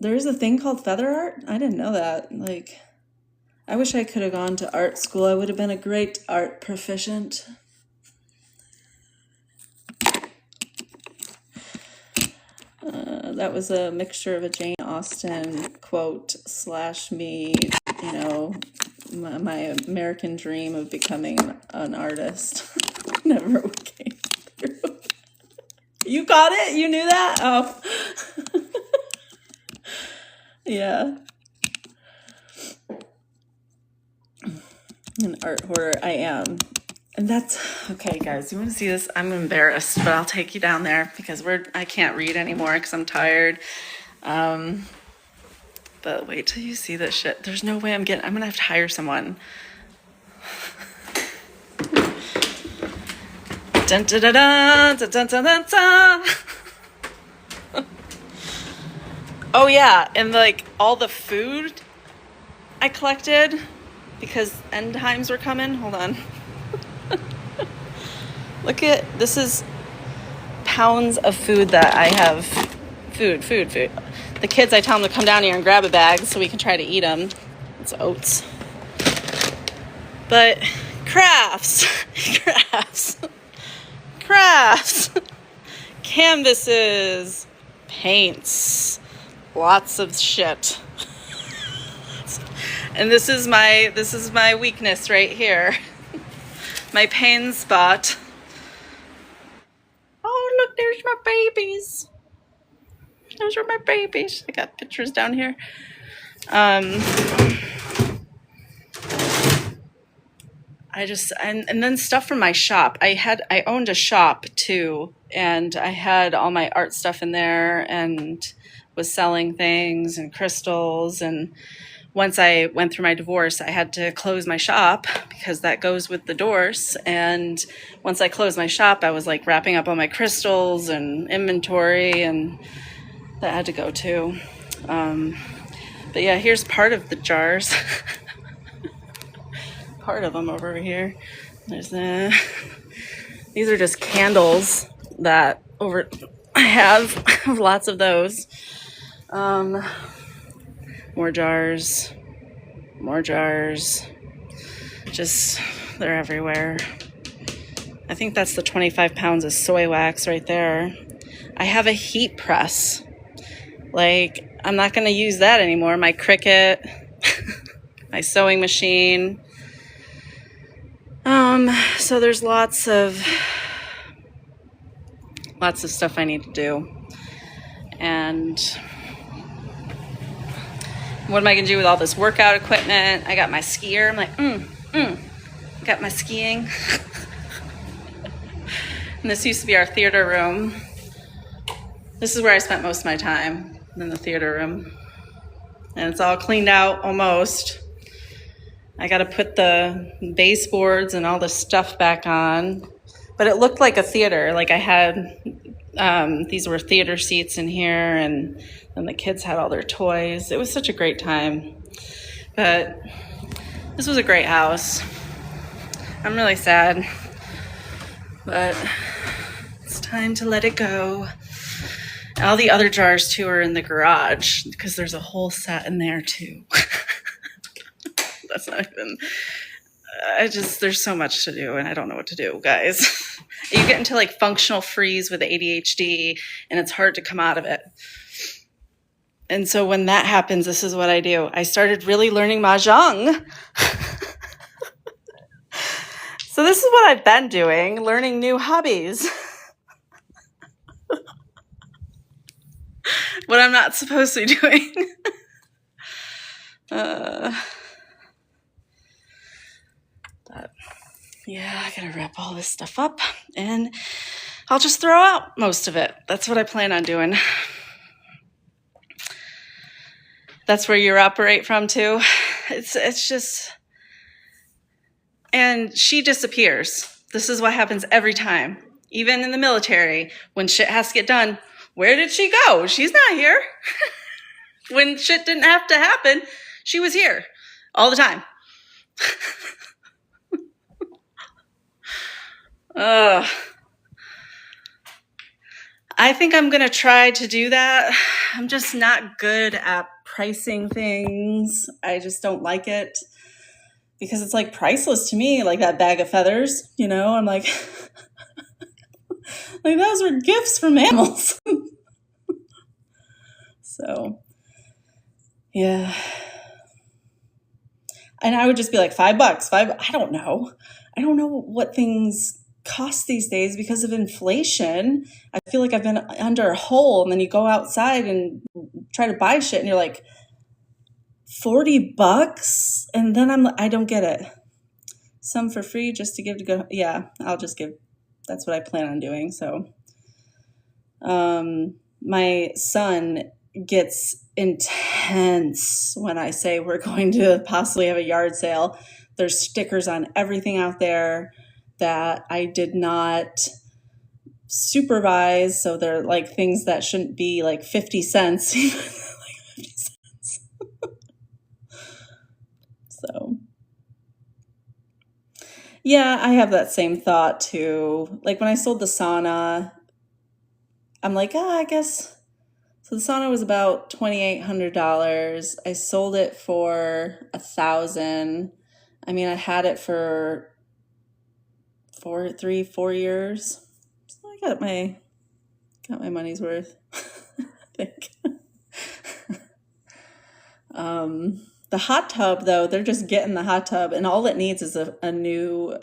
There is a thing called feather art? I didn't know that. Like, I wish I could have gone to art school. I would have been a great art proficient. That was a mixture of a Jane Austen quote / me, you know, my American dream of becoming an artist. Never came through. You got it? You knew that? Oh. Yeah. An art hoarder. I am. And that's okay, guys. You want to see this? I'm embarrassed, but I'll take you down there because I can't read anymore because I'm tired. But wait till you see this shit. There's no way I'm gonna have to hire someone. Dun, dun, dun, dun, dun, dun, dun, dun, dun. Oh yeah, and like all the food I collected because end times were coming. Hold on. Look at, this is pounds of food that I have. Food. The kids, I tell them to come down here and grab a bag so we can try to eat them. It's oats. But crafts, canvases, paints, lots of shit. And this is my weakness right here. My pain spot. Oh, look, there's my babies. Those are my babies. I got pictures down here. And then stuff from my shop. I owned a shop too, and I had all my art stuff in there and was selling things and crystals. And once I went through my divorce, I had to close my shop because that goes with the divorce. And once I closed my shop, I was like wrapping up all my crystals and inventory, and that had to go too. But yeah, here's part of the jars. Part of them over here. There's these are just candles that I have lots of those. More jars. Just, they're everywhere. I think that's the 25 pounds of soy wax right there. I have a heat press. Like, I'm not going to use that anymore. My Cricut, my sewing machine. So there's lots of stuff I need to do. And what am I going to do with all this workout equipment? I got my skier. I'm like, got my skiing. And this used to be our theater room. This is where I spent most of my time, in the theater room. And it's all cleaned out almost. I got to put the baseboards and all the stuff back on. But it looked like a theater. Like I had, these were theater seats in here, and the kids had all their toys. It was such a great time. But this was a great house. I'm really sad. But it's time to let it go. All the other jars too are in the garage because there's a whole set in there too. That's not even, there's so much to do and I don't know what to do, guys. You get into like functional freeze with ADHD and it's hard to come out of it. And so when that happens, this is what I do. I started really learning Mahjong. So this is what I've been doing, learning new hobbies. What I'm not supposed to be doing. But yeah, I gotta wrap all this stuff up and I'll just throw out most of it. That's what I plan on doing. That's where you operate from too. It's just, and she disappears. This is what happens every time. Even in the military, when shit has to get done, where did she go? She's not here. When shit didn't have to happen, she was here all the time. I think I'm going to try to do that. I'm just not good at pricing things. I just don't like it because it's like priceless to me, like that bag of feathers, you know, I'm like, like those were gifts from animals. So, yeah. And I would just be like, $5. I don't know. I don't know what things cost these days because of inflation. I feel like I've been under a hole, and then you go outside and try to buy shit and you're like, $40? And then I don't get it. some for free just to give to go. Yeah, I'll just give. That's what I plan on doing. So, my son gets intense when I say we're going to possibly have a yard sale. There's stickers on everything out there that I did not supervise. So they're like things that shouldn't be like 50 cents. Like 50 cents. So, yeah, I have that same thought too. Like when I sold the sauna, I'm like, I guess. So the sauna was about $2,800. I sold it for $1,000. I mean, I had it for 4 years. So I got my money's worth. I think. The hot tub, though, they're just getting the hot tub, and all it needs is a new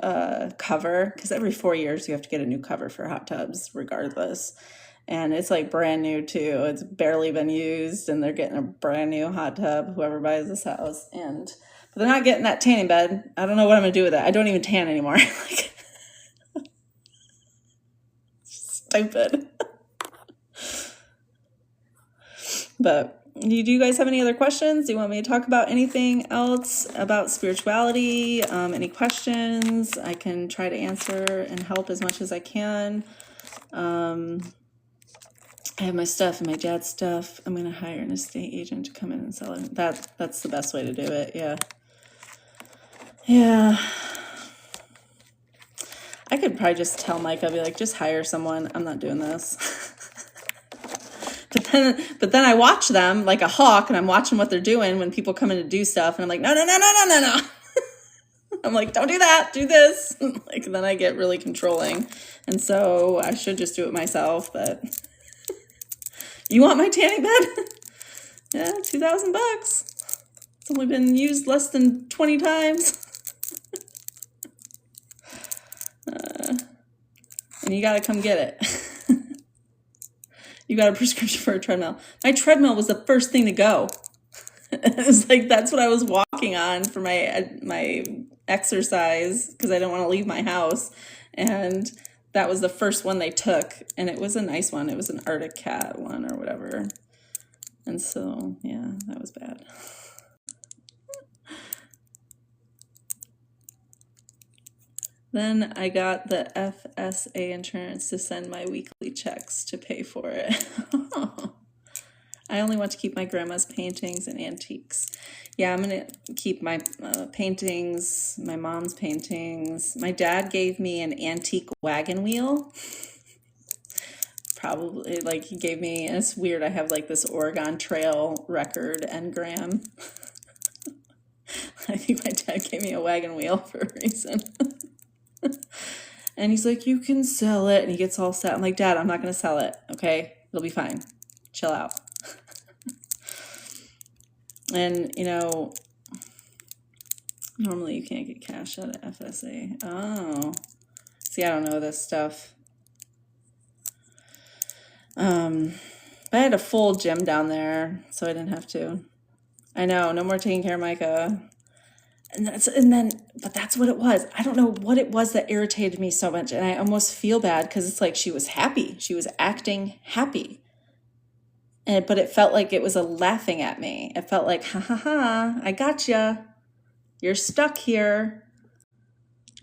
cover, because every 4 years you have to get a new cover for hot tubs, regardless. And it's like brand new too. It's barely been used, and they're getting a brand new hot tub, whoever buys this house. But they're not getting that tanning bed. I don't know what I'm gonna do with it. I don't even tan anymore. Like, stupid. But do you guys have any other questions? Do you want me to talk about anything else about spirituality? Any questions? I can try to answer and help as much as I can. I have my stuff and my dad's stuff. I'm going to hire an estate agent to come in and sell it. That's the best way to do it. Yeah. Yeah. I could probably just tell Mike, I'll be like, just hire someone. I'm not doing this. But then I watch them like a hawk, and I'm watching what they're doing when people come in to do stuff. And I'm like, no. I'm like, don't do that. Do this. Like, then I get really controlling. And so I should just do it myself. But you want my tanning bed? Yeah, $2,000. It's only been used less than 20 times. And you got to come get it. You got a prescription for a treadmill. My treadmill was the first thing to go. It was like, that's what I was walking on for my exercise, because I didn't want to leave my house. And that was the first one they took. And it was a nice one. It was an Arctic Cat one or whatever. And so, yeah, that was bad. Then I got the FSA insurance to send my weekly checks to pay for it. I only want to keep my grandma's paintings and antiques. Yeah, I'm going to keep my paintings, my mom's paintings. My dad gave me an antique wagon wheel. Probably, like, he gave me, and it's weird, I have like this Oregon Trail record engram. I think my dad gave me a wagon wheel for a reason. And he's like, you can sell it. And he gets all set. I'm like, Dad, I'm not going to sell it. Okay? It'll be fine. Chill out. And, normally you can't get cash out of FSA. Oh. See, I don't know this stuff. But I had a full gym down there, so I didn't have to. I know, no more taking care of Micah. But that's what it was. I don't know what it was that irritated me so much. And I almost feel bad, because it's like she was happy. She was acting happy. But it felt like it was a laughing at me. It felt like, ha, I gotcha. You're stuck here.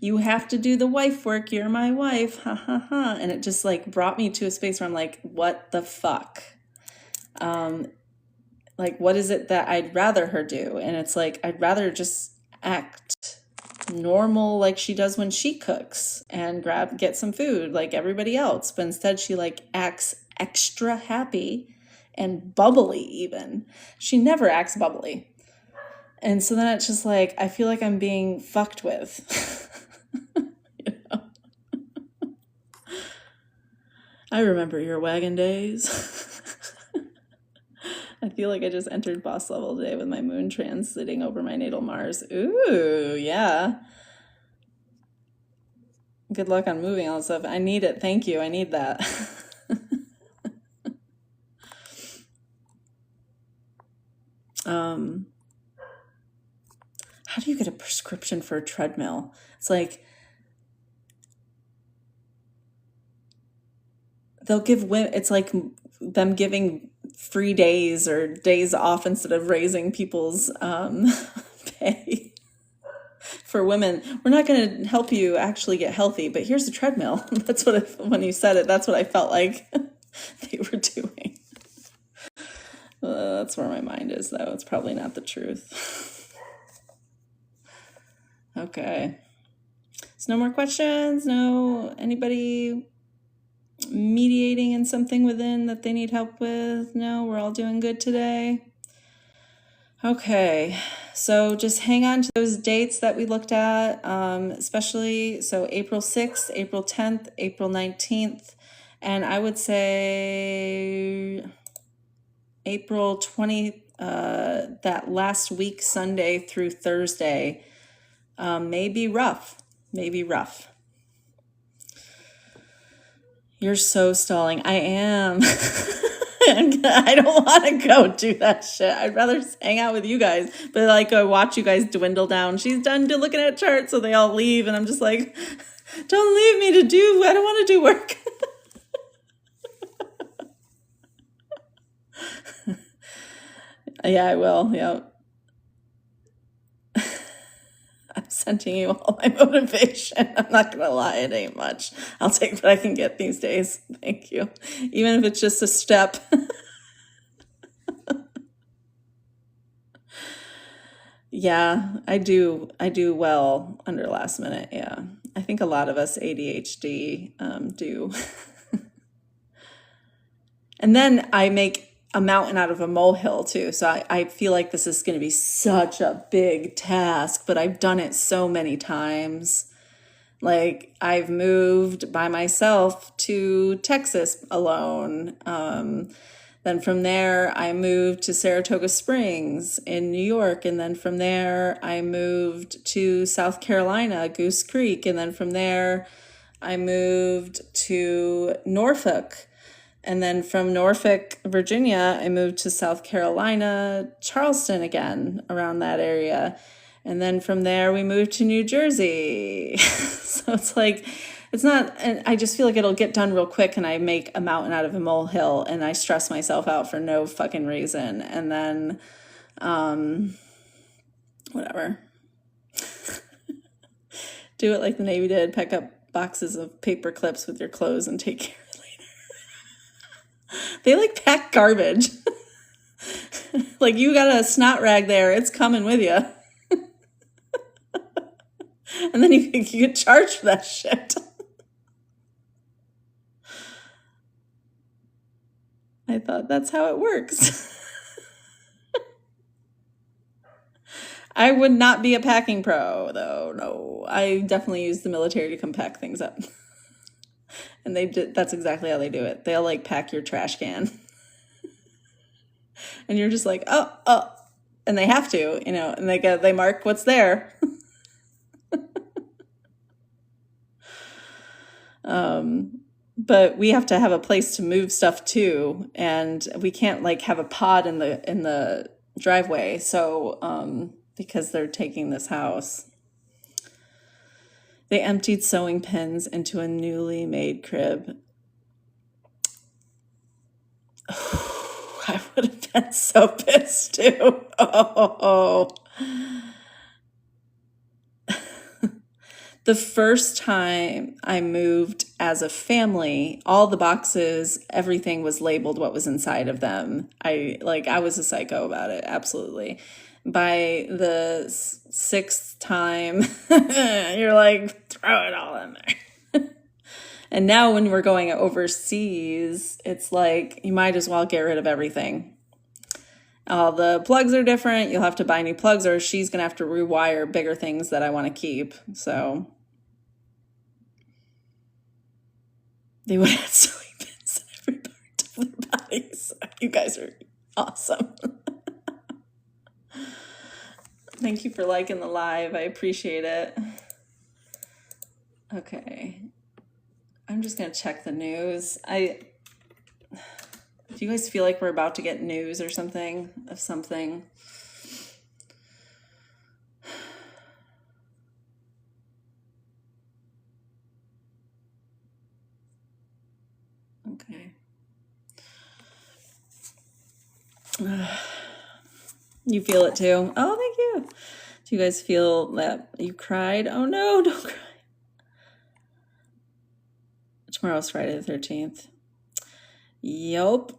You have to do the wife work. You're my wife. Ha. And it just like brought me to a space where I'm like, what the fuck? Like, what is it that I'd rather her do? And it's like, I'd rather just act normal like she does when she cooks and get some food like everybody else. But instead she like acts extra happy and bubbly even. She never acts bubbly. And so then it's just like, I feel like I'm being fucked with. I remember your wagon days. I feel like I just entered boss level today with my moon transiting over my natal Mars. Ooh, yeah. Good luck on moving all this stuff. I need it. Thank you. I need that. how do you get a prescription for a treadmill? It's like they'll give women, it's like them giving free days or days off instead of raising people's pay for women. We're not going to help you actually get healthy, but here's a treadmill. That's what when you said it, that's what I felt like they were doing. That's where my mind is, though. It's probably not the truth. Okay. So no more questions? No, anybody mediating in something within that they need help with? No, we're all doing good today. Okay, so just hang on to those dates that we looked at, especially so April 6th, April 10th, April 19th, and I would say April 20th, that last week, Sunday through Thursday, may be rough. You're so stalling. I am. I don't want to go do that shit. I'd rather just hang out with you guys. But like I watch you guys dwindle down. She's done looking at charts, so they all leave, and I'm just like, don't leave me to do. I don't want to do work. Yeah, I will. Yeah. I'm sending you all my motivation. I'm not going to lie, it ain't much. I'll take what I can get these days. Thank you. Even if it's just a step. Yeah, I do well under last minute. Yeah. I think a lot of us ADHD do. And then I make a mountain out of a molehill too. So I feel like this is going to be such a big task, but I've done it so many times. Like I've moved by myself to Texas alone. Then from there, I moved to Saratoga Springs in New York. And then from there, I moved to South Carolina, Goose Creek. And then from there, I moved to Norfolk. And then from Norfolk, Virginia, I moved to South Carolina, Charleston again, around that area. And then from there, we moved to New Jersey. So it's like, it's not, and I just feel like it'll get done real quick and I make a mountain out of a molehill and I stress myself out for no fucking reason. And then, whatever. Do it like the Navy did, pack up boxes of paper clips with your clothes and take care. They like pack garbage. Like you got a snot rag there, it's coming with you. And then you get charged for that shit. I thought that's how it works. I would not be a packing pro though, no. I definitely use the military to come pack things up. And that's exactly how they do it. They'll like pack your trash can. And you're just like, oh. And they have to, and they mark what's there. But we have to have a place to move stuff too. And we can't like have a pod in the driveway. So, because they're taking this house. They emptied sewing pins into a newly made crib. Oh, I would have been so pissed too. Oh. The first time I moved as a family, all the boxes, everything was labeled what was inside of them. I was a psycho about it, absolutely. By the sixth time, you're like, throw it all in there. And now when we're going overseas, it's like, you might as well get rid of everything. All the plugs are different. You'll have to buy new plugs or she's going to have to rewire bigger things that I want to keep. So they would have sewing pins in every part of their bodies. You guys are awesome. Thank you for liking the live. I appreciate it. Okay. I'm just going to check the news. Do you guys feel like we're about to get news or something of something? Okay. You feel it too? Oh, thank you. Do you guys feel that you cried? Oh no, don't cry. Tomorrow's Friday the 13th. Yup.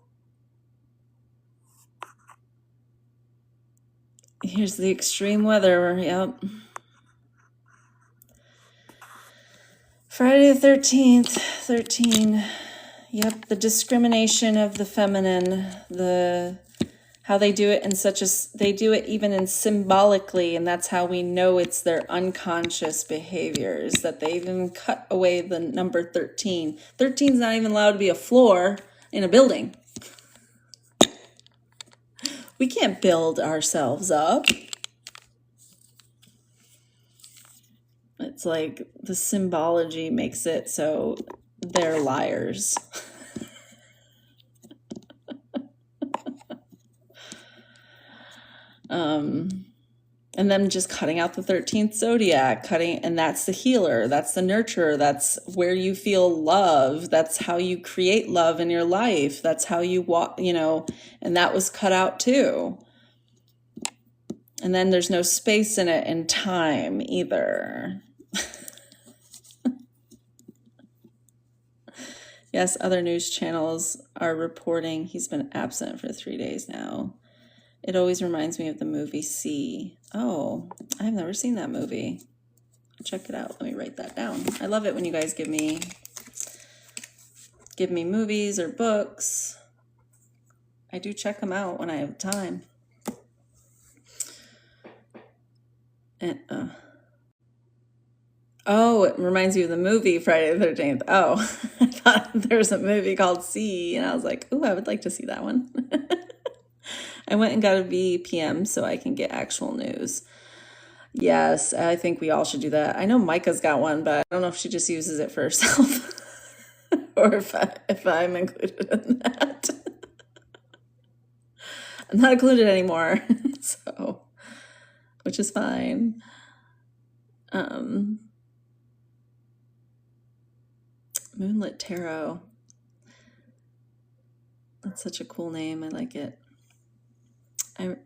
Here's the extreme weather. Yep. Friday the 13th. 13. Yep. The discrimination of the feminine. How they do it in they do it even in symbolically, and that's how we know it's their unconscious behaviors, that they even cut away the number 13. 13 is not even allowed to be a floor in a building. We can't build ourselves up. It's like the symbology makes it so they're liars. And then just cutting out the 13th zodiac, and that's the healer, that's the nurturer, that's where you feel love, that's how you create love in your life, that's how you walk, and that was cut out too. And then there's no space in it in time either. Yes, other news channels are reporting he's been absent for 3 days now. It always reminds me of the movie C. Oh, I've never seen that movie. Check it out. Let me write that down. I love it when you guys give me movies or books. I do check them out when I have time. And, oh, it reminds me of the movie Friday the 13th. Oh, I thought there was a movie called C, and I was like, ooh, I would like to see that one. I went and got a VPN so I can get actual news. Yes, I think we all should do that. I know Micah's got one, but I don't know if she just uses it for herself or if I'm included in that. I'm not included anymore, so, which is fine. Moonlit Tarot. That's such a cool name. I like it.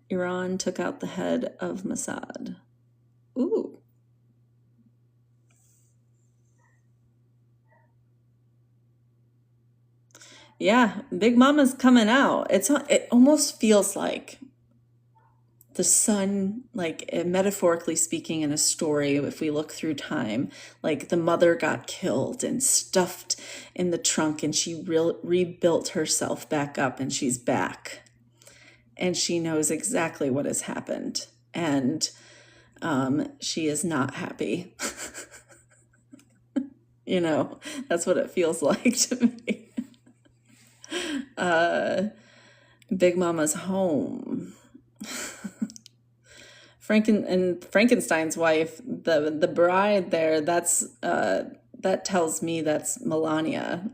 Iran took out the head of Mossad. Ooh. Yeah, Big Mama's coming out. It almost feels like the sun, like metaphorically speaking in a story, if we look through time, like the mother got killed and stuffed in the trunk, and she rebuilt herself back up, and she's back. And she knows exactly what has happened. And she is not happy. That's what it feels like to me. Big Mama's home. Frankenstein's wife, the bride there, that tells me that's Melania.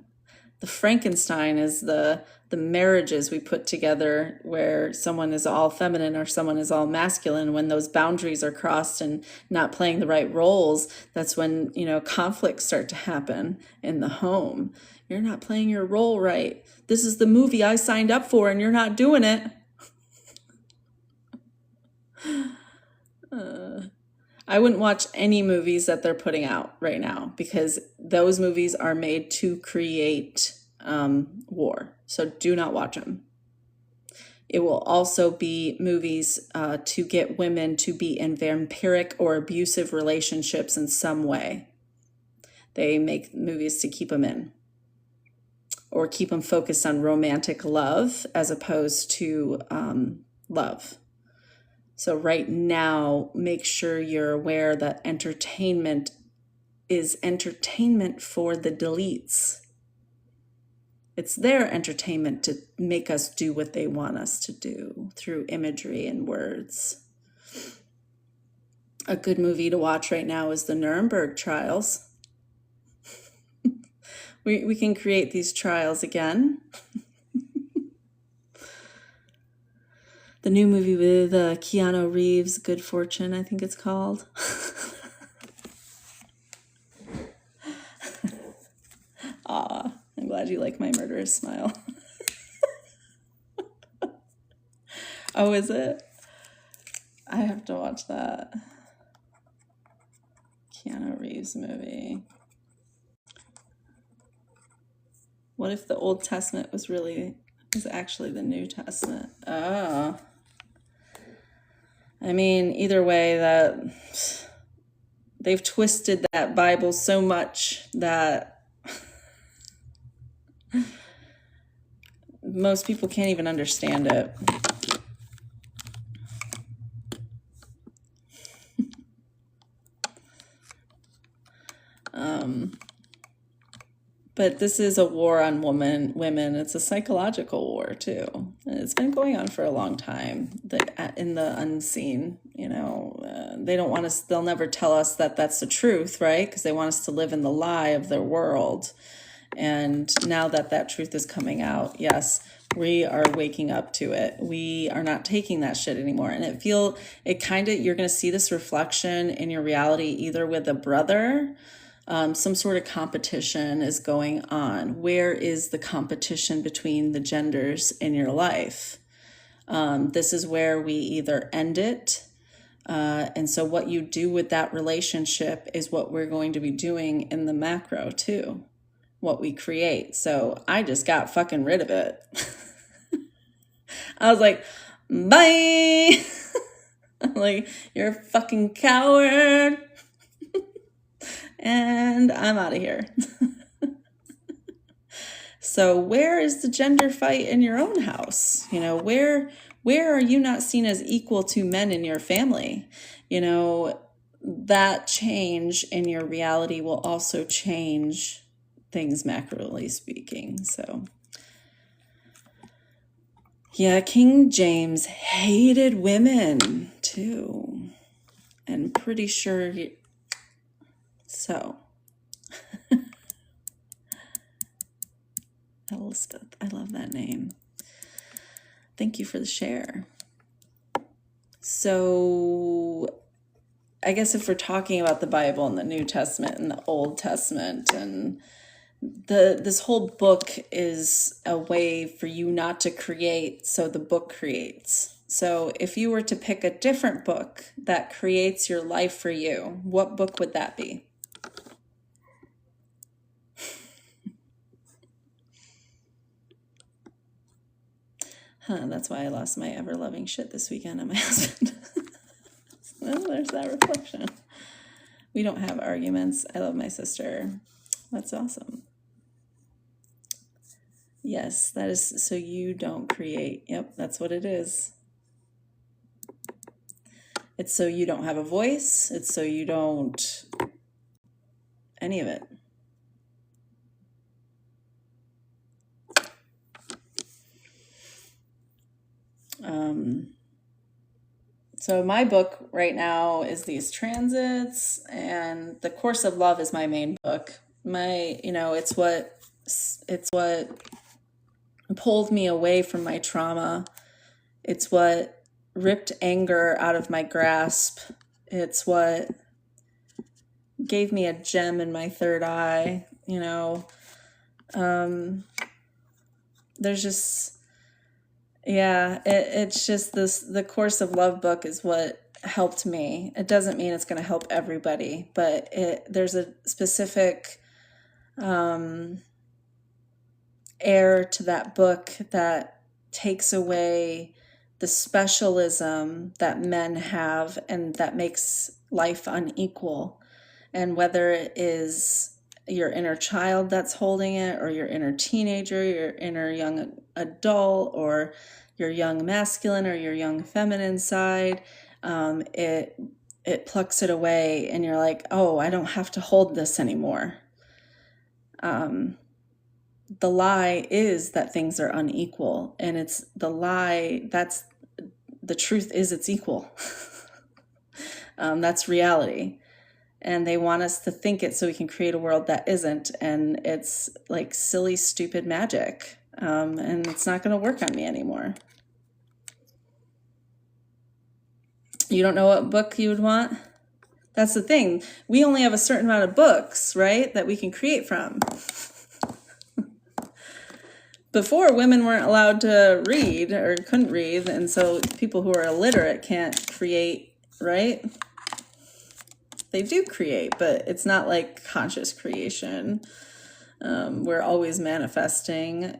The Frankenstein is the marriages we put together where someone is all feminine or someone is all masculine. When those boundaries are crossed and not playing the right roles, that's when, conflicts start to happen in the home. You're not playing your role right. This is the movie I signed up for and you're not doing it. I wouldn't watch any movies that they're putting out right now because those movies are made to create war. So do not watch them. It will also be movies to get women to be in vampiric or abusive relationships in some way. They make movies to keep them in or keep them focused on romantic love as opposed to love. So right now, make sure you're aware that entertainment is entertainment for the deletes. It's their entertainment to make us do what they want us to do through imagery and words. A good movie to watch right now is the Nuremberg trials. We can create these trials again. The new movie with Keanu Reeves, Good Fortune, I think it's called. Aw, I'm glad glad you like my murderous smile. Oh, is it? I have to watch that. Keanu Reeves movie. What if the Old Testament was actually the New Testament? Oh. I mean, either way, that they've twisted that Bible so much that most people can't even understand it. But this is a war on women. It's a psychological war too. And it's been going on for a long time. In the unseen, they don't want us. They'll never tell us that that's the truth, right? Because they want us to live in the lie of their world. And now that truth is coming out, yes, we are waking up to it. We are not taking that shit anymore. And you're going to see this reflection in your reality, either with a brother. Some sort of competition is going on. Where is the competition between the genders in your life? This is where we either end it. And so what you do with that relationship is what we're going to be doing in the macro too. What we create. So I just got fucking rid of it. I was like, bye. I'm like, you're a fucking coward. And I'm out of here. So where is the gender fight in your own house? Where are you not seen as equal to men in your family? That change in your reality will also change things macroly speaking. So yeah, King James hated women too. And pretty sure so Elizabeth, I love that name. Thank you for the share. So I guess if we're talking about the Bible and the New Testament and the Old Testament, and this whole book is a way for you not to create, so the book creates. So if you were to pick a different book that creates your life for you, what book would that be? That's why I lost my ever-loving shit this weekend on my husband. Well, there's that reflection. We don't have arguments. I love my sister. That's awesome. Yes, that is so you don't create. Yep, that's what it is. It's so you don't have a voice. It's so you don't any of it. So my book right now is these transits, and The Course of Love is my main book. It's what pulled me away from my trauma. It's what ripped anger out of my grasp. It's what gave me a gem in my third eye. There's just, it's just the Course of Love book is what helped me. It doesn't mean it's going to help everybody, but there's a specific air to that book that takes away the specialism that men have and that makes life unequal. And whether it is your inner child that's holding it, or your inner teenager, your inner young adult, or your young masculine or your young feminine side, it plucks it away, and you're like, oh, I don't have to hold this anymore. The lie is that things are unequal, and it's the lie. That's the truth is it's equal. That's reality. And they want us to think it so we can create a world that isn't. And it's like silly, stupid magic. And it's not going to work on me anymore. You don't know what book you would want? That's the thing. We only have a certain amount of books, right, that we can create from. before, women weren't allowed to read or couldn't read, and so people who are illiterate can't create, right? They do create, but it's not like conscious creation. We're always manifesting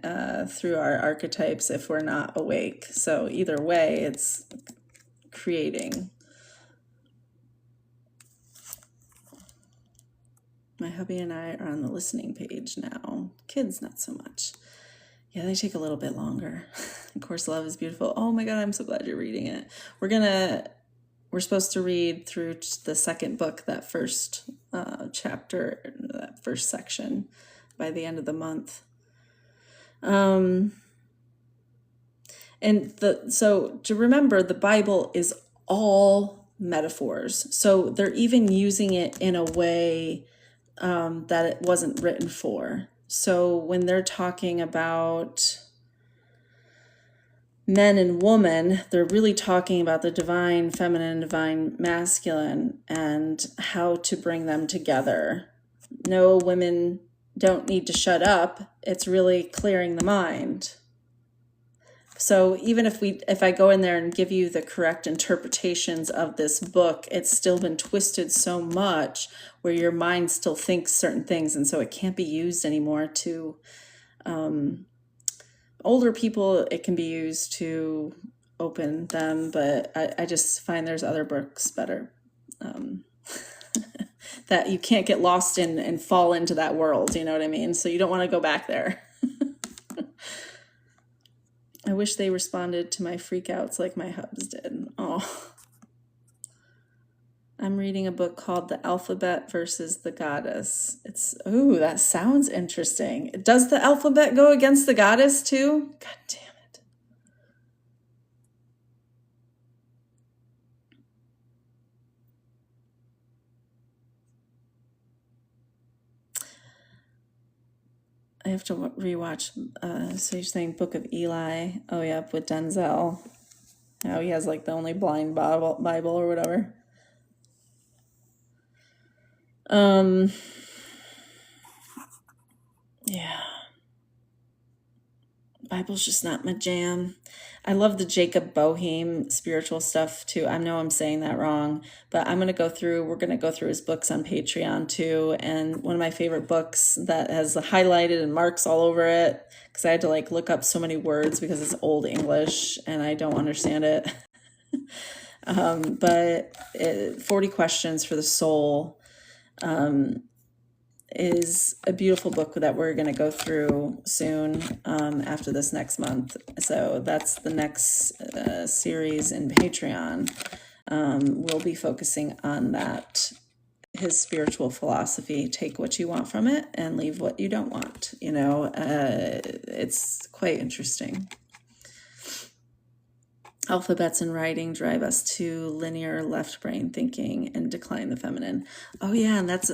through our archetypes if we're not awake. So either way, it's creating. My hubby and I are on the listening page now. Kids, not so much. Yeah, they take a little bit longer. Of course, Love is Beautiful. Oh my God, I'm so glad you're reading it. We're supposed to read through the second book, that first chapter, that first section, by the end of the month. So to remember, the Bible is all metaphors. So they're even using it in a way that it wasn't written for. So when they're talking about men and woman, they're really talking about the divine feminine, divine masculine, and how to bring them together. No, women don't need to shut up. It's really clearing the mind. So even if I go in there and give you the correct interpretations of this book, it's still been twisted so much where your mind still thinks certain things, and so it can't be used anymore to older people. It can be used to open them, but I just find there's other books better that you can't get lost in and fall into that world. You know what I mean? So you don't want to go back there. I wish they responded to my freakouts like my hubs did. Oh. I'm reading a book called The Alphabet versus the Goddess. That sounds interesting. Does the alphabet go against the goddess too? God damn it. I have to rewatch, so you're saying Book of Eli. Oh, yeah, with Denzel. How he has like the only blind Bible or whatever. Yeah. Bible's just not my jam. I love the Jacob Boeheim spiritual stuff too. I know I'm saying that wrong, but we're going to go through his books on Patreon too. And one of my favorite books that has highlighted and marks all over it, because I had to like look up so many words because it's old English and I don't understand it. But 40 Questions for the Soul is a beautiful book that we're going to go through soon after this next month. So that's the next series in Patreon. We'll be focusing on that, his spiritual philosophy. Take what you want from it and leave what you don't want. It's quite interesting. Alphabets and writing drive us to linear left brain thinking and decline the feminine. Oh yeah, and that's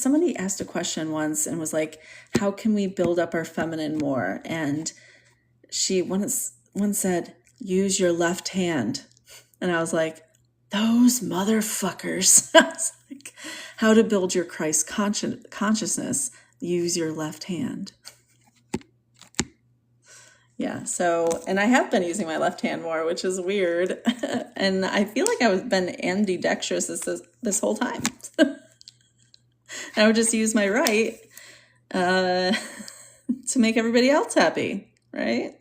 somebody asked a question once and was like, how can we build up our feminine more? And she once said, use your left hand. And I was like, those motherfuckers. I was like, how to build your Christ consciousness, use your left hand. Yeah, so, and I have been using my left hand more, which is weird. And I feel like I've been ambidextrous this whole time. I would just use my right to make everybody else happy, right?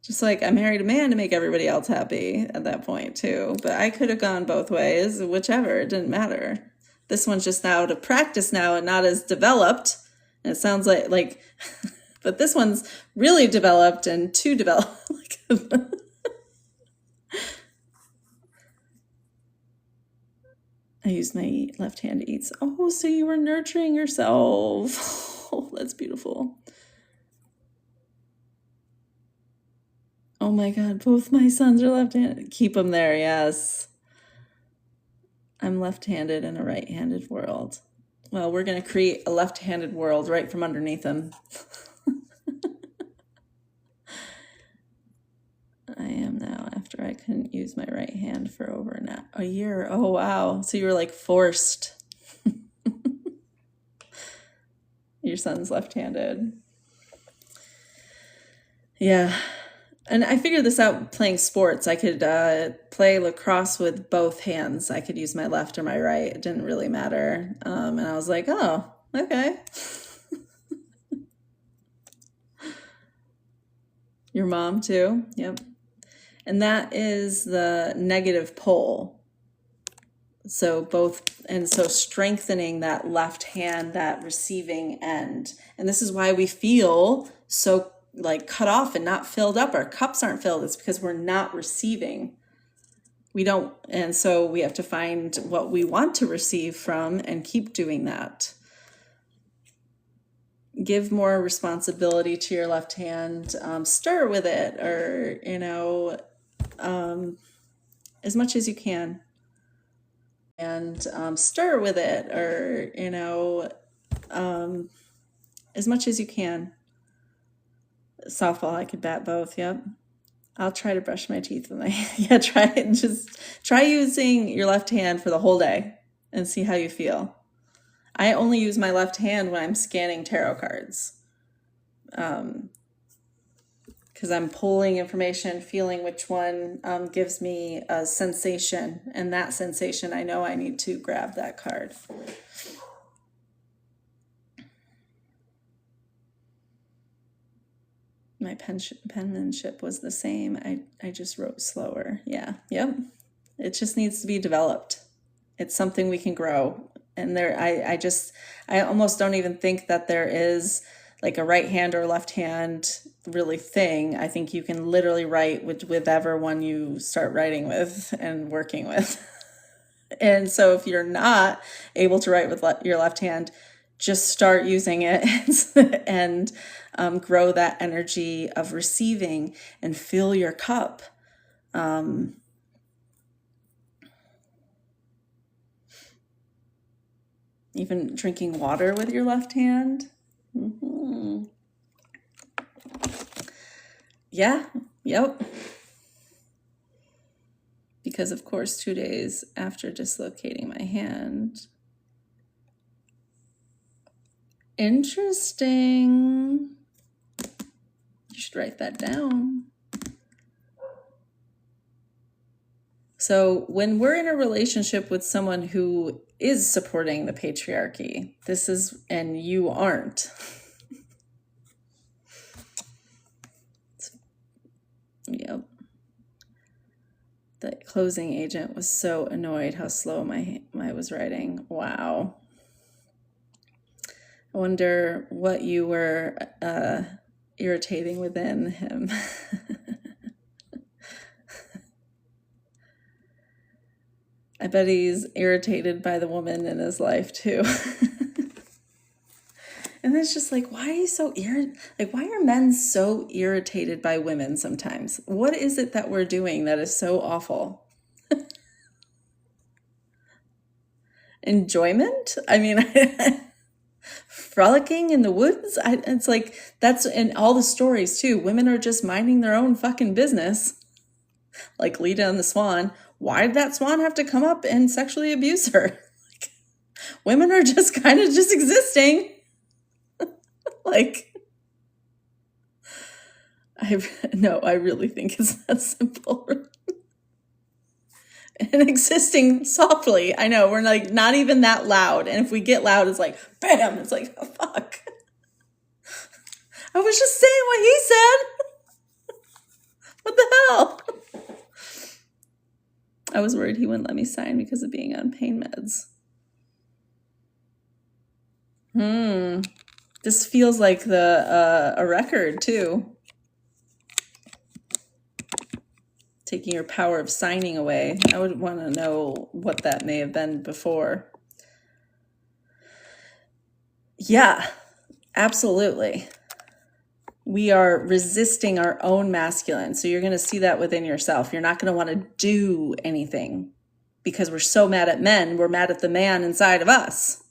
Just like I married a man to make everybody else happy at that point too. But I could have gone both ways, whichever, it didn't matter. This one's just now to practice now and not as developed. And it sounds like but this one's really developed and too developed. I use my left hand to eat. Oh, so you were nurturing yourself. Oh, that's beautiful. Oh my God, both my sons are left-handed. Keep them there, yes. I'm left-handed in a right-handed world. Well, we're going to create a left-handed world right from underneath them. I am now, after I couldn't use my right hand for over a year. Oh, wow. So you were like forced. Your son's left-handed. Yeah. And I figured this out playing sports. I could play lacrosse with both hands. I could use my left or my right. It didn't really matter. And I was like, oh, okay. Your mom too? Yep. And that is the negative pole. So so strengthening that left hand, that receiving end. And this is why we feel so like cut off and not filled up. Our cups aren't filled. It's because we're not receiving. We don't, and so we have to find what we want to receive from and keep doing that. Give more responsibility to your left hand. Stir with it, or as much as you can. And stir with it, or as much as you can. Softball, I could bat both. Yep. I'll try to brush my teeth with my yeah. Try using your left hand for the whole day and see how you feel. I only use my left hand when I'm scanning tarot cards, because I'm pulling information, feeling which one gives me a sensation, and that sensation, I know I need to grab that card. My penmanship was the same. I just wrote slower. Yeah. Yep. It just needs to be developed. It's something we can grow. And I almost don't even think that there is like a right hand or left hand really thing. I think you can literally write with whichever one you start writing with and working with. And so if you're not able to write with your left hand, just start using it and grow that energy of receiving and fill your cup. Even drinking water with your left hand. Mm-hmm. Yeah, yep. Because of course, 2 days after dislocating my hand. Interesting. You should write that down. So when we're in a relationship with someone who is supporting the patriarchy, and you aren't. Yep. The closing agent was so annoyed how slow I was writing. Wow. I wonder what you were irritating within him. I bet he's irritated by the woman in his life too. And it's just like, why are you so why are men so irritated by women sometimes? What is it that we're doing that is so awful? Enjoyment? I mean, frolicking in the woods? It's like, that's in all the stories too. Women are just minding their own fucking business. Like Leda and the Swan. Why did that swan have to come up and sexually abuse her? Women are just kind of just existing. I really think it's that simple. And existing softly. I know, we're like not even that loud. And if we get loud, it's like, bam, it's like, oh, fuck. I was just saying what he said. What the hell? I was worried he wouldn't let me sign because of being on pain meds. This feels like a record too. Taking your power of signing away. I would want to know what that may have been before. Yeah, absolutely. We are resisting our own masculine. So you're going to see that within yourself. You're not going to want to do anything because we're so mad at men. We're mad at the man inside of us.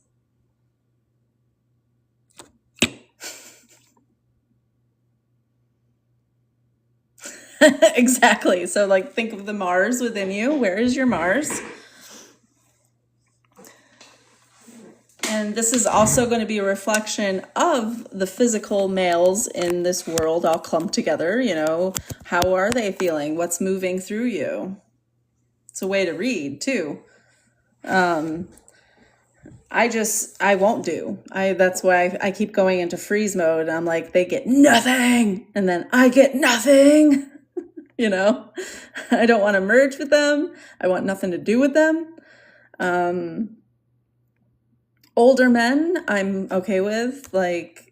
Exactly. So like, think of the Mars within you. Where is your Mars? And this is also going to be a reflection of the physical males in this world all clumped together. You know, how are they feeling? What's moving through you? It's a way to read too. I won't do. That's why I keep going into freeze mode. I'm like, they get nothing. And then I get nothing. You know, I don't want to merge with them. I want nothing to do with them. Older men, I'm okay with. Like,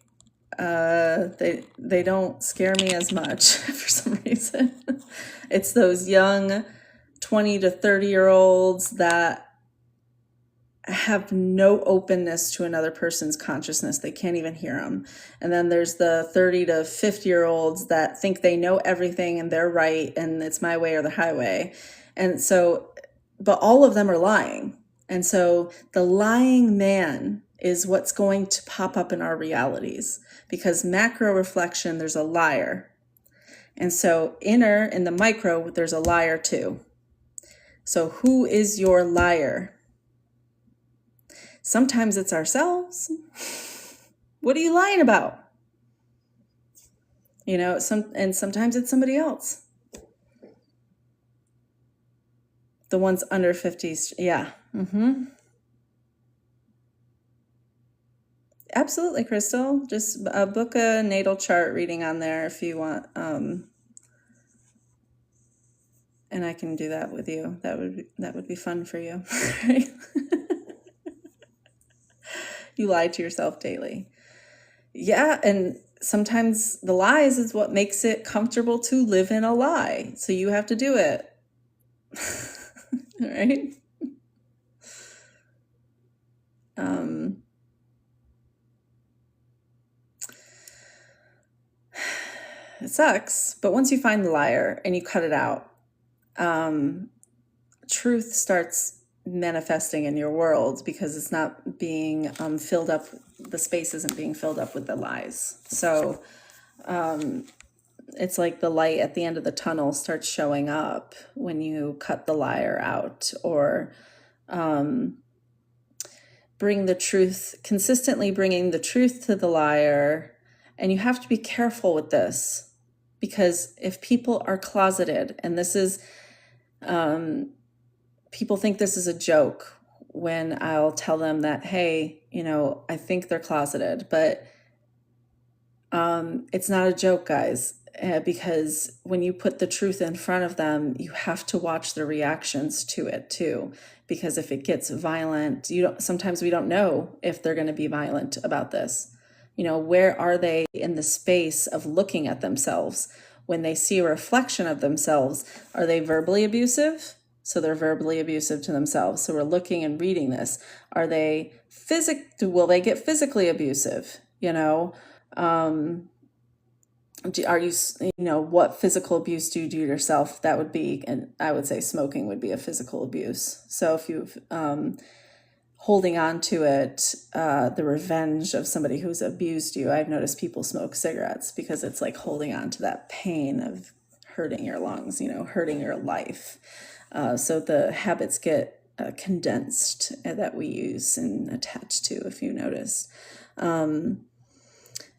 they don't scare me as much for some reason. It's those young 20 to 30-year-olds that have no openness to another person's consciousness. They can't even hear them. And then there's the 30 to 50-year-olds that think they know everything and they're right and it's my way or the highway. And so, but all of them are lying. And so the lying man is what's going to pop up in our realities, because macro reflection, there's a liar. And so inner, in the micro, there's a liar too. So who is your liar? Sometimes it's ourselves. What are you lying about? You know, sometimes it's somebody else. The ones under 50s, yeah. Absolutely, Crystal. Just book a natal chart reading on there if you want. And I can do that with you. That would be fun for you. You lie to yourself daily. Yeah, and sometimes the lies is what makes it comfortable to live in a lie. So you have to do it. Right? It sucks, but once you find the liar and you cut it out, truth starts manifesting in your world, because it's not being filled up. The space isn't being filled up with the lies. So it's like the light at the end of the tunnel starts showing up when you cut the liar out, or bring the truth, consistently bringing the truth to the liar. And you have to be careful with this, because if people are closeted, and this is, people think this is a joke when I'll tell them that, hey, you know, I think they're closeted, but it's not a joke, guys, because when you put the truth in front of them, you have to watch their reactions to it too, because if it gets violent, sometimes we don't know if they're going to be violent about this. You know, where are they in the space of looking at themselves? When they see a reflection of themselves, are they verbally abusive? So they're verbally abusive to themselves. So we're looking and reading this. Are they will they get physically abusive? You know, are you know, what physical abuse do you do yourself? That would be, and I would say smoking would be a physical abuse. So if you've holding on to it, the revenge of somebody who's abused you, I've noticed people smoke cigarettes because it's like holding on to that pain of hurting your lungs, you know, hurting your life. So the habits get condensed that we use and attach to, if you notice. I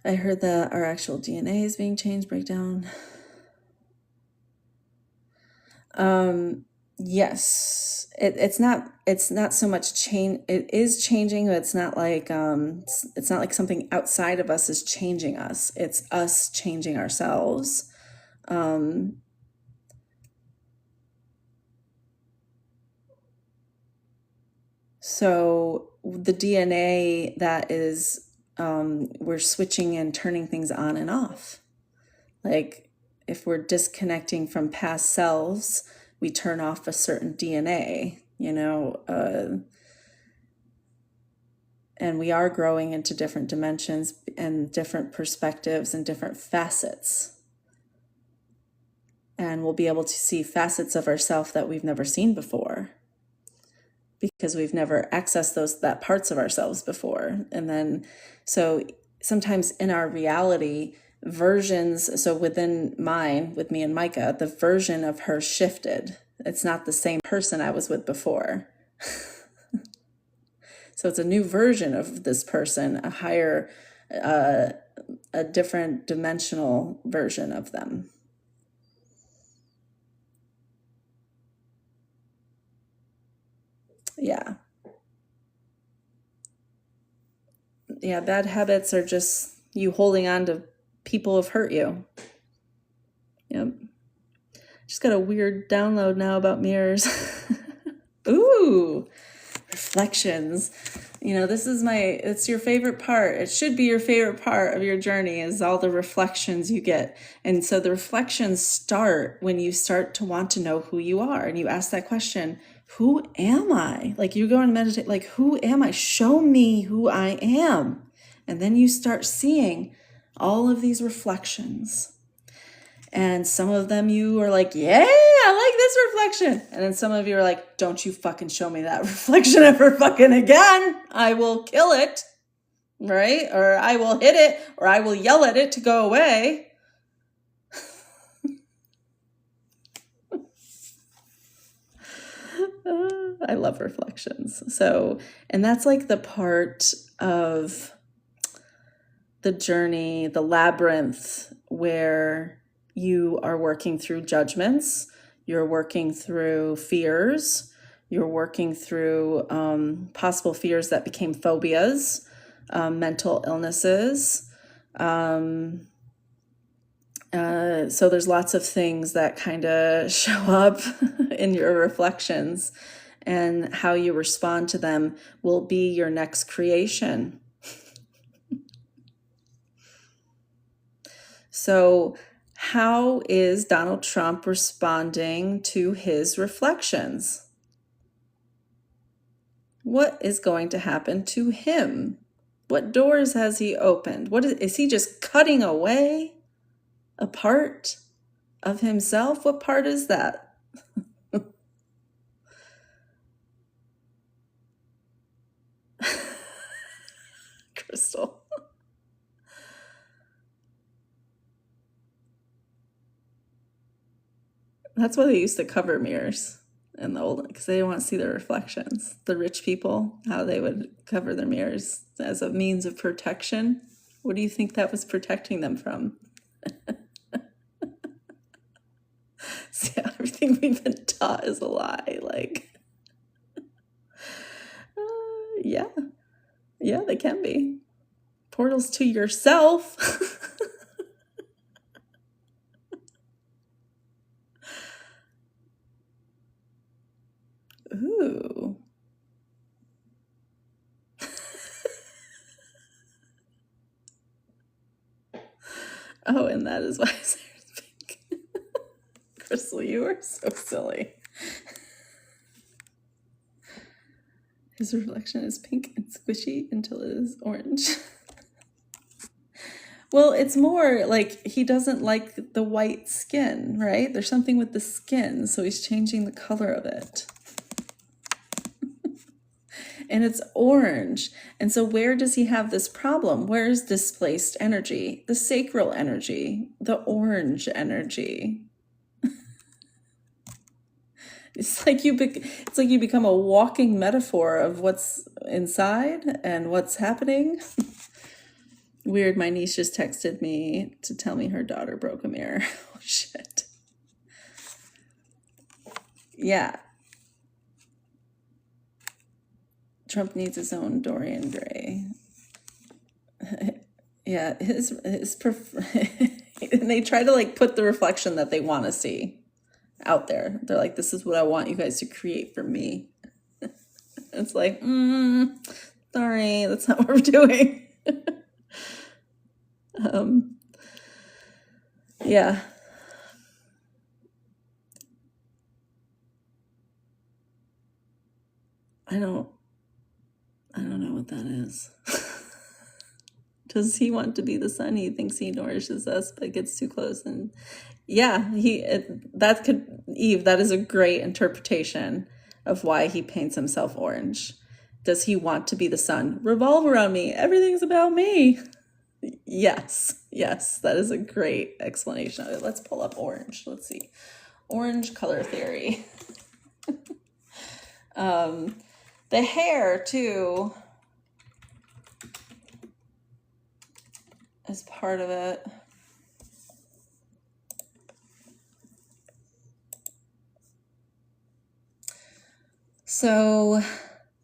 heard that our actual DNA is being changed, breakdown. Yes, it's not so much change. It is changing, but it's not like something outside of us is changing us. It's us changing ourselves. So the DNA that is, we're switching and turning things on and off. Like if we're disconnecting from past selves, we turn off a certain DNA, you know, and we are growing into different dimensions and different perspectives and different facets. And we'll be able to see facets of ourselves that we've never seen before, because we've never accessed that parts of ourselves before. And then, so sometimes in our reality, versions, so within mine, with me and Micah, the version of her shifted. It's not the same person I was with before. So it's a new version of this person, a higher, a different dimensional version of them. Yeah. Yeah, bad habits are just you holding on to people who've hurt you. Yep. Just got a weird download now about mirrors. Ooh, reflections. You know, it's your favorite part. It should be your favorite part of your journey is all the reflections you get. And so the reflections start when you start to want to know who you are. And you ask that question, who am I? Like you go and meditate, like, who am I? Show me who I am. And then you start seeing all of these reflections. And some of them you are like, yeah, I like this reflection. And then some of you are like, don't you fucking show me that reflection ever fucking again. I will kill it, right? Or I will hit it, or I will yell at it to go away. I love reflections. So, and that's like the part of the journey, the labyrinth, where you are working through judgments, you're working through fears, you're working through possible fears that became phobias, mental illnesses. So there's lots of things that kind of show up in your reflections, and how you respond to them will be your next creation. So how is Donald Trump responding to his reflections? What is going to happen to him? What doors has he opened? Is he just cutting away a part of himself? What part is that? Crystal. That's why they used to cover mirrors in the old, because they didn't want to see their reflections. The rich people, how they would cover their mirrors as a means of protection. What do you think that was protecting them from? See, everything we've been taught is a lie. Like, yeah, they can be portals to yourself. Ooh. Oh, and that is why Sarah's pink. Crystal, you are so silly. His reflection is pink and squishy until it is orange. Well, it's more like he doesn't like the white skin, right? There's something with the skin, so he's changing the color of it. And it's orange. And so where does he have this problem? Where is displaced energy? The sacral energy, the orange energy. It's like you become a walking metaphor of what's inside and what's happening. Weird, my niece just texted me to tell me her daughter broke a mirror. Oh, shit. Yeah. Trump needs his own Dorian Gray. Yeah, and they try to like put the reflection that they want to see out there. They're like, this is what I want you guys to create for me. It's like, sorry, that's not what we're doing. Yeah. I don't know what that is. Does he want to be the sun? He thinks he nourishes us, but gets too close. And yeah, that is a great interpretation of why he paints himself orange. Does he want to be the sun? Revolve around me. Everything's about me. Yes, that is a great explanation of it. Let's pull up orange. Let's see. Orange color theory. The hair too. part of it. So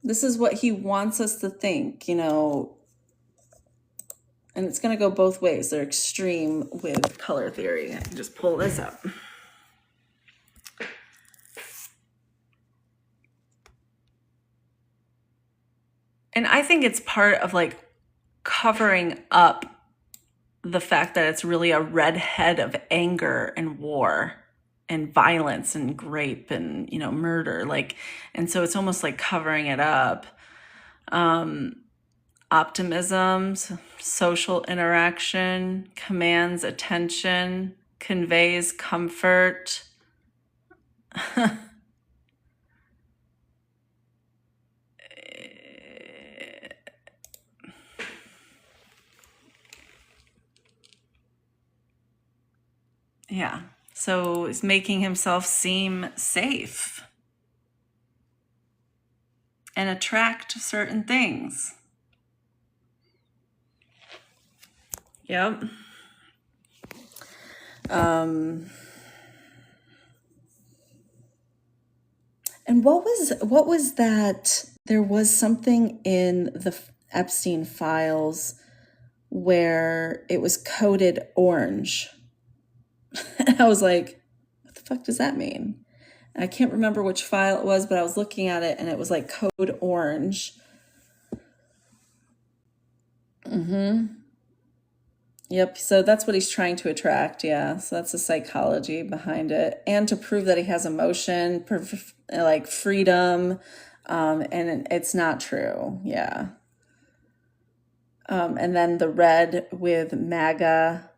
this is what he wants us to think, you know, and it's going to go both ways. They're extreme with color theory. I can just pull this up. And I think it's part of like covering up the fact that it's really a redhead of anger and war and violence and rape and, you know, murder. Like, and so it's almost like covering it up. Optimism, social interaction, commands attention, conveys comfort. Yeah, so it's making himself seem safe and attract certain things. Yep. And what was that? There was something in the Epstein files where it was coded orange. And I was like, what the fuck does that mean? And I can't remember which file it was, but I was looking at it and it was like code orange. Yep, so that's what he's trying to attract, yeah. So that's the psychology behind it. And to prove that he has emotion, like freedom, and it's not true, yeah. And then the red with MAGA,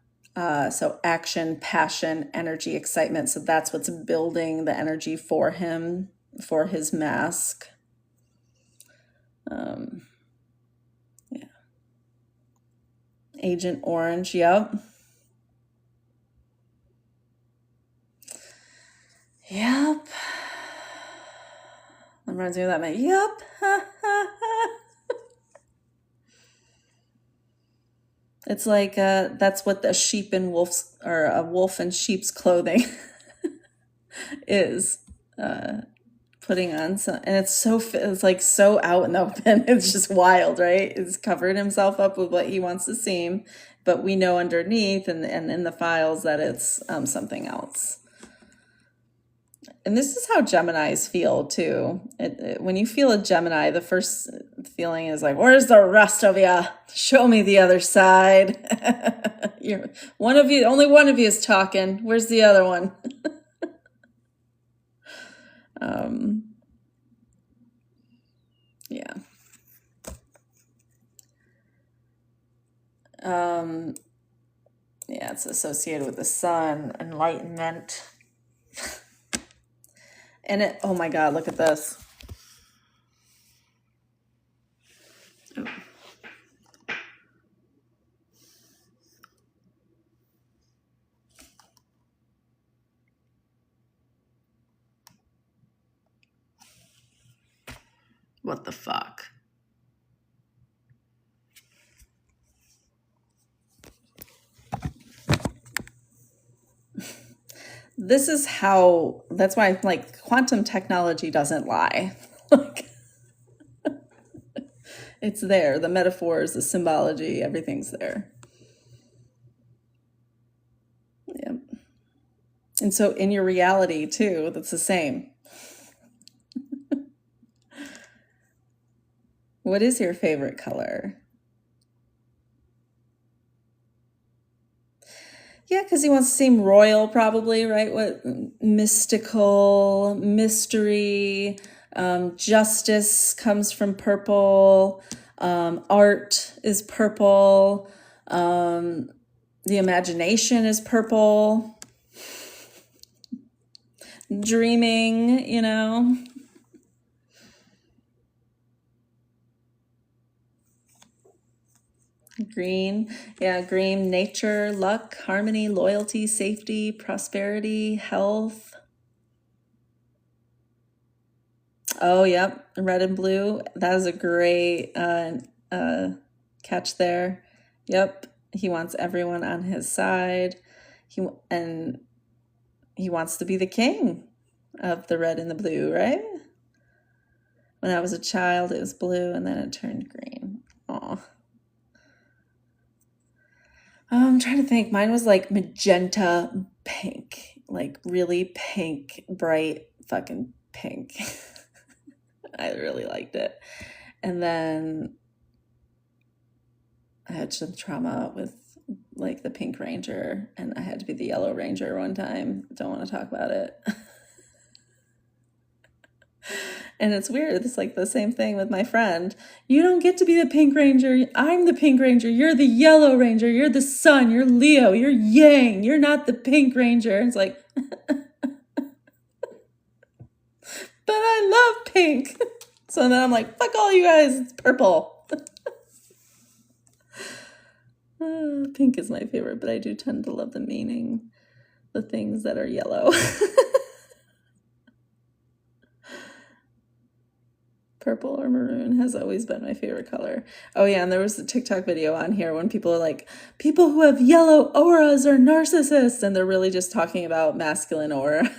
so action, passion, energy, excitement. So that's what's building the energy for him, for his mask. Yeah. Agent Orange, yep. Yep. That reminds me of that man. Yep. It's like that's what the sheep in wolf's, or a wolf in sheep's clothing is. Putting on some, and it's like so out in the open. It's just wild, right? It's covered himself up with what he wants to seem, but we know underneath and in the files that it's something else. And this is how Geminis feel too. When you feel a Gemini, the first feeling is like, where's the rest of you? Show me the other side. Only one of you is talking. Where's the other one? Yeah. Yeah, it's associated with the sun, enlightenment. And oh my God, look at this. Oh. What the fuck? This is how, that's why like quantum technology doesn't lie. It's there. The metaphors, the symbology, everything's there. Yep. And so in your reality too, that's the same. What is your favorite color? Yeah, because he wants to seem royal, probably, right? What mystical, mystery, justice comes from purple, art is purple, the imagination is purple, dreaming, you know. Green, yeah, green, nature, luck, harmony, loyalty, safety, prosperity, health. Oh, yep, red and blue. That is a great catch there. Yep, He wants everyone on his side. And he wants to be the king of the red and the blue, right? When I was a child, it was blue, and then it turned green. Aw. I'm trying to think. Mine was like magenta pink, like really pink, bright fucking pink. I really liked it. And then I had some trauma with like the Pink Ranger, and I had to be the Yellow Ranger one time. Don't want to talk about it. And it's weird. It's like the same thing with my friend. You don't get to be the Pink Ranger. I'm the Pink Ranger. You're the Yellow Ranger. You're the Sun. You're Leo. You're Yang. You're not the Pink Ranger. It's like, but I love pink. So then I'm like, fuck all you guys. It's purple. Pink is my favorite, but I do tend to love the meaning, the things that are yellow. Purple or maroon has always been my favorite color. Oh yeah, and there was a TikTok video on here when people are like, people who have yellow auras are narcissists, and they're really just talking about masculine auras.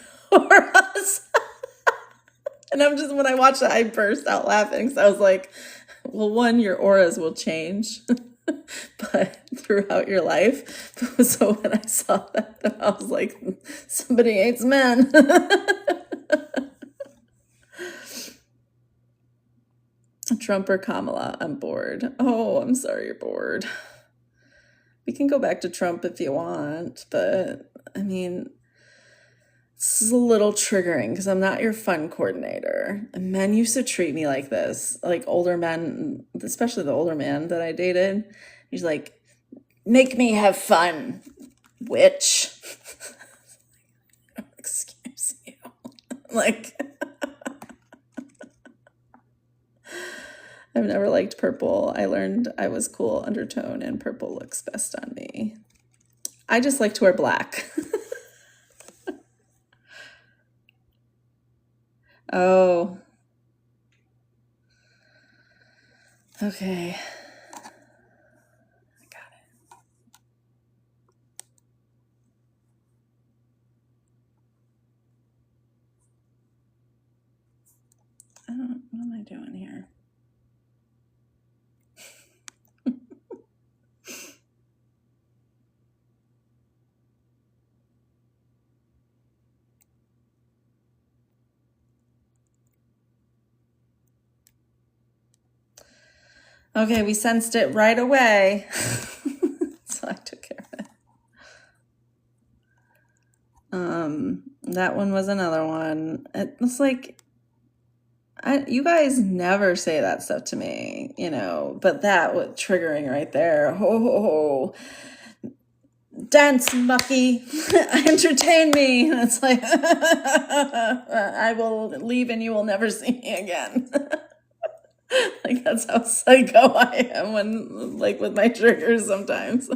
And I'm just, when I watched it, I burst out laughing. So I was like, well, one, your auras will change, but throughout your life. So when I saw that, I was like, somebody hates men. Trump or Kamala, I'm bored. Oh, I'm sorry you're bored. We can go back to Trump if you want, but I mean, this is a little triggering because I'm not your fun coordinator. And men used to treat me like this, like older men, especially the older man that I dated. He's like, make me have fun, witch. Excuse you. Like, I've never liked purple. I learned I was cool undertone, and purple looks best on me. I just like to wear black. Oh. Okay. I got it. What am I doing here? Okay, we sensed it right away. So I took care of it. That one was another one. It's like, you guys never say that stuff to me, you know, but that was triggering right there. Ho, ho, ho. Dance, Mucky. Entertain me. And it's like, I will leave and you will never see me again. Like, that's how psycho I am when, like, with my triggers sometimes.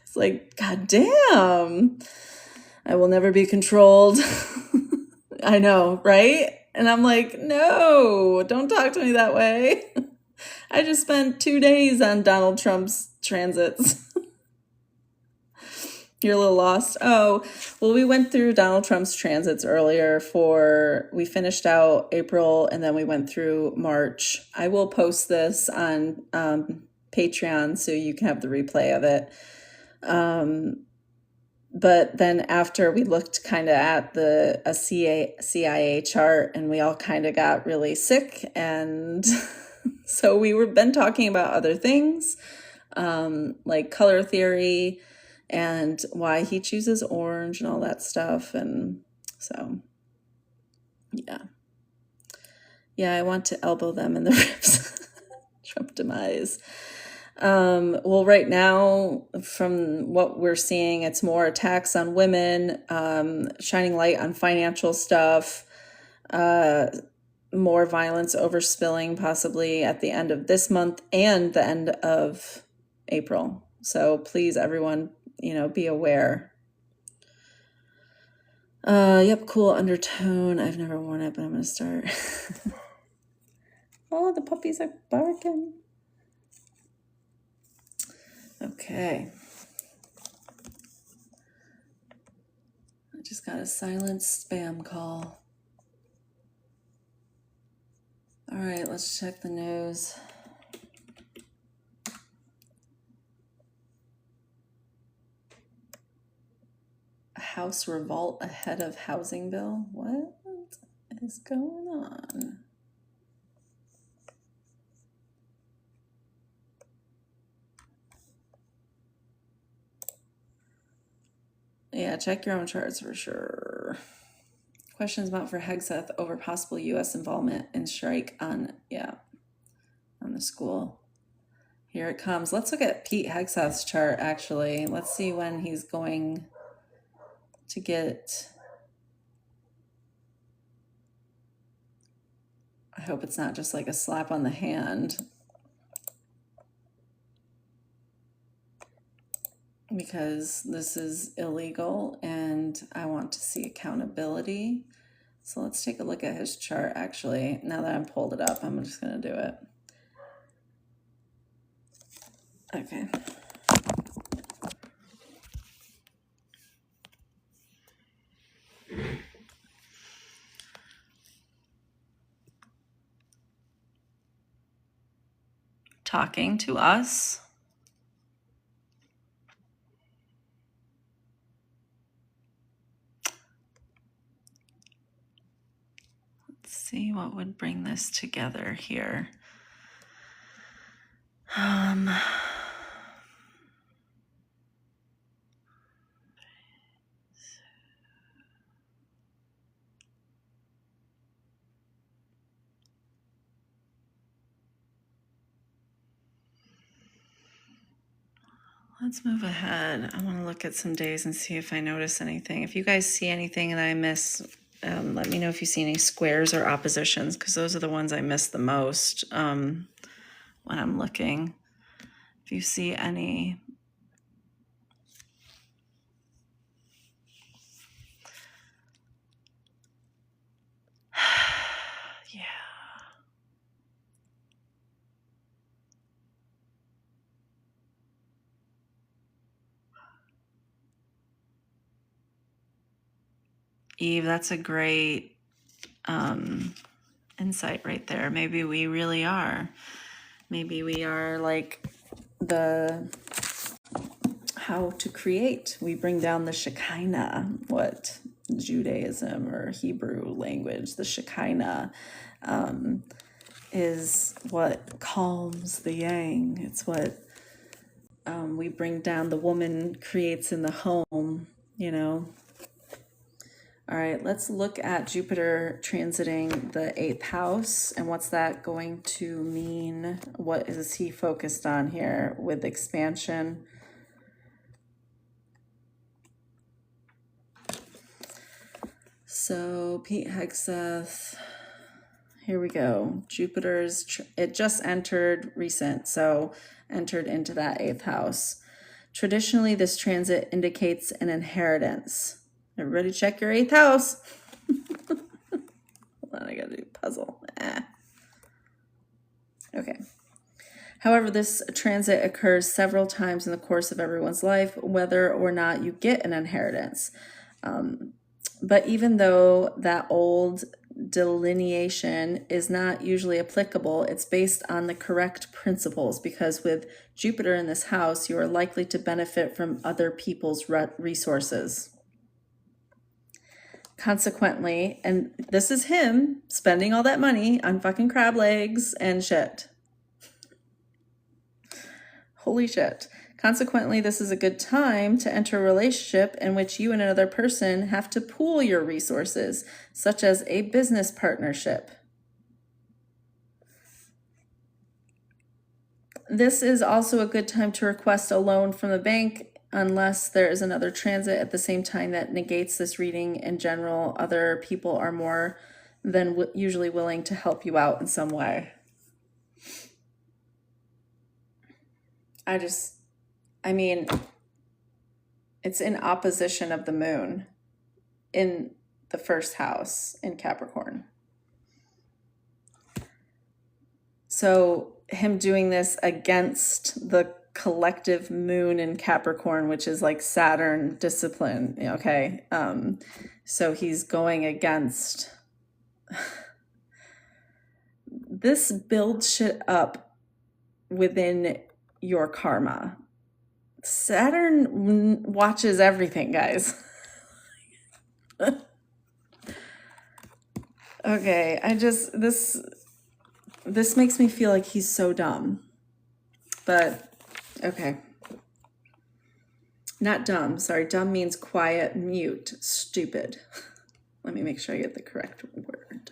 It's like, God damn, I will never be controlled. I know, right? And I'm like, no, don't talk to me that way. I just spent 2 days on Donald Trump's transits. You're a little lost. Oh, well, we went through Donald Trump's transits earlier we finished out April and then we went through March. I will post this on Patreon so you can have the replay of it. But then after we looked kind of at a CIA chart, and we all kind of got really sick. And so we've been talking about other things, like color theory and why he chooses orange and all that stuff. And so, yeah. Yeah, I want to elbow them in the ribs. Trump demise. Well, right now, from what we're seeing, it's more attacks on women, shining light on financial stuff, more violence overspilling possibly at the end of this month and the end of April. So please, everyone, be aware. Yep, cool undertone. I've never worn it, but I'm going to start. Oh, the puppies are barking. Okay. I just got a silent spam call. All right, let's check the news. House revolt ahead of housing bill? What is going on? Yeah, check your own charts for sure. Questions about for Hegseth over possible U.S. involvement in strike on the school. Here it comes. Let's look at Pete Hegseth's chart, actually. Let's see when he's going to get... I hope it's not just like a slap on the hand, because this is illegal and I want to see accountability. So let's take a look at his chart, actually. Now that I've pulled it up, I'm just going to do it. Okay. Talking to us. Let's see what would bring this together here. Let's move ahead. I want to look at some days and see if I notice anything. If you guys see anything that I miss, let me know if you see any squares or oppositions, because those are the ones I miss the most when I'm looking. If you see any... yeah. Eve, that's a great insight right there. Maybe we really are. Maybe we are like the how to create. We bring down the Shekinah, what Judaism or Hebrew language, the Shekinah is what calms the yang. It's what we bring down, the woman creates in the home, you know. All right, let's look at Jupiter transiting the 8th house and what's that going to mean? What is he focused on here with expansion? So Pete Hegseth, here we go. Jupiter's, it just entered recent, so entered into that 8th house. Traditionally, this transit indicates an inheritance. Everybody check your 8th house. Hold on, I gotta do puzzle. Okay. However, this transit occurs several times in the course of everyone's life, whether or not you get an inheritance. But even though that old delineation is not usually applicable, it's based on the correct principles, because with Jupiter in this house, you are likely to benefit from other people's resources. Consequently, and this is him spending all that money on fucking crab legs and shit. Holy shit. Consequently, this is a good time to enter a relationship in which you and another person have to pool your resources, such as a business partnership. This is also a good time to request a loan from the bank, unless there is another transit at the same time that negates this reading. In general, other people are more than usually willing to help you out in some way. I mean, it's in opposition of the moon in the 1st house in Capricorn. So him doing this against the collective moon in Capricorn, which is like Saturn discipline. Okay. So he's going against this. Builds shit up within your karma. Saturn watches everything, guys. Okay, this makes me feel like he's so dumb. But okay. Not dumb, sorry. Dumb means quiet, mute, stupid. Let me make sure I get the correct word.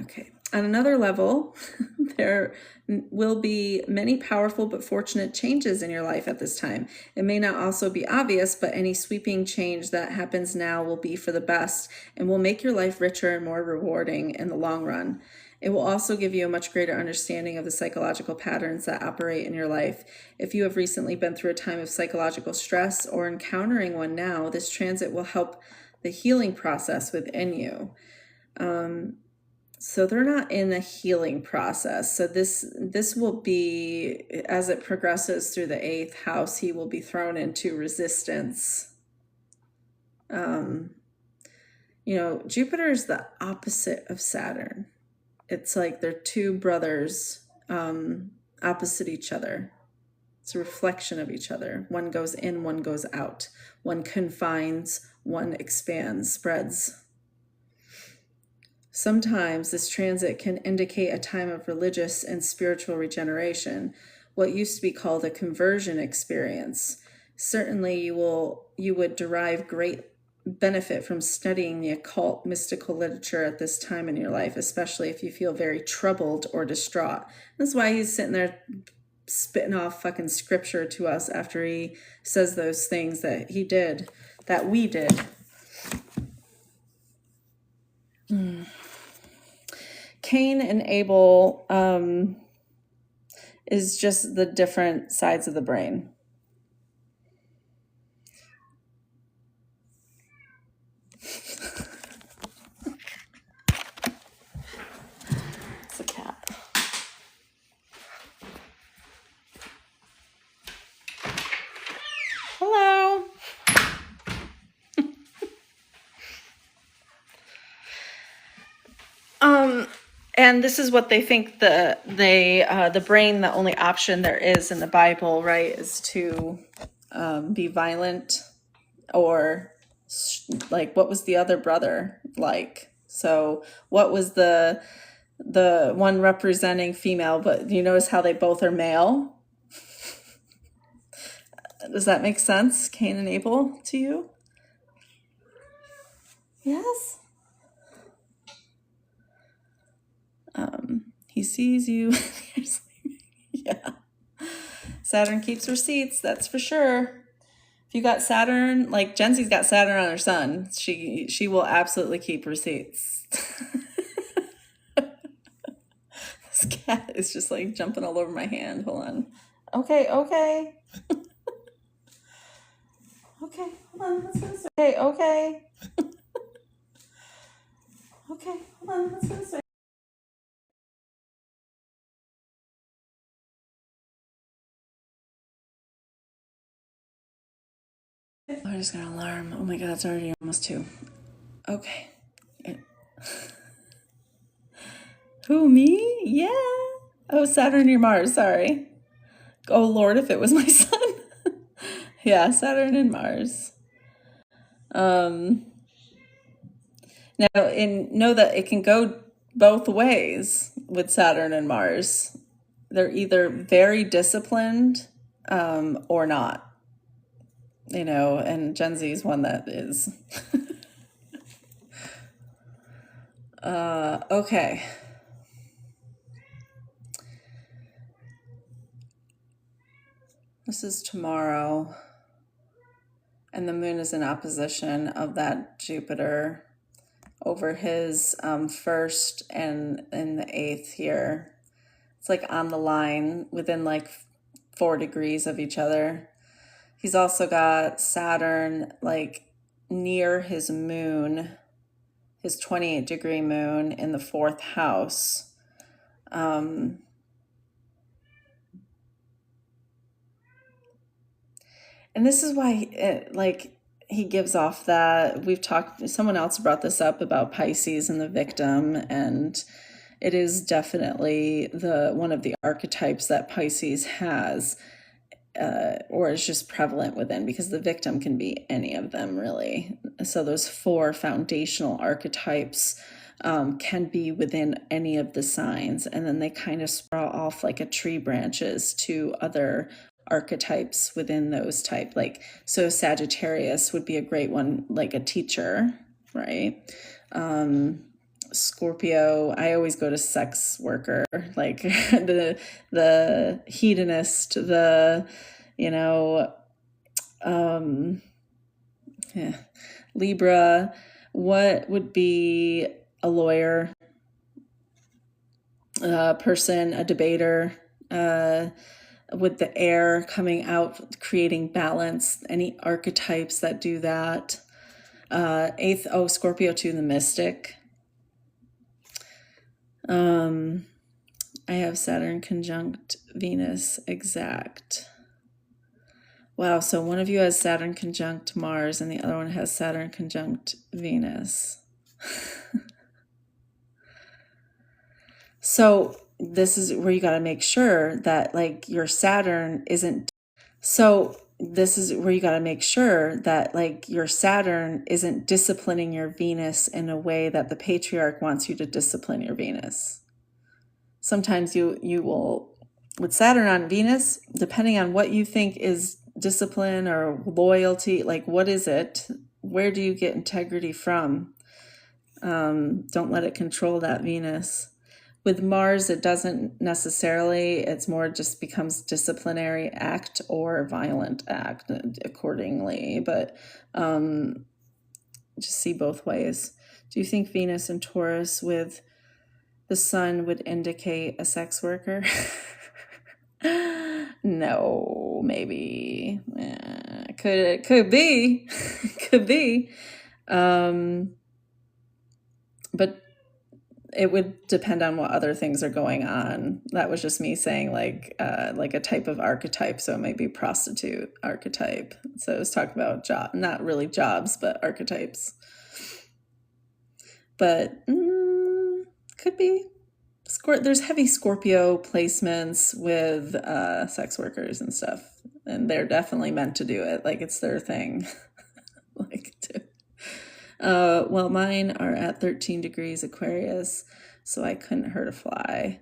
Okay. On another level, there will be many powerful but fortunate changes in your life at this time. It may not also be obvious, but any sweeping change that happens now will be for the best and will make your life richer and more rewarding in the long run. It will also give you a much greater understanding of the psychological patterns that operate in your life. If you have recently been through a time of psychological stress or encountering one now, this transit will help the healing process within you. So they're not in a healing process. So this will be, as it progresses through the 8th house, he will be thrown into resistance. Jupiter is the opposite of Saturn. It's like they're two brothers opposite each other. It's a reflection of each other. One goes in, one goes out. One confines, one expands, spreads. Sometimes this transit can indicate a time of religious and spiritual regeneration, what used to be called a conversion experience. Certainly you would derive great benefit from studying the occult mystical literature at this time in your life, especially if you feel very troubled or distraught. That's why he's sitting there spitting off fucking scripture to us after he says those things that we did. Cain and Abel is just the different sides of the brain. It's a cat. Hello. And this is what they think the brain, the only option there is in the Bible, right, is to be violent, or like, what was the other brother like? So what was the one representing female, but you notice how they both are male? Does that make sense? Cain and Abel to you? Yes? He sees you. Yeah. Saturn keeps receipts, that's for sure. If you got Saturn, like Jency's got Saturn on her sun, she will absolutely keep receipts. This cat is just like jumping all over my hand. Hold on. Okay. Okay, hold on. Let's go this way. Okay. Okay, hold on. Let's go this way. I just got an alarm. Oh my god, it's already almost 2. Okay. Who, me? Yeah. Oh, Saturn or Mars, sorry. Oh Lord, if it was my son. Yeah, Saturn and Mars. Now, know that it can go both ways with Saturn and Mars. They're either very disciplined or not. And Gen Z is one that is. Okay. This is tomorrow. And the moon is in opposition of that Jupiter over his first and in the 8th here. It's like on the line within like 4 degrees of each other. He's also got Saturn like near his moon, his 28-degree moon in the 4th house. And this is why he gives off that, someone else brought this up about Pisces and the victim, and it is definitely one of the archetypes that Pisces has, or is just prevalent within, because the victim can be any of them, really. So those 4 foundational archetypes can be within any of the signs, and then they kind of sprout off like a tree branches to other archetypes within those type. Like, so Sagittarius would be a great one, like a teacher, right? Scorpio, I always go to sex worker, like the hedonist, yeah. Libra, what would be a lawyer, person, a debater, with the air coming out, creating balance, any archetypes that do that. 8th, Scorpio too, the mystic. I have Saturn conjunct Venus exact. Wow, so one of you has Saturn conjunct Mars and the other one has Saturn conjunct Venus. So this is where you got to make sure that like your Saturn isn't disciplining your Venus in a way that the patriarch wants you to discipline your Venus. Sometimes you will, with Saturn on Venus, depending on what you think is discipline or loyalty, like what is it? Where do you get integrity from? Don't let it control that Venus. With Mars, it doesn't necessarily, it's more just becomes disciplinary act or violent act accordingly, but just see both ways. Do you think Venus and Taurus with the sun would indicate a sex worker? No, maybe. Could be. Could be. But it would depend on what other things are going on. That was just me saying like a type of archetype. So it might be prostitute archetype. So let's talk about not really jobs, but archetypes. But could be. There's heavy Scorpio placements with sex workers and stuff. And they're definitely meant to do it. Like it's their thing. Well, mine are at 13 degrees Aquarius, so I couldn't hurt a fly.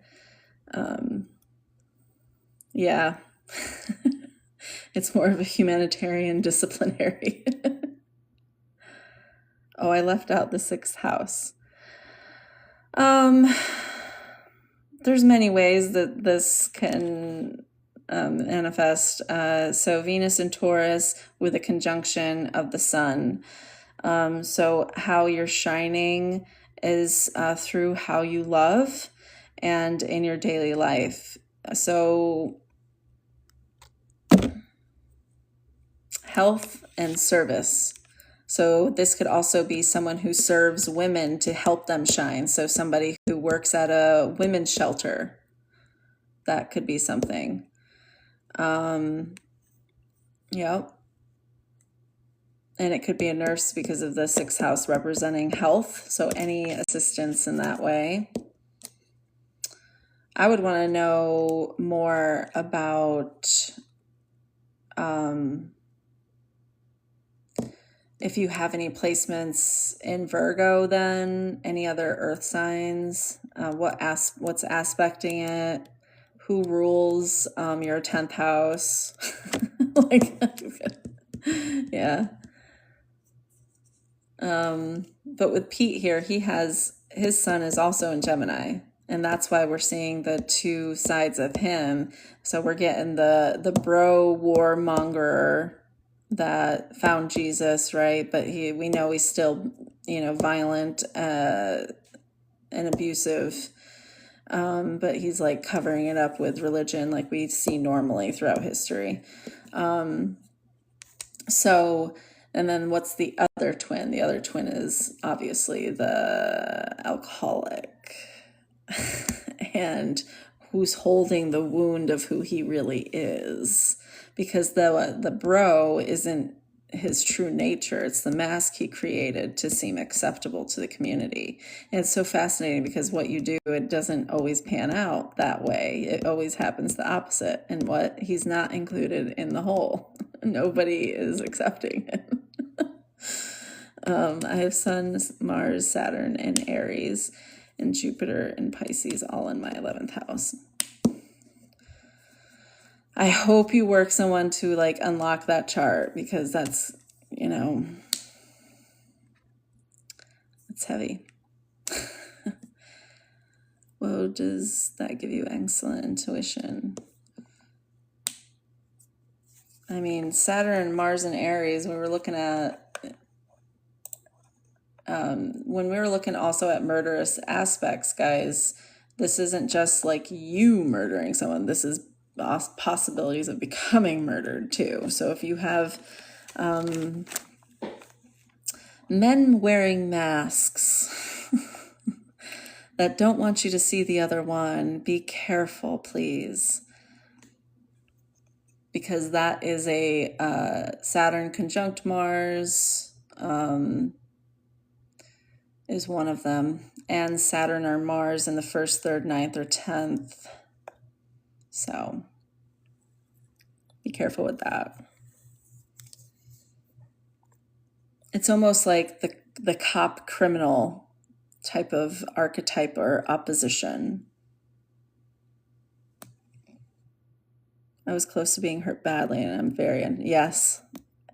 Yeah, it's more of a humanitarian disciplinary. Oh, I left out the 6th house. There's many ways that this can manifest. So Venus and Taurus with a conjunction of the sun. So how you're shining is through how you love and in your daily life. So health and service. So this could also be someone who serves women to help them shine. So somebody who works at a women's shelter. That could be something. Yep. And it could be a nurse because of the 6th house representing health. So any assistance in that way. I would want to know more about if you have any placements in Virgo, then any other earth signs, what's aspecting it, who rules your 10th house. Yeah. But with Pete here, his sun is also in Gemini, and that's why we're seeing the 2 sides of him. So we're getting the bro warmonger that found Jesus, right? But we know he's still, violent and abusive. But he's like covering it up with religion, like we see normally throughout history. And then what's the other twin? The other twin is obviously the alcoholic and who's holding the wound of who he really is, because the bro isn't his true nature. It's the mask he created to seem acceptable to the community. And it's so fascinating because what you do, it doesn't always pan out that way. It always happens the opposite. And what he's not included in the whole. Nobody is accepting him. I have Sun, Mars, Saturn, and Aries, and Jupiter and Pisces all in my 11th house. I hope you work someone to like unlock that chart, because that's, it's heavy. Whoa, does that give you excellent intuition? I mean, Saturn, Mars, and Aries, we were looking at, when we were looking also at murderous aspects, guys, this isn't just like you murdering someone. This is possibilities of becoming murdered too. So if you have men wearing masks that don't want you to see the other one, be careful, please. Because that is a Saturn conjunct Mars is one of them. And Saturn or Mars in the 1st, 3rd, 9th, or 10th. So be careful with that. It's almost like the cop criminal type of archetype or opposition. I was close to being hurt badly, and I'm yes.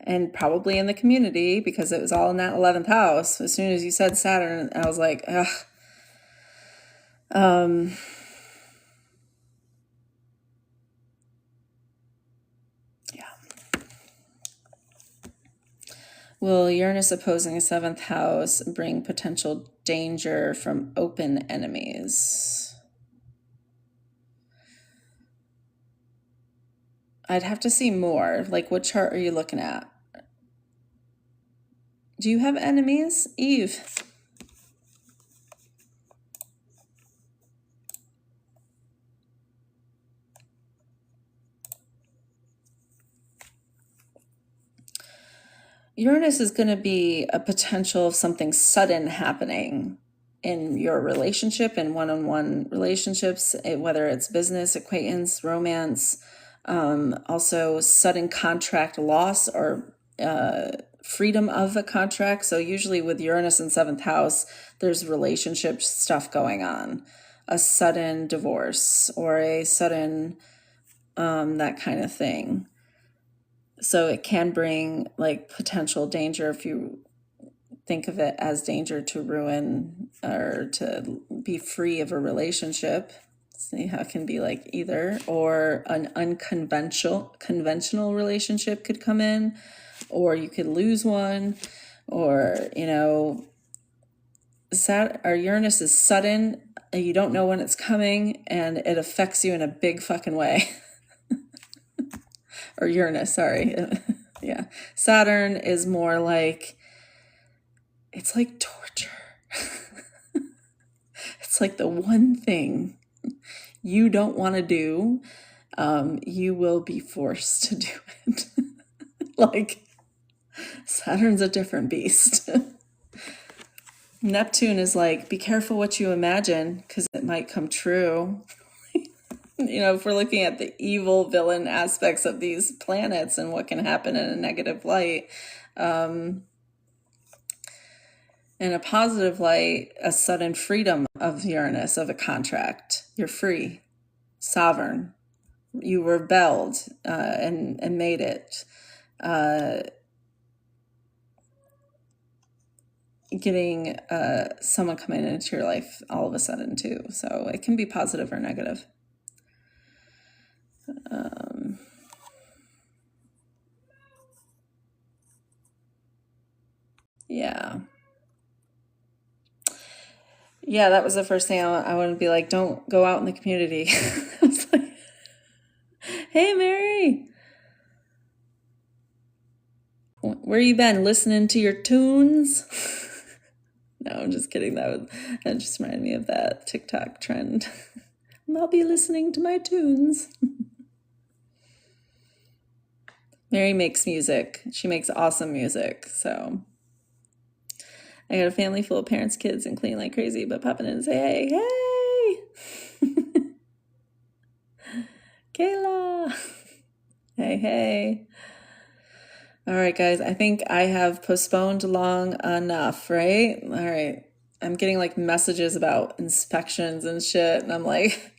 And probably in the community, because it was all in that 11th house. As soon as you said Saturn, I was like, ugh. Will Uranus opposing a 7th house bring potential danger from open enemies? I'd have to see more. Like, what chart are you looking at? Do you have enemies, Eve? Uranus is going to be a potential of something sudden happening in your relationship, in one-on-one relationships, whether it's business, acquaintance, romance, also sudden contract loss or freedom of a contract. So usually with Uranus in 7th house, there's relationship stuff going on, a sudden divorce or a sudden that kind of thing. So it can bring like potential danger if you think of it as danger to ruin or to be free of a relationship. See how it can be like either, or an conventional relationship could come in, or you could lose one, or, Uranus is sudden, and you don't know when it's coming, and it affects you in a big fucking way. Or Uranus, sorry. Yeah. Saturn is more like, it's like torture. It's like the one thing you don't want to do, you will be forced to do it. Like, Saturn's a different beast. Neptune is like, be careful what you imagine, because it might come true. If we're looking at the evil villain aspects of these planets and what can happen in a negative light, in a positive light, a sudden freedom of Uranus, of a contract. You're free, sovereign. You rebelled and made it. Getting someone coming into your life all of a sudden too. So it can be positive or negative. Yeah, that was the first thing I want to be like, don't go out in the community. I was like, hey, Mary, where you been? Listening to your tunes? No, I'm just kidding. That just reminded me of that TikTok trend. I'll be listening to my tunes. Mary makes music. She makes awesome music. So I got a family full of parents, kids, and clean like crazy, but popping in and say, hey, hey. Kayla. Hey. All right, guys, I think I have postponed long enough, right? All right. I'm getting like messages about inspections and shit, and I'm like,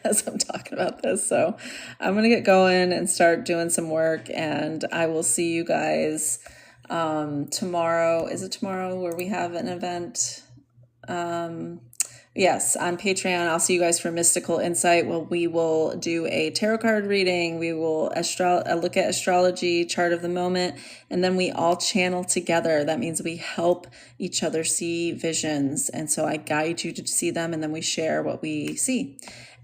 as I'm talking about this. So I'm going to get going and start doing some work, and I will see you guys tomorrow. Is it tomorrow where we have an event? Yes, on Patreon. I'll see you guys for Mystical Insight. Well, we will do a tarot card reading. We will look at astrology, chart of the moment, and then we all channel together. That means we help each other see visions. And so I guide you to see them, and then we share what we see.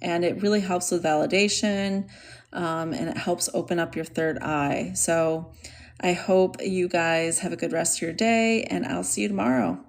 And it really helps with validation, and it helps open up your third eye. So I hope you guys have a good rest of your day, and I'll see you tomorrow.